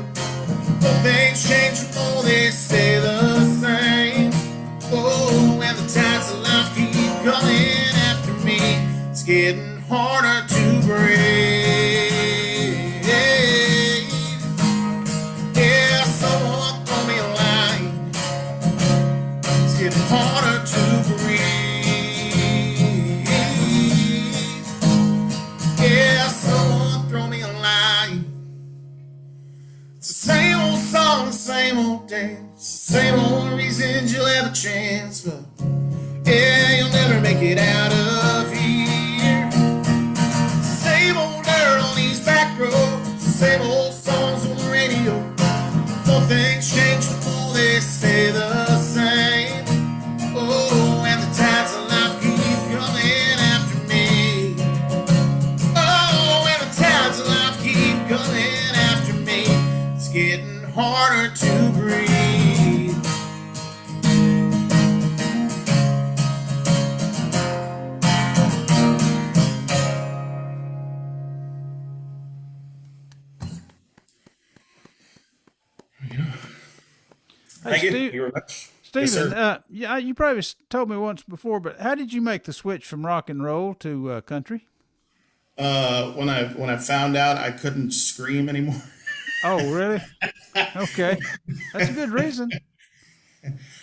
But things change, oh, they stay the same. Oh, and the tides of life keep coming after me, it's getting harder to breathe. Yeah, someone throw me a line. It's getting harder to breathe. Yeah, someone throw me a line. It's the same old song, the same old dance, the same old reasons you'll have a chance, but yeah, you'll never make it out of here. Same old dirt on these back roads, same old songs on the radio. No things change, oh, they stay the same. Oh, and the tides of life keep coming after me. Oh, and the tides of life keep coming after me. It's getting harder to breathe. Thank you. Steve, very much. Stephen, Yes, sir. yeah, you probably told me once before, but how did you make the switch from rock and roll to country? When I found out I couldn't scream anymore. Oh, really? Okay, that's a good reason.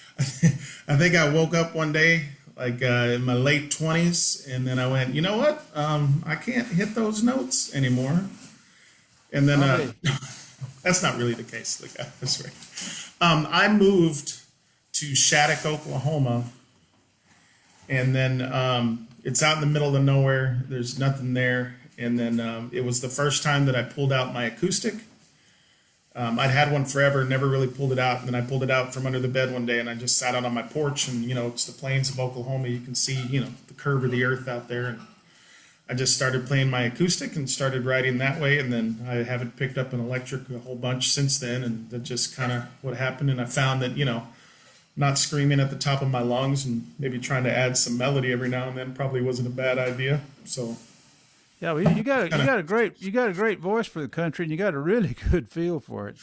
I think I woke up one day, like in my late 20s, and then I went, you know what? I can't hit those notes anymore. And then that's not really the case. Like, I swear. I moved to Shattuck, Oklahoma, and then it's out in the middle of nowhere. There's nothing there. And then it was the first time that I pulled out my acoustic. I'd had one forever, never really pulled it out. And then I pulled it out from under the bed one day, and I just sat out on my porch, and, it's the plains of Oklahoma. You can see, the curve of the earth out there. And I just started playing my acoustic and started writing that way. And then I haven't picked up an electric a whole bunch since then. And that's just kind of what happened. And I found that, not screaming at the top of my lungs and maybe trying to add some melody every now and then probably wasn't a bad idea. So Yeah, well, you got a great voice for the country, and you got a really good feel for it.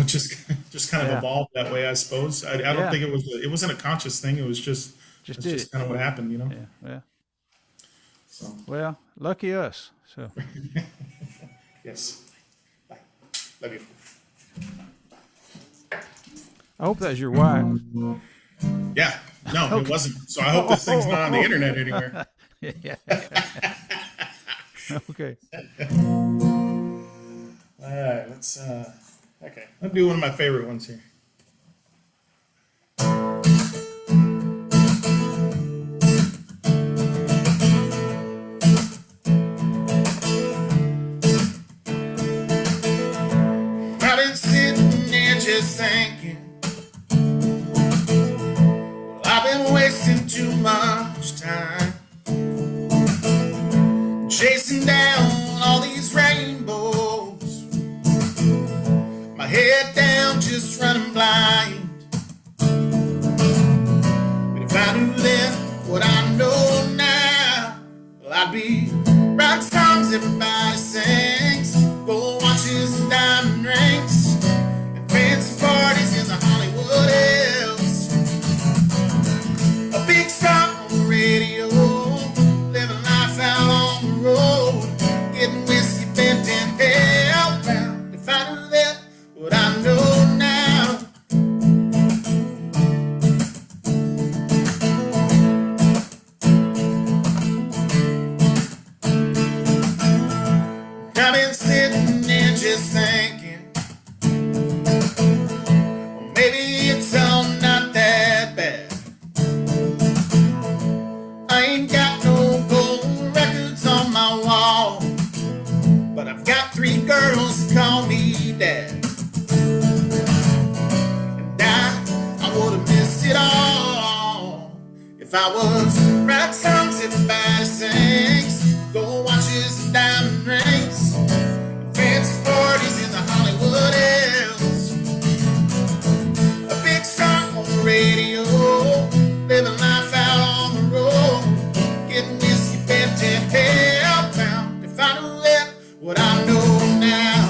Just kind of evolved that way, I suppose. I don't think it wasn't a conscious thing. It was just kind of what happened, you know. Yeah. So Well, lucky us. So yes, bye. Love you. I hope that's your wife. Yeah, no, it wasn't. So I hope this thing's not on the internet anywhere. Yeah. Okay. All right, let's do one of my favorite ones here. I've been sitting there just thinking, well, I've been wasting too much time chasing down all these rainbows, my head down just running blind. But if I knew then what I know now, well, I'd be writing songs everybody sings, gold watches and diamond rings, and fancy parties in the Hollywood Hills. A big star on the radio, living life out on the road, getting whiskey bent in hellbound. If I knew then what I know now, I've been sitting there just thinking, well, maybe it's all not that bad. I ain't got no gold records on my wall, but I've got 3 girls that call me dad. And I would have missed it all if I was writing songs everybody sings, gold watches and diamond rings, and fancy parties in the Hollywood Hills. A big star on the radio, living life out on the road, getting whiskey bent in hellbound. If I knew then what I know now,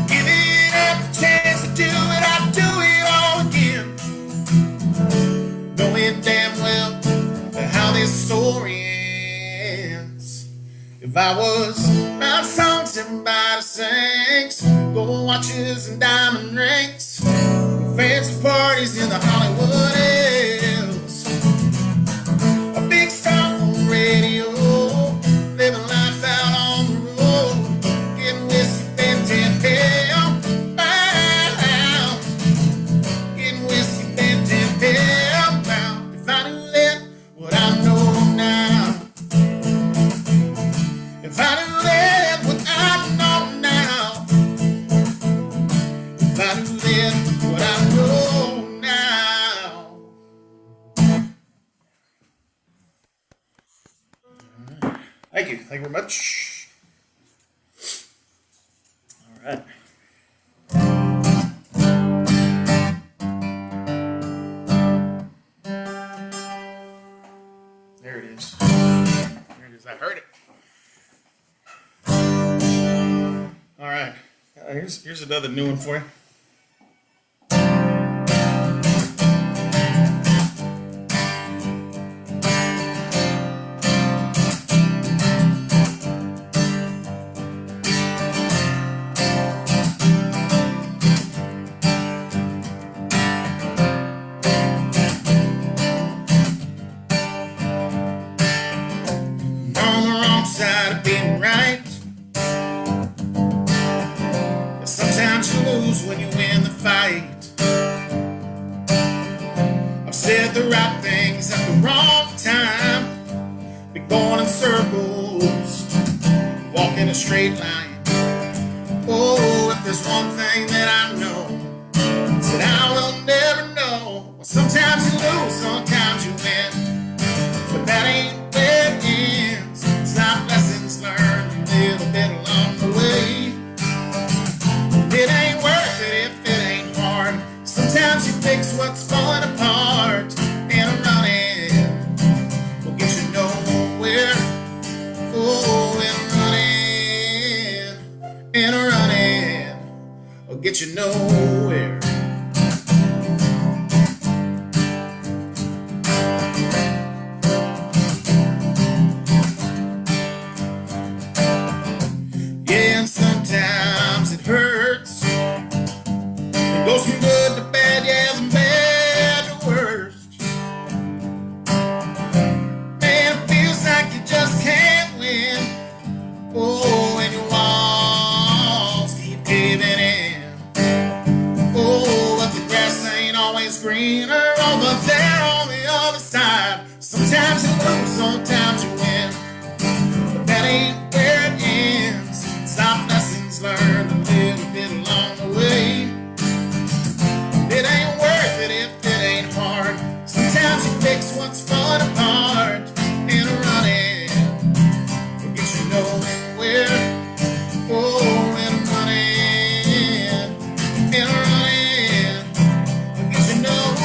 giving up a chance to do it, I'd do it all again, knowing damn well how this story ends. If I was writing songs everybody sings, gold watches and diamond rings, fancy parties in the Hollywood Hills. A big star on the radio, living life out on the road, getting whiskey bent in hellbound, getting whiskey bent in hellbound. If I knew then what I know now, if I knew then what I know now, if I knew then what I know now. Thank you very much. All right. There it is. There it is. I heard it. All right. Here's another new one for you. On the wrong side of being right, sometimes you lose when you win the fight. I've said the right things at the wrong time, been going in circles, walking a straight line. Oh, if there's one thing that I know, it's that I will never know. Well, sometimes you lose, sometimes you win, but that ain't where it ends. It's like lessons learned a little bit along the way. It ain't worth it if it ain't hard. Sometimes you fix what's falling apart and running. Well, get you nowhere. Yeah, and sometimes it hurts. It goes from good to bad, yeah, from bad to worst. Man, it feels like you just can't win. Oh, and your walls keep giving in. Oh, but the grass ain't always greener over there on the other side. Sometimes you lose, sometimes you win. But that ain't where it ends. It's our lessons learned a little bit along the way. It ain't worth it if it ain't hard. Sometimes you fix what's fun apart. And running will get you nowhere. Oh, and running will get you nowhere.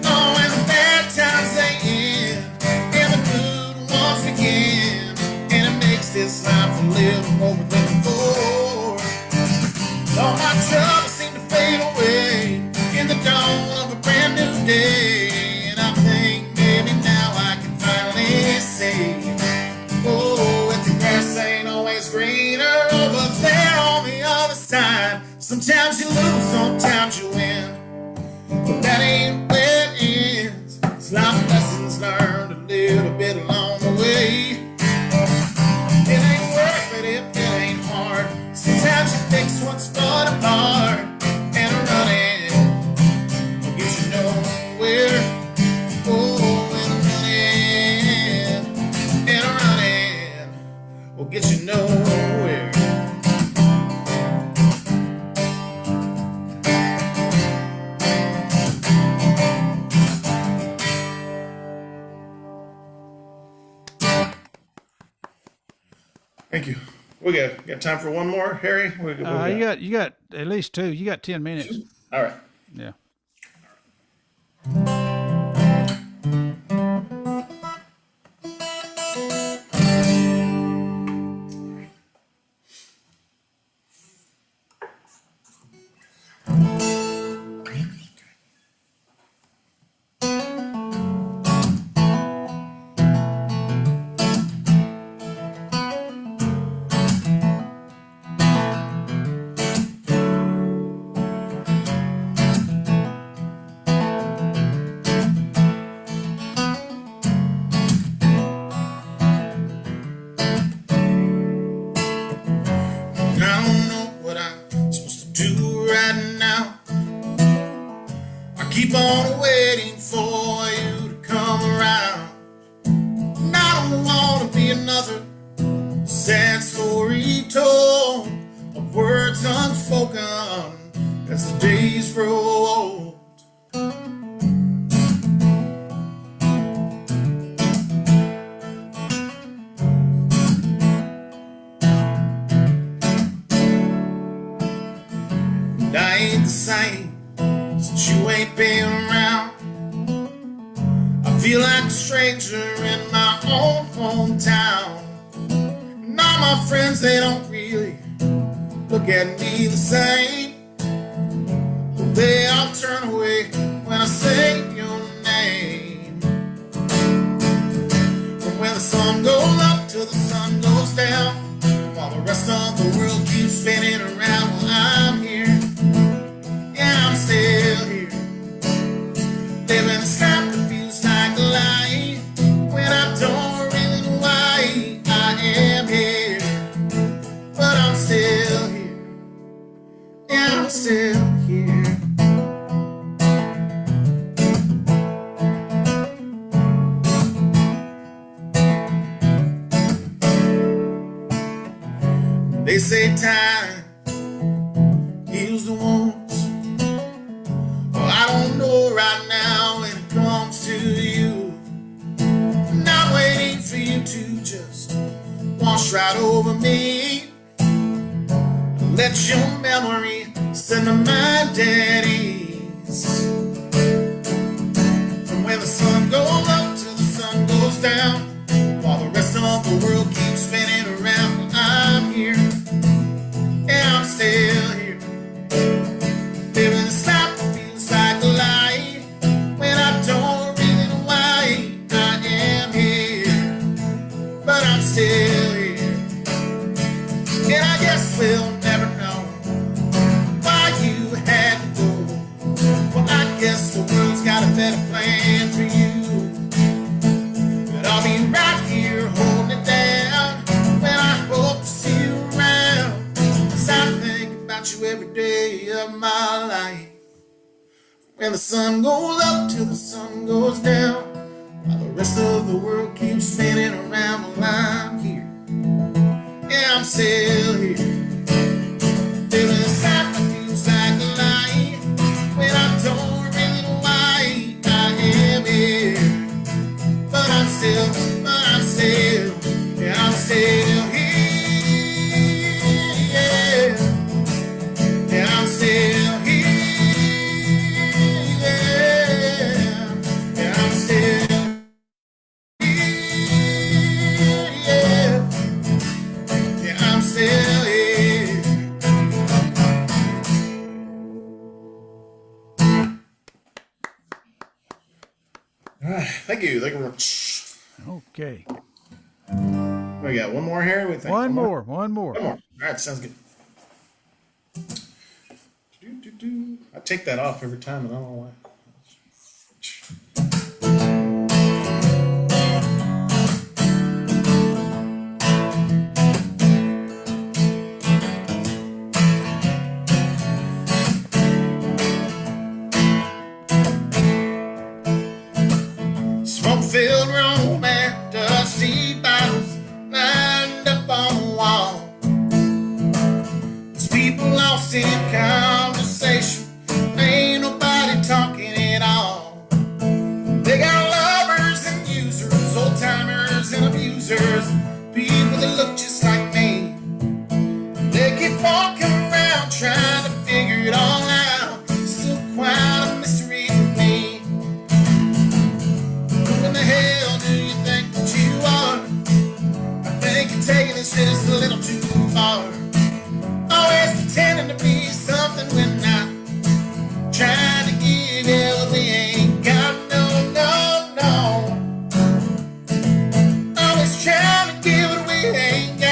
Oh, and the bad times they end, and the good ones begin, and it makes this life a little more than before. All my troubles seem to fade away in the dawn of a brand new day. And I think maybe now I can finally say, oh, if the grass ain't always greener over there on the other side. Sometimes you lose, sometimes you win, but that ain't where it ends. It's life lessons learned a little bit along the way. It ain't worth it if it ain't hard. Sometimes you fix what's fun apart. And running will get you nowhere. Oh, and running will get you nowhere. Thank you. We got time for one more, Harry? What we got? You got at least two. You got 10 minutes. All right. Yeah. Keep on waiting for you to come around. And I don't want to be another sad story told of words unspoken as the days grow old. And I ain't the same since you ain't been around. I feel like a stranger in my own hometown. And all my friends, they don't really look at me the same. They all turn away when I say your name. From when the sun goes up till the sun goes down, while the rest of the world keeps spinning around, well, I'm here. Yeah, I'm still here, living a life that feels like a lie, when I don't really know why I am here. But I'm still here. Yeah, I'm still here. They say time heals the wounds. I don't know right now when it comes to you. I'm not waiting for you to just wash right over me. Let your memory send to my dead ease. From when the sun goes up till the sun goes down, while the rest of the world keeps spinning around, I'm here. And the sun goes up till the sun goes down, while the rest of the world keeps spinning around. While I'm here, yeah, I'm still here. There's a side that feels like a lie, when I don't really know why I am here. But I'm still, yeah, I'm still here. Yeah, yeah, I'm still here. Yeah, I'm still here. Yeah, I'm still here. All right, thank you very much. Okay. We got one more here. We think One more. One more. All right, sounds good. I take that off every time, and I don't know why. Smoke-filled room and dusty bottles lined up on the wall. There's people lost in conversation, ain't nobody talking at all. They got lovers and users, old-timers and abusers, people that look just like me. They keep walking around trying to figure it all out. Still quite a mystery to me. Who in the hell do you think that you are? I think you're taking this just a little too far. Always pretending to be something we're not. Trying to give you what we ain't got. No, no, no. Always trying to give what we ain't got.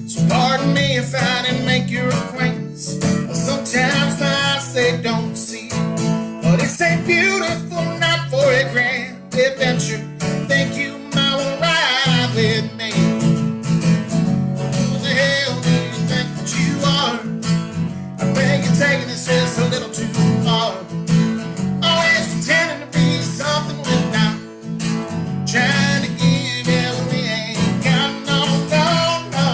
So pardon me if I didn't make your acquaintance. Sometimes my eyes, they don't see. But it's a beautiful night for a grand adventure. Think you might want to ride with me. Who the hell do you think that you are? I think you're taking this just a little too far. Always pretending to be something we're not. Trying to give you what we ain't got. No, no, no.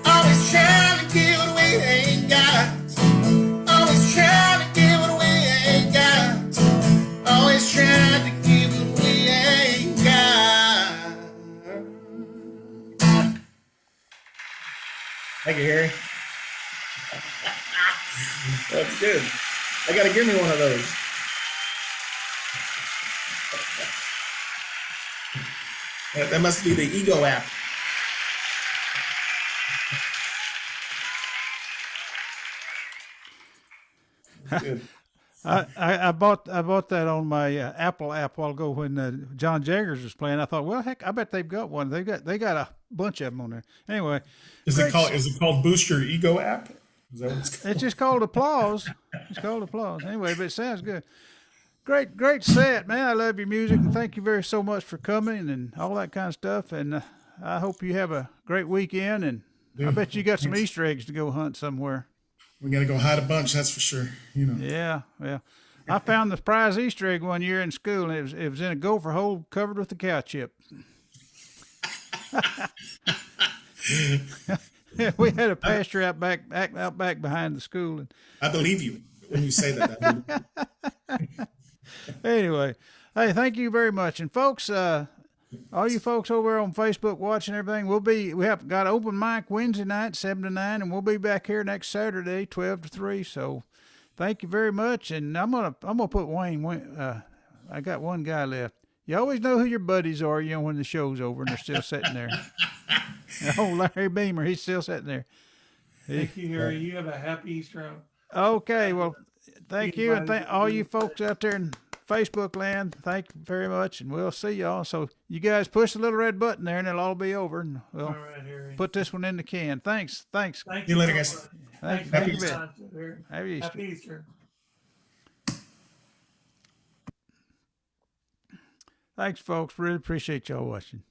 Always trying to give what we ain't got. Always trying to give what we ain't got. Always trying to give what we ain't got. Thank you, Harry. That's good. I gotta give me one of those. That must be the Ego app. Good. I bought that on my Apple app a while ago when John Jaggers was playing. I thought, well, heck, I bet they've got one. They got a bunch of them on there. Anyway, Is it called Boost Your Ego app? Is that what it's called? it's just called Applause. It's called Applause. Anyway, but it sounds good. Great set, man. I love your music, and thank you so much for coming and all that kind of stuff. And I hope you have a great weekend. And I bet you got some Easter eggs to go hunt somewhere. We gotta go hide a bunch, that's for sure. You know. Yeah. I found the prize Easter egg one year in school, and it was in a gopher hole covered with a cow chip. We had a pasture out back behind the school. And I believe you when you say that. anyway, hey, thank you very much. And folks, all you folks over on Facebook watching everything, we have got open mic Wednesday night, 7 to 9, and we'll be back here next Saturday, 12 to 3. So thank you very much. And I'm gonna put Wayne. I got one guy left. You always know who your buddies are, when the show's over and they're still sitting there. Oh, Larry Beamer, he's still sitting there. Thank you, Harry. You have a happy Easter. Okay, well, thank you, and thank all you folks out there in Facebook land. Thank you very much, and we'll see y'all. So you guys push the little red button there, and it'll all be over. And we'll All right, Harry. put this one in the can. Thanks. Thank See you later, so guys. much. Thank Happy you. Easter. Happy Easter. Happy Easter. Thanks, folks. Really appreciate y'all watching.